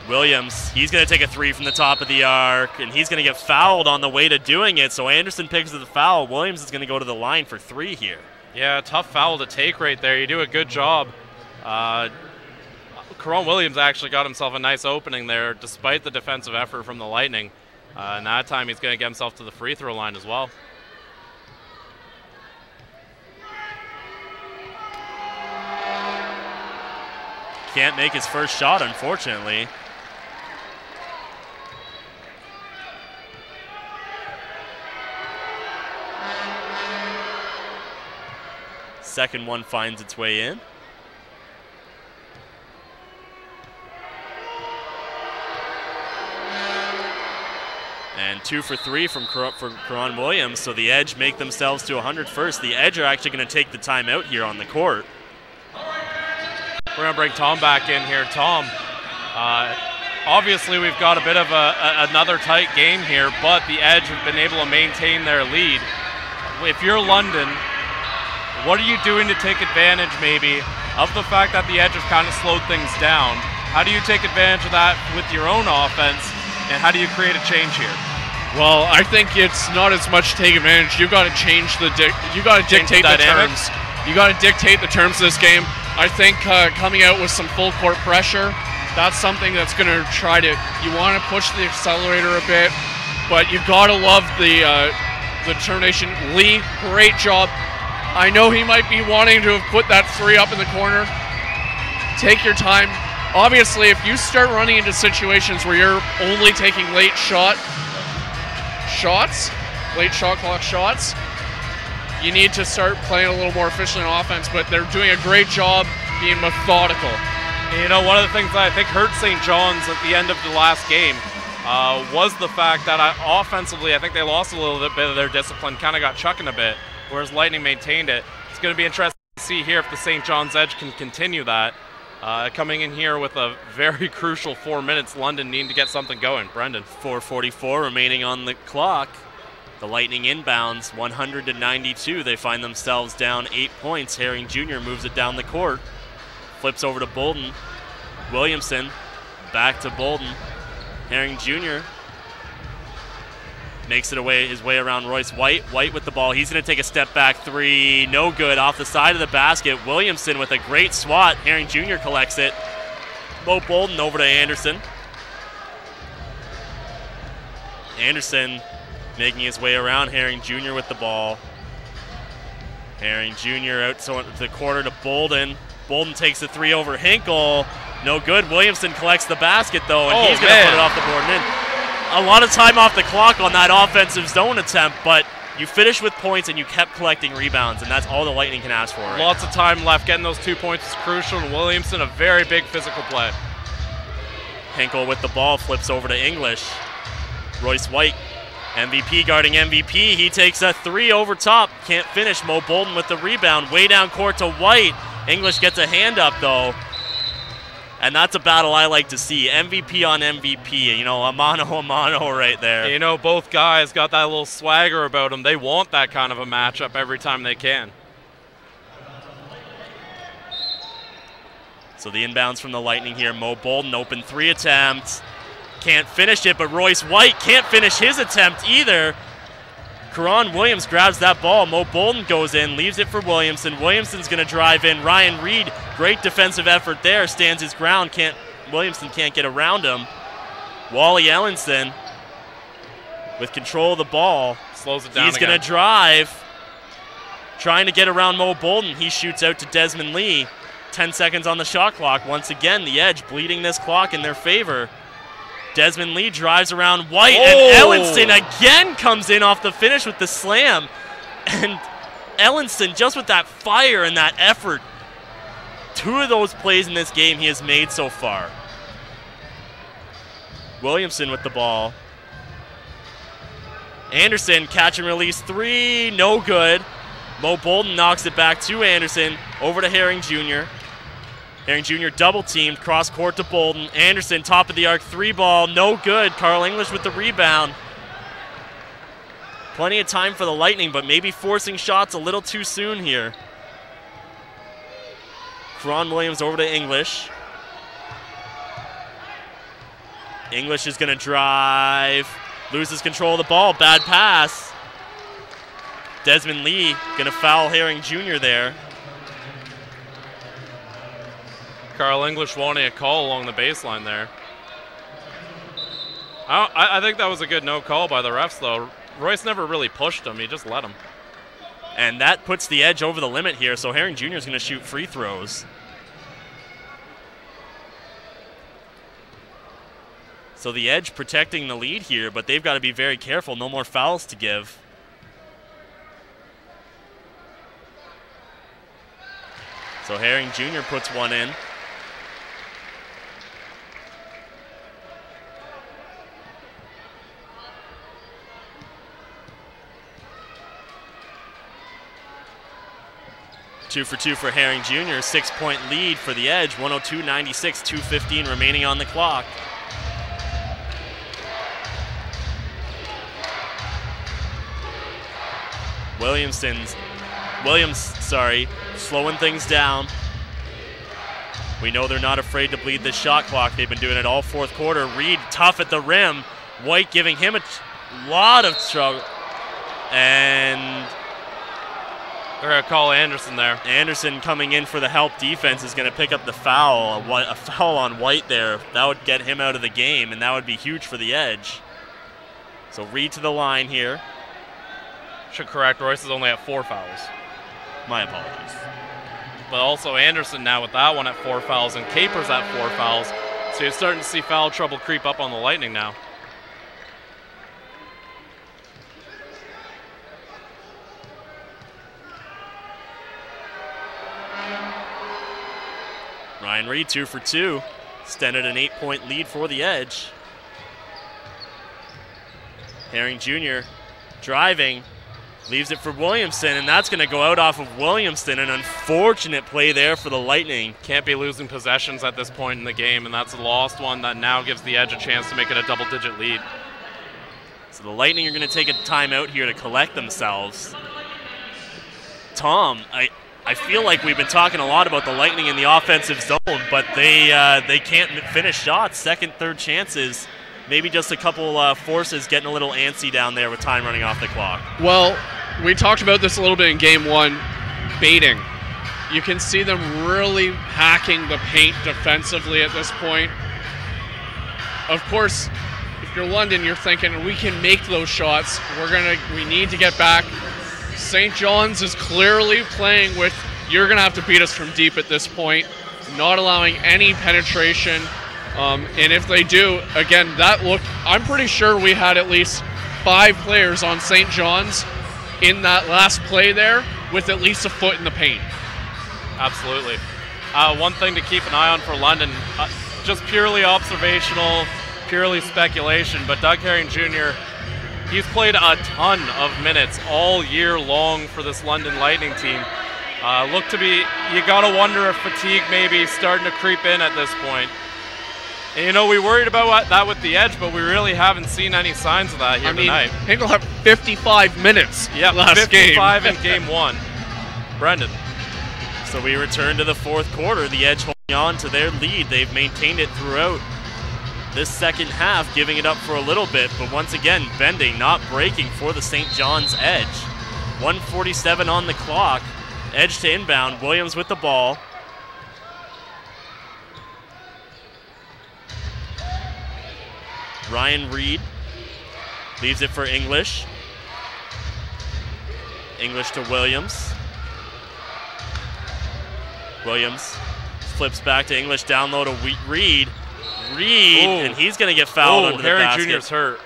Williams, he's going to take a 3 from the top of the arc, and he's going to get fouled on the way to doing it, so Anderson picks the foul. Williams is going to go to the line for 3 here. Yeah, tough foul to take right there. You do a good job. Caron Williams actually got himself a nice opening there, despite the defensive effort from the Lightning. And that time he's going to get himself to the free throw line as well. Can't make his first shot, unfortunately. Second one finds its way in. And 2 for 3 from Karan Williams, so the Edge make themselves to 100 first. The Edge are actually going to take the timeout here on the court. We're going to bring Tom back in here. Tom, obviously we've got a bit of another tight game here, but the Edge have been able to maintain their lead. If you're London, what are you doing to take advantage maybe of the fact that the Edge have kind of slowed things down? How do you take advantage of that with your own offense, and how do you create a change here? Well, I think it's not as much take advantage. You got to change you got to dictate the terms. You got to dictate the terms of this game. I think coming out with some full court pressure, that's something that's going to try to. You want to push the accelerator a bit, but you got to love the determination. Lee, great job. I know he might be wanting to have put that 3 up in the corner. Take your time. Obviously, if you start running into situations where you're only taking late shot clock shots, you need to start playing a little more efficient on offense, but they're doing a great job being methodical. You know, one of the things that I think hurt St. John's at the end of the last game was the fact that offensively, I think they lost a little bit of their discipline, kind of got chucking a bit, whereas Lightning maintained it. It's going to be interesting to see here if the St. John's Edge can continue that. Coming in here with a very crucial 4 minutes, London needing to get something going. Brendan. 4:44 remaining on the clock. The Lightning inbounds 100-92. They find themselves down 8 points. Herring Jr. moves it down the court. Flips over to Bolden. Williamson back to Bolden. Herring Jr. makes his way around Royce White. White with the ball. He's going to take a step back 3. No good. Off the side of the basket. Williamson with a great swat. Herring Jr. collects it. Mo Bolden over to Anderson. Anderson making his way around Herring Jr. with the ball. Herring Jr. out to the quarter to Bolden. Bolden takes the 3 over Hinkle. No good. Williamson collects the basket, though, and he's going to put it off the board and in. A lot of time off the clock on that offensive zone attempt, but you finished with points and you kept collecting rebounds, and that's all the Lightning can ask for. Right Lots now. of time left. Getting those 2 points is crucial, and Williamson, a very big physical play. Hinkle with the ball, flips over to English. Royce White, MVP guarding MVP. He takes a 3 over top. Can't finish. Mo Bolden with the rebound. Way down court to White. English gets a hand up, though. And that's a battle I like to see. MVP on MVP. You know, a mano right there. You know, both guys got that little swagger about them. They want that kind of a matchup every time they can. So the inbounds from the Lightning here. Mo Bolden, open 3 attempts. Can't finish it, but Royce White can't finish his attempt either. Karan Williams grabs that ball. Mo Bolden goes in, leaves it for Williamson. Williamson's going to drive in. Ryan Reed, great defensive effort there, stands his ground. Williamson can't get around him. Wally Ellenson with control of the ball. Slows it down. He's going to drive, trying to get around Mo Bolden. He shoots out to Desmond Lee. 10 seconds on the shot clock. Once again, the Edge bleeding this clock in their favor. Desmond Lee drives around White, and Ellenson again comes in off the finish with the slam. And Ellenson, just with that fire and that effort, 2 of those plays in this game he has made so far. Williamson with the ball. Anderson, catch and release 3, no good. Mo Bolden knocks it back to Anderson, over to Herring Jr. Herring Jr. double-teamed, cross-court to Bolden. Anderson, top of the arc, 3 ball, no good. Carl English with the rebound. Plenty of time for the Lightning, but maybe forcing shots a little too soon here. Karan Williams over to English. English is going to drive, loses control of the ball, bad pass. Desmond Lee going to foul Herring Jr. there. Carl English wanting a call along the baseline there. I think that was a good no call by the refs, though. Royce never really pushed him. He just let him. And that puts the Edge over the limit here, so Herring Jr. is going to shoot free throws. So the Edge protecting the lead here, but they've got to be very careful. No more fouls to give. So Herring Jr. puts one in. Two for two for Herring Jr. 6-point lead for the Edge. 102-96, 2:15 remaining on the clock. Williams, slowing things down. We know they're not afraid to bleed this shot clock. They've been doing it all fourth quarter. Reed tough at the rim. White giving him a lot of trouble. And they're going to call Anderson there. Anderson coming in for the help defense is going to pick up the foul. A foul on White there. That would get him out of the game, and that would be huge for the Edge. So Reed to the line here. Should correct, Royce is only at 4 fouls. My apologies. But also Anderson now with that one at 4 fouls, and Capers at 4 fouls. So you're starting to see foul trouble creep up on the Lightning now. Ryan Reed 2 for 2. Extended an 8-point lead for the Edge. Herring Jr. driving. Leaves it for Williamson, and that's going to go out off of Williamson. An unfortunate play there for the Lightning. Can't be losing possessions at this point in the game, and that's a lost one that now gives the Edge a chance to make it a double-digit lead. So the Lightning are going to take a timeout here to collect themselves. Tom, I feel like we've been talking a lot about the Lightning in the offensive zone, but they can't finish shots, second, third chances. Maybe just a couple forces getting a little antsy down there with time running off the clock. Well, we talked about this a little bit in game one, baiting. You can see them really hacking the paint defensively at this point. Of course, if you're London, you're thinking we can make those shots. We need to get back. St. John's is clearly playing with, you're going to have to beat us from deep at this point, not allowing any penetration. And if they do, again, I'm pretty sure we had at least 5 players on St. John's in that last play there with at least a foot in the paint. Absolutely. One thing to keep an eye on for London, just purely observational, purely speculation, but Doug Herring Jr., he's played a ton of minutes all year long for this London Lightning team. You got to wonder if fatigue may be starting to creep in at this point. And, we worried about that with the Edge, but we really haven't seen any signs of that here tonight. Hinkle had 55 minutes last 55 game. in game one. Brendan. So we return to the fourth quarter. The Edge holding on to their lead. They've maintained it throughout this second half, giving it up for a little bit, but once again, bending, not breaking for the St. John's Edge. 1:47 on the clock. Edge to inbound. Williams with the ball. Ryan Reed leaves it for English. English to Williams. Williams flips back to English, down low to Reed. And he's going to get fouled under the basket. Herring Jr.'s hurt.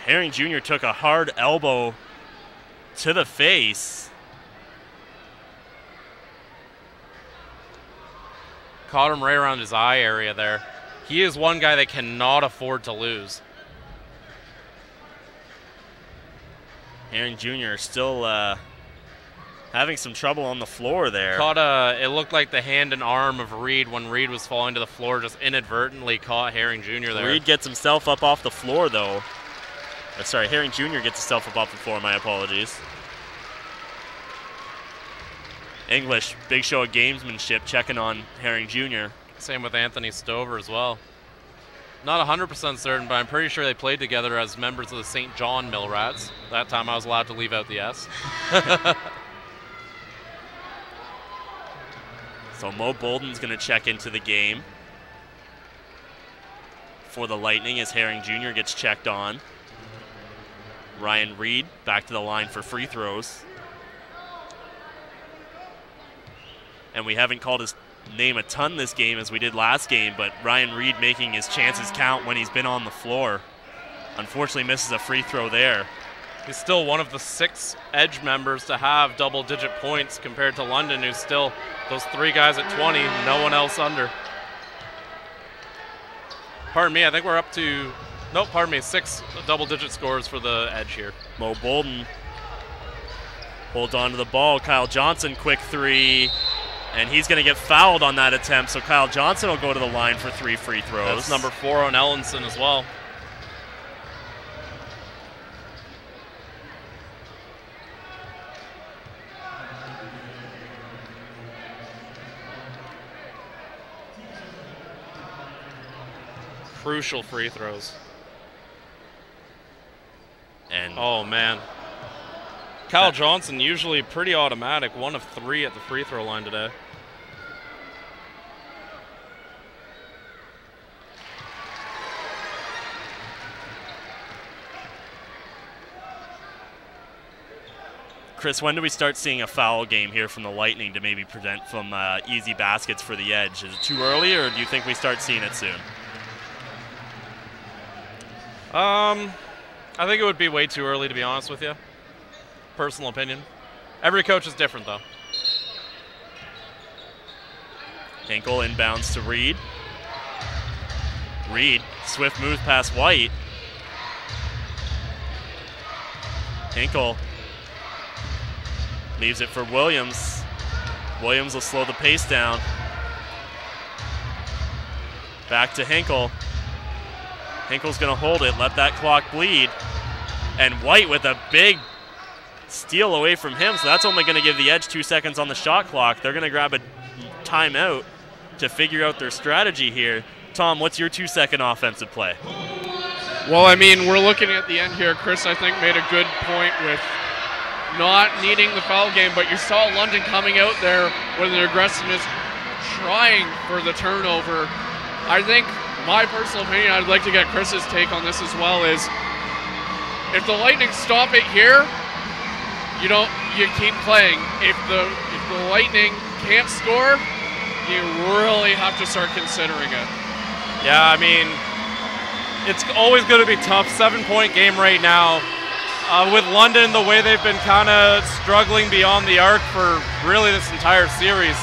Herring Jr. took a hard elbow to the face. Caught him right around his eye area there. He is one guy that cannot afford to lose. Herring Jr. still having some trouble on the floor there. It looked like the hand and arm of Reed when Reed was falling to the floor, just inadvertently caught Herring Jr. there. Reed gets himself up off the floor, though. Sorry, Herring Jr. gets himself up off the floor, my apologies. English, big show of gamesmanship, checking on Herring Jr. Same with Anthony Stover as well. Not 100% certain, but I'm pretty sure they played together as members of the St. John Mill Rats. That time I was allowed to leave out the S. So Mo Bolden's going to check into the game for the Lightning as Herring Jr. gets checked on. Ryan Reed back to the line for free throws. And we haven't called his name a ton this game as we did last game, but Ryan Reed making his chances count when he's been on the floor. Unfortunately misses a free throw there. He's still one of the 6 Edge members to have double-digit points compared to London, who's still those 3 guys at 20, no one else under. Pardon me, I think we're up to, nope, pardon me, 6 double-digit scores for the Edge here. Mo Bolden holds on to the ball. Kyle Johnson, quick 3, and he's going to get fouled on that attempt, so Kyle Johnson will go to the line for 3 free throws. That's number 4 on Ellenson as well. Crucial free throws. And oh man, Kyle Johnson usually pretty automatic, 1 of 3 at the free throw line today. Chris, when do we start seeing a foul game here from the Lightning to maybe prevent from easy baskets for the Edge? Is it too early, or do you think we start seeing it soon? I think it would be way too early, to be honest with you. Personal opinion. Every coach is different, though. Hinkle inbounds to Reed. Reed, swift move past White. Hinkle leaves it for Williams. Williams will slow the pace down. Back to Hinkle. Hinkle's going to hold it, let that clock bleed. And White with a big steal away from him, so that's only going to give the Edge 2 seconds on the shot clock. They're going to grab a timeout to figure out their strategy here. Tom, what's your 2-second offensive play? Well, I mean, we're looking at the end here. Chris, I think, made a good point with not needing the foul game, but you saw London coming out there with their aggressiveness, trying for the turnover. I think, my personal opinion, I'd like to get Chris's take on this as well, is if the Lightning stop it here, you keep playing. If the Lightning can't score, you really have to start considering it. Yeah, I mean, it's always going to be tough. 7-point game right now. With London, the way they've been kind of struggling beyond the arc for really this entire series,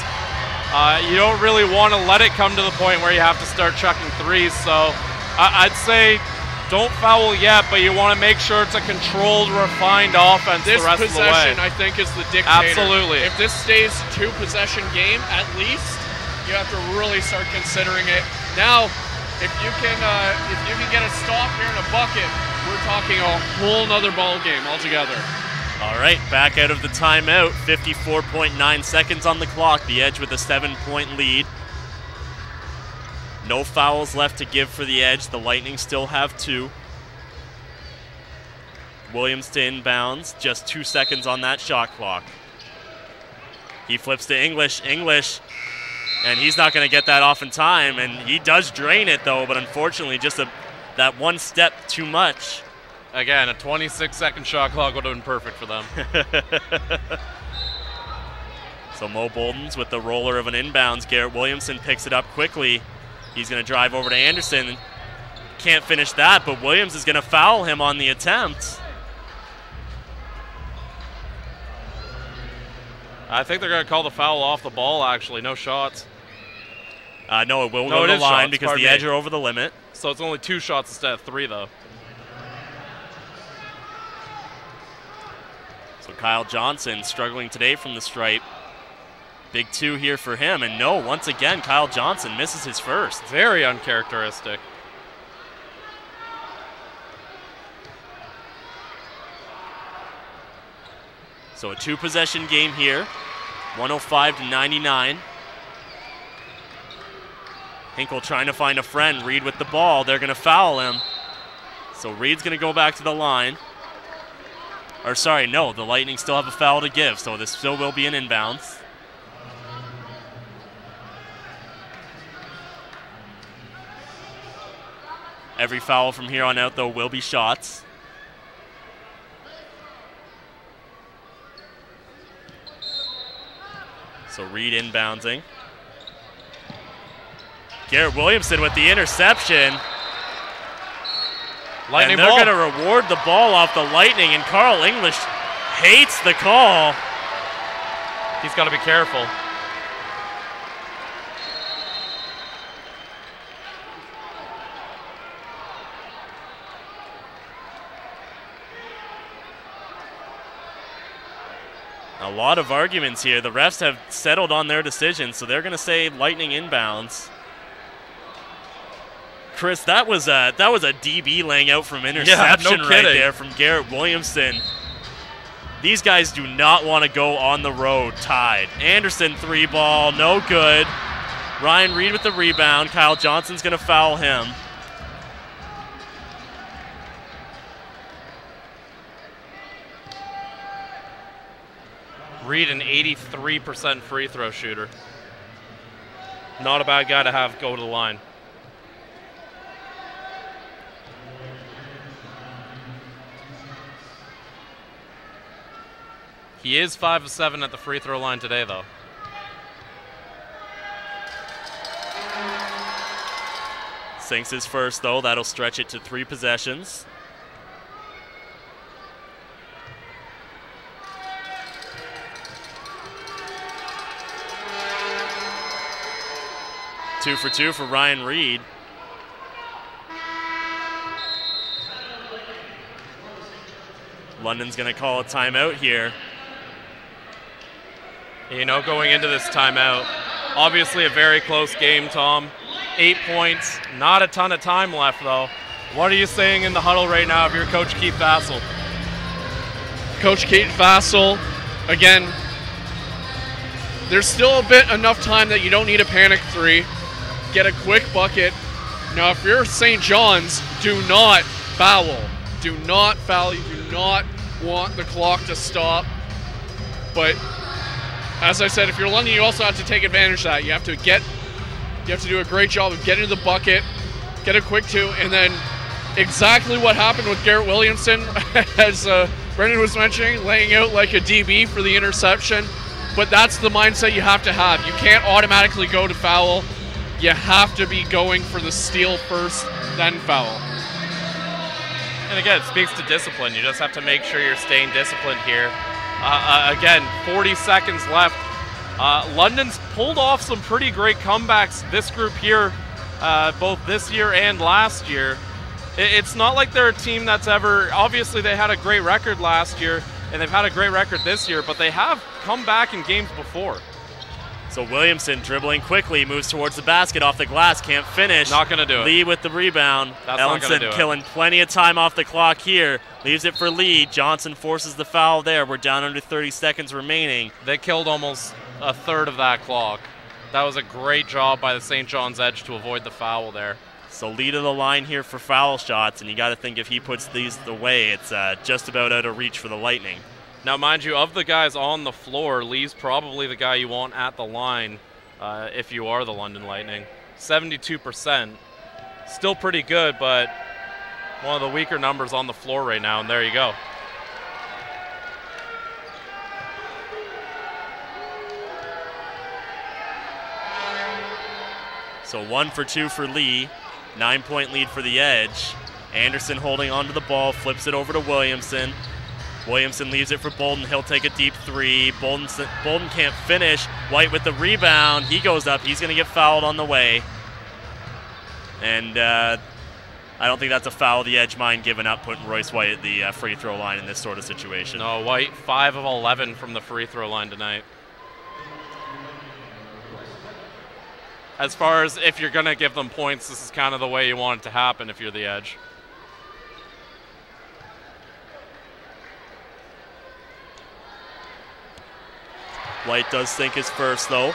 you don't really want to let it come to the point where you have to start chucking threes. So I'd say don't foul yet, but you want to make sure it's a controlled, refined offense the rest of the way. This possession, I think, is the dictator. Absolutely. If this stays 2-possession game, at least, you have to really start considering it. Now, if you can get a stop here in a bucket, we're talking a whole nother ball game altogether. All right, back out of the timeout. 54.9 seconds on the clock. The Edge with a 7-point lead. No fouls left to give for the Edge. The Lightning still have 2. Williams to inbounds. Just 2 seconds on that shot clock. He flips to English. English. And he's not going to get that off in time. And he does drain it, though, but unfortunately just that 1 step too much. Again, a 26-second shot clock would have been perfect for them. So Mo Bolden's with the roller of an inbounds. Garrett Williamson picks it up quickly. He's going to drive over to Anderson. Can't finish that, but Williams is going to foul him on the attempt. I think they're going to call the foul off the ball, actually. No shots. No, it will go to the line because the Edge are over the limit. So it's only 2 shots instead of 3, though. So Kyle Johnson struggling today from the stripe. Big 2 here for him. And no, once again, Kyle Johnson misses his first. Very uncharacteristic. So a 2-possession game here. 105-99. Hinkle trying to find a friend. Reed with the ball. They're going to foul him. So Reed's going to go back to the line. Or sorry, no, the Lightning still have a foul to give, so this still will be an inbounds. Every foul from here on out, though, will be shots. So Reed inboundsing. Garrett Williamson with the interception. Lightning and they're ball. going to reward the ball off the Lightning, and Carl English hates the call. He's got to be careful. A lot of arguments here. The refs have settled on their decision, so they're going to say Lightning inbounds. Chris, that was a DB laying out from interception right there from Garrett Williamson. These guys do not want to go on the road tied. Anderson 3-ball, no good. Ryan Reed with the rebound. Kyle Johnson's going to foul him. Reed, an 83% free throw shooter. Not a bad guy to have go to the line. He is 5 of 7 at the free throw line today, though. Sinks his first, though. That'll stretch it to 3 possessions. Two for 2 for Ryan Reed. London's going to call a timeout here. You know, going into this timeout, obviously a very close game, Tom. 8 points, not a ton of time left, though. What are you saying in the huddle right now if you're Coach Keith Vassell? Coach Keith Vassell, again, there's still enough time that you don't need a panic 3. Get a quick bucket. Now, if you're St. John's, do not foul. Do not foul. You do not want the clock to stop. But as I said, if you're London, you also have to take advantage of that. You have to do a great job of getting to the bucket, get a quick 2, and then exactly what happened with Garrett Williamson, as Brendan was mentioning, laying out like a DB for the interception. But that's the mindset you have to have. You can't automatically go to foul. You have to be going for the steal first, then foul. And again, it speaks to discipline. You just have to make sure you're staying disciplined here. Again, 40 seconds left. London's pulled off some pretty great comebacks, this group here, both this year and last year. It's not like they're a team that's ever, obviously they had a great record last year, and they've had a great record this year, but they have come back in games before. So Williamson dribbling quickly, moves towards the basket, off the glass, can't finish. Not going to do it. Lee with the rebound. That's not gonna do it. Killing plenty of time off the clock here. Leaves it for Lee. Johnson forces the foul there. We're down under 30 seconds remaining. They killed almost a third of that clock. That was a great job by the St. John's Edge to avoid the foul there. So Lee to the line here for foul shots, and you got to think if he puts these away, it's just about out of reach for the Lightning. Now, mind you, of the guys on the floor, Lee's probably the guy you want at the line if you are the London Lightning. 72%. Still pretty good, but one of the weaker numbers on the floor right now, and there you go. So 1 for 2 for Lee. 9-point lead for the Edge. Anderson holding onto the ball, flips it over to Williamson. Williamson leaves it for Bolden. He'll take a deep 3. Bolden can't finish. White with the rebound. He goes up. He's going to get fouled on the way. And I don't think that's a foul. The Edge mind giving up, putting Royce White at the free throw line in this sort of situation. No, White 5 of 11 from the free throw line tonight. As far as if you're going to give them points, this is kind of the way you want it to happen if you're the Edge. White does sink his first, though.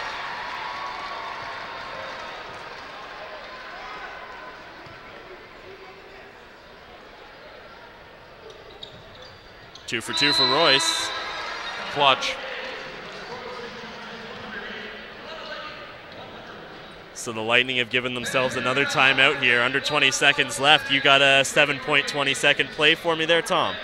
Two for 2 for Royce. Clutch. So the Lightning have given themselves another timeout here. Under 20 seconds left. You got a 7.20-second play for me there, Tom.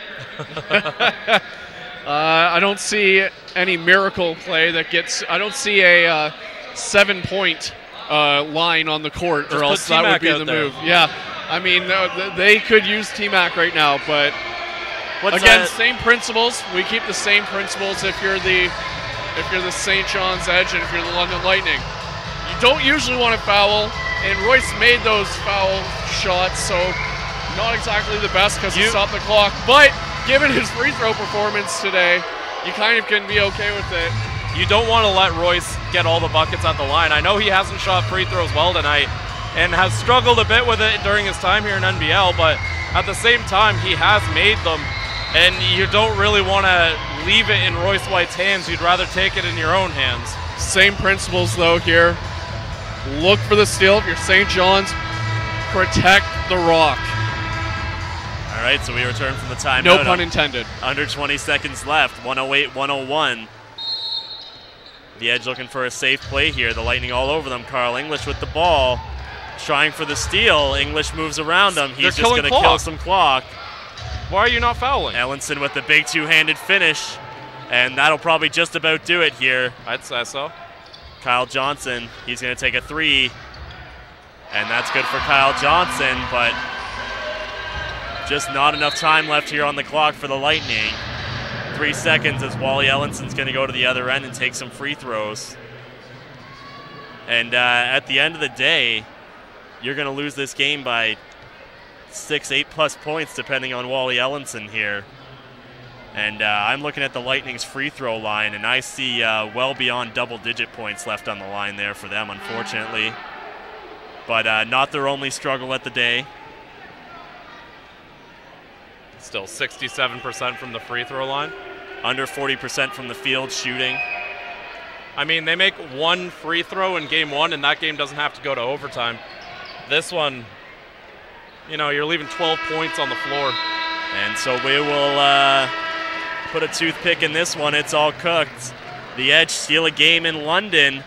I don't see any miracle play that gets. I don't see a 7-point line on the court, Just or else put that would T-Mac be out the there. move. Yeah, I mean, they could use T-Mac right now, but again, same principles. We keep the same principles if you're the St. John's Edge and if you're the London Lightning. You don't usually want to foul, and Royce made those foul shots, so not exactly the best because he stopped the clock. But given his free throw performance today, you kind of can be okay with it. You don't want to let Royce get all the buckets at the line. I know he hasn't shot free throws well tonight and has struggled a bit with it during his time here in NBL, but at the same time, he has made them, and you don't really want to leave it in Royce White's hands. You'd rather take it in your own hands. Same principles, though, here. Look for the steal if you're St. John's. Protect the rock. All right, so we return from the timeout. No pun intended. Under 20 seconds left, 108-101. The Edge looking for a safe play here. The Lightning all over them. Carl English with the ball, trying for the steal. English moves around him. He's just going to kill some clock. Why are you not fouling? Ellenson with the big two-handed finish, and that'll probably just about do it here. I'd say so. Kyle Johnson, he's going to take a three, and that's good for Kyle Johnson, but just not enough time left here on the clock for the Lightning. 3 seconds as Wally Ellenson's going to go to the other end and take some free throws. And at the end of the day, you're going to lose this game by 6, 8+ points depending on Wally Ellenson here. And I'm looking at the Lightning's free throw line, and I see well beyond double-digit points left on the line there for them, unfortunately. But not their only struggle at the day. Still 67% from the free throw line. Under 40% from the field shooting. I mean, they make one free throw in game one, and that game doesn't have to go to overtime. This one, you know, you're leaving 12 points on the floor. And so we will put a toothpick in this one. It's all cooked. The Edge steal a game in London.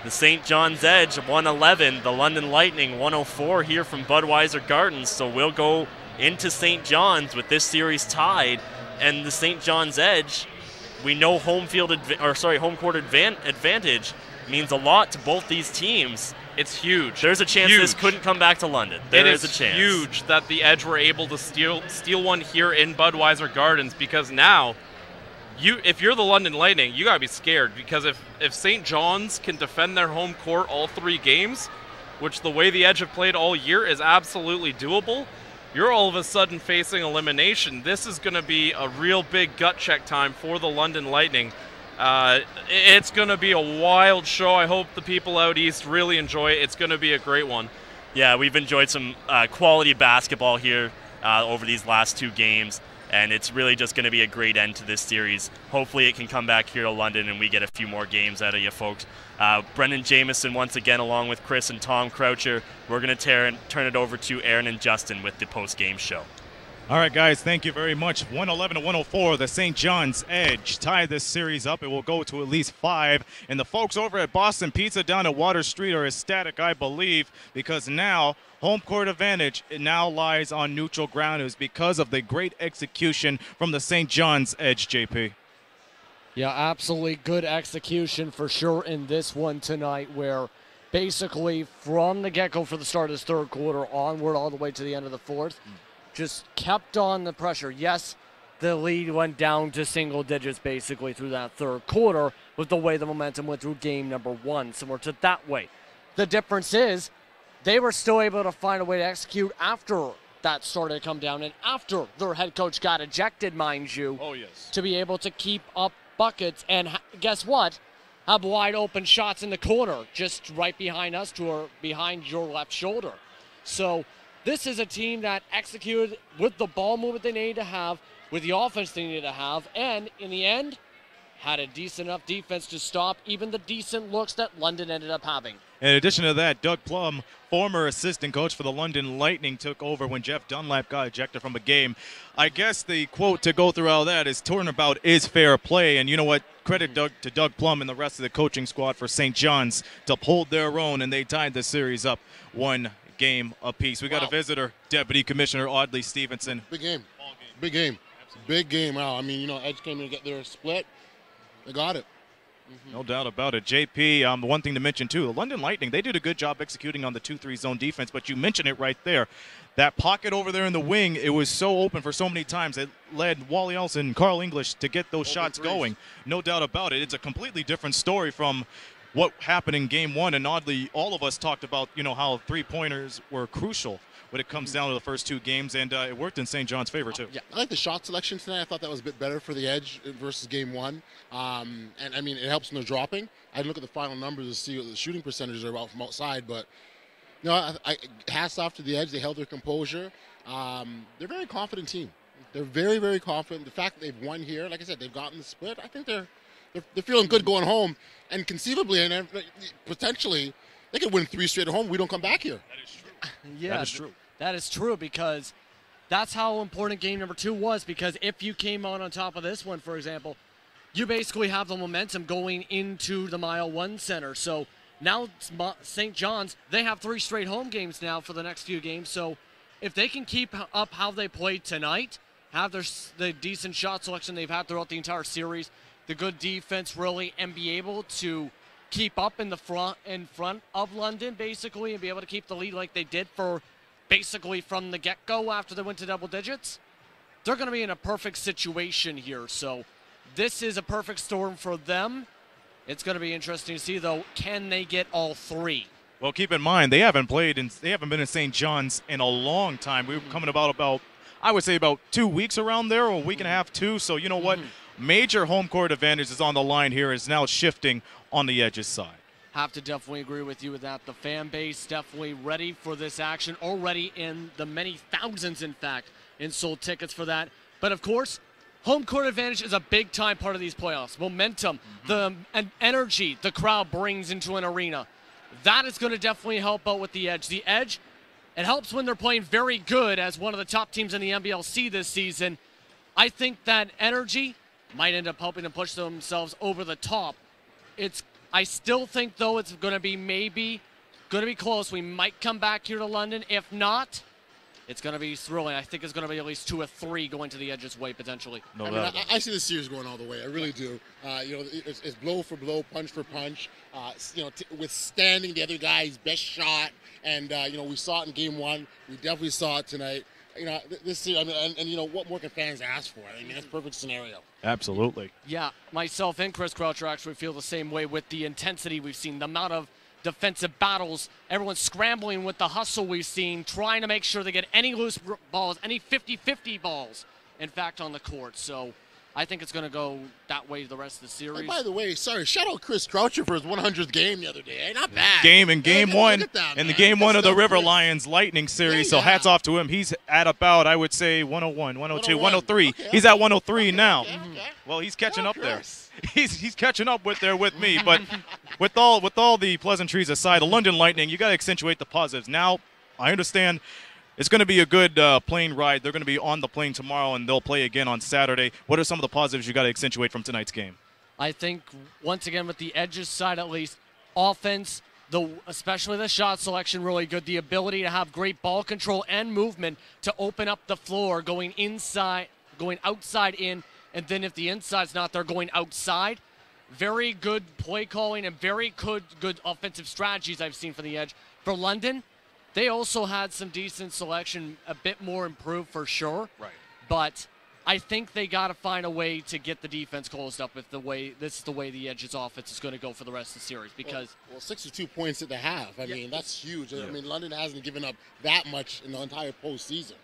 The St. John's Edge 111. The London Lightning 104 here from Budweiser Gardens. So we'll go into St. John's with this series tied, and the St. John's Edge, we know home court advantage means a lot to both these teams. It's huge. There's a chance this couldn't come back to London. There is a chance. It is huge that the Edge were able to steal one here in Budweiser Gardens, because now, if you're the London Lightning, you gotta be scared, because if St. John's can defend their home court all 3 games, which the way the Edge have played all year is absolutely doable, you're all of a sudden facing elimination. This is going to be a real big gut check time for the London Lightning. It's going to be a wild show. I hope the people out east really enjoy it. It's going to be a great one. Yeah, we've enjoyed some quality basketball here over these last 2 games, and it's really just going to be a great end to this series. Hopefully it can come back here to London and we get a few more games out of you folks. Brendan Jameson once again, along with Chris and Tom Croucher. We're going to turn it over to Aaron and Justin with the post-game show. All right, guys, thank you very much. 111-104, the St. John's Edge tie this series up. It will go to at least 5. And the folks over at Boston Pizza down at Water Street are ecstatic, I believe, because now home court advantage now lies on neutral ground. It was because of the great execution from the St. John's Edge, JP. Yeah, absolutely good execution for sure in this one tonight, where basically from the get-go for the start of this third quarter onward all the way to the end of the fourth, just kept on the pressure. Yes, the lead went down to single digits basically through that third quarter with the way the momentum went through game number 1, similar to that way. The difference is they were still able to find a way to execute after that started to come down and after their head coach got ejected, mind you. Oh, yes. To be able to keep up buckets and guess what? Have wide open shots in the corner just right behind us or behind your left shoulder. So this is a team that executed with the ball movement they needed to have, with the offense they needed to have, and in the end, had a decent enough defense to stop even the decent looks that London ended up having. In addition to that, Doug Plum, former assistant coach for the London Lightning, took over when Jeff Dunlap got ejected from a game. I guess the quote to go through all that is turnabout is fair play. And you know what? Credit to Doug Plum and the rest of the coaching squad for St. John's to hold their own, and they tied the series up 1 game apiece. We got a visitor, Deputy Commissioner Audley Stevenson. Big game. Big game. Absolutely. Big game. Wow. I mean, Edge came in to get their split. They got it. No doubt about it. JP, one thing to mention, too, the London Lightning, they did a good job executing on the 2-3 zone defense, but you mentioned it right there. That pocket over there in the wing, it was so open for so many times. It led Wally Elson and Carl English to get those shots going. No doubt about it. It's a completely different story from what happened in Game 1, and oddly, all of us talked about, how three-pointers were crucial when it comes down to the first two games, and it worked in St. John's favor, too. Yeah, I like the shot selection tonight. I thought that was a bit better for the Edge versus Game 1. And, I mean, it helps when they're dropping. I look at the final numbers to see what the shooting percentages are about from outside, but, hats off to the Edge. They held their composure. They're a very confident team. They're very, very confident. The fact that they've won here, like I said, they've gotten the split. I think they're feeling good going home, and conceivably and potentially they could win 3 straight at home. We don't come back here. That is true. Yeah, that is true. That is true, because that's how important game number 2 was, because if you came on top of this one, for example, you basically have the momentum going into the Mile 1 Center. So now St. John's, they have 3 straight home games now for the next few games. So if they can keep up how they played tonight, have the decent shot selection they've had throughout the entire series, the good defense really, and be able to keep up in front of London, basically, and be able to keep the lead like they did for basically from the get-go after they went to double digits, they're going to be in a perfect situation here. So this is a perfect storm for them. It's going to be interesting to see, though, can they get all 3? Well, keep in mind, they haven't been in St. John's in a long time. We were coming about I would say about 2 weeks around there, or a week and a half, too. So you know what? Major home court advantage is on the line here. Is now shifting on the Edge's side. Have to definitely agree with you with that. The fan base definitely ready for this action. Already in the many thousands, in fact, in sold tickets for that. But of course, home court advantage is a big time part of these playoffs. Momentum, the energy the crowd brings into an arena. That is going to definitely help out with the Edge. The Edge, it helps when they're playing very good as one of the top teams in the NBLC this season. I think that energy might end up helping them push themselves over the top. I still think, though, it's going to be close. We might come back here to London. If not, it's going to be thrilling. I think it's going to be at least 2 or 3 going to the Edge's way, potentially. I see the series going all the way. I really do. It's blow for blow, punch for punch. Withstanding the other guy's best shot. And, we saw it in Game 1. We definitely saw it tonight. This series, what more can fans ask for? I mean, that's a perfect scenario. Absolutely. Yeah, myself and Chris Croucher actually feel the same way with the intensity we've seen, the amount of defensive battles, everyone scrambling with the hustle we've seen, trying to make sure they get any loose balls, any 50-50 balls, in fact, on the court. So I think it's going to go that way the rest of the series. And by the way, shout out Chris Croucher for his 100th game the other day. Hey, not bad. Game 1 that, in the Game 1 of the River Lions Lightning series. So Yeah. hats off to him. He's at about, I would say, 101, 102, 103. Okay. He's at 103 now. Okay. Well, he's catching up there. Chris. He's catching up with me. But with all the pleasantries aside, the London Lightning, you got to accentuate the positives. Now, I understand it's going to be a good plane ride. They're going to be on the plane tomorrow, and they'll play again on Saturday. What are some of the positives you got to accentuate from tonight's game? I think, once again, with the Edge's side at least, offense, especially the shot selection, really good. The ability to have great ball control and movement to open up the floor, going inside, going outside in, and then if the inside's not there, going outside. Very good play calling and very good offensive strategies I've seen from the Edge. For London, they also had some decent selection, a bit more improved for sure. Right. But I think they got to find a way to get the defense closed up with this is the way the Edge's offense is going to go for the rest of the series, because 62 points at the half. I mean, that's huge. I mean, London hasn't given up that much in the entire postseason.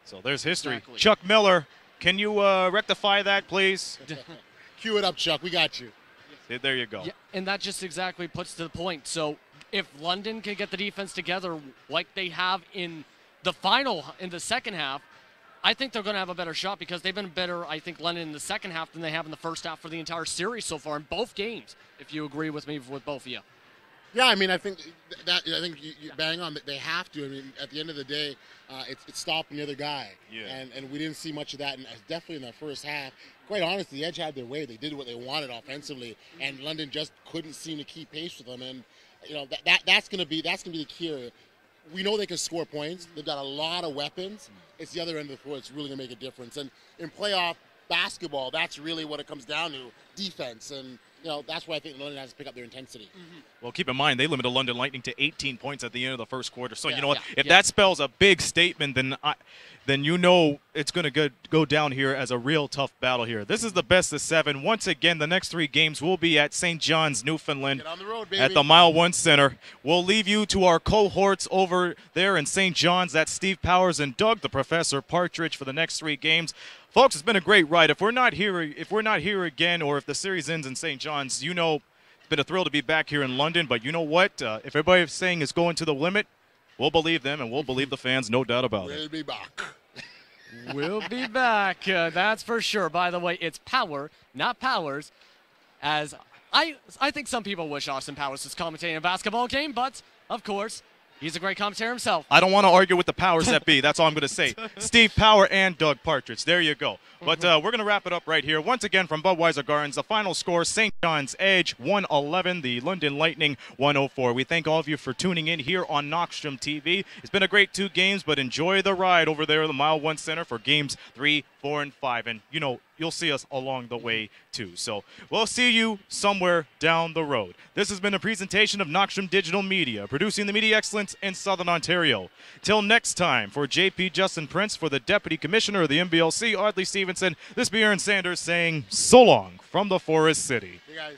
So there's history. Exactly. Chuck Miller, can you rectify that, please? Cue it up, Chuck. We got you. There you go. Yeah, and that just exactly puts to the point. So if London can get the defense together like they have in the second half, I think they're going to have a better shot, because they've been better, I think, London in the second half than they have in the first half for the entire series so far in both games, if you agree with me with both of you. Yeah, I mean, I think you bang on. They have to. I mean, at the end of the day, it's stopping the other guy. Yeah. And we didn't see much of that, definitely in that first half. Quite honestly, the Edge had their way. They did what they wanted offensively, and London just couldn't seem to keep pace with them. And that's going to be the key. We know they can score points. They've got a lot of weapons. It's the other end of the floor. It's really going to make a difference. And in playoff, basketball, that's really what it comes down to, defense. And, that's why I think London has to pick up their intensity. Well, keep in mind, they limited London Lightning to 18 points at the end of the first quarter. So, you know what? Yeah, If that spells a big statement, then it's going to go down here as a real tough battle here. This is the best of 7. Once again, the next 3 games will be at St. John's, Newfoundland, Get on the road, baby. at the Mile 1 Center. We'll leave you to our cohorts over there in St. John's. That's Steve Powers and Doug, the Professor Partridge, for the next 3 games. Folks, it's been a great ride. If we're not here again, or if the series ends in St. John's, it's been a thrill to be back here in London. But you know what? If everybody's saying is going to the limit, we'll believe them, and we'll believe the fans, no doubt about it. We'll be back. We'll be back. That's for sure. By the way, it's Power, not Powers, as I think some people wish Austin Powers was commentating a basketball game, but, of course, he's a great commentator himself. I don't want to argue with the powers that be. That's all I'm going to say. Steve Power and Doug Partridge. There you go. But we're going to wrap it up right here. Once again from Budweiser Gardens, the final score, St. John's Edge 111, the London Lightning 104. We thank all of you for tuning in here on Knoxstrom TV. It's been a great 2 games, but enjoy the ride over there at the Mile 1 Center for games 3, 4, and 5. And, you'll see us along the way, too. So we'll see you somewhere down the road. This has been a presentation of Knoxstrom Digital Media, producing the media excellence in Southern Ontario. Till next time, for JP Justin Prince, for the Deputy Commissioner of the NBLC, Audley Stevenson, this be Aaron Sanders saying so long from the Forest City. Hey, guys.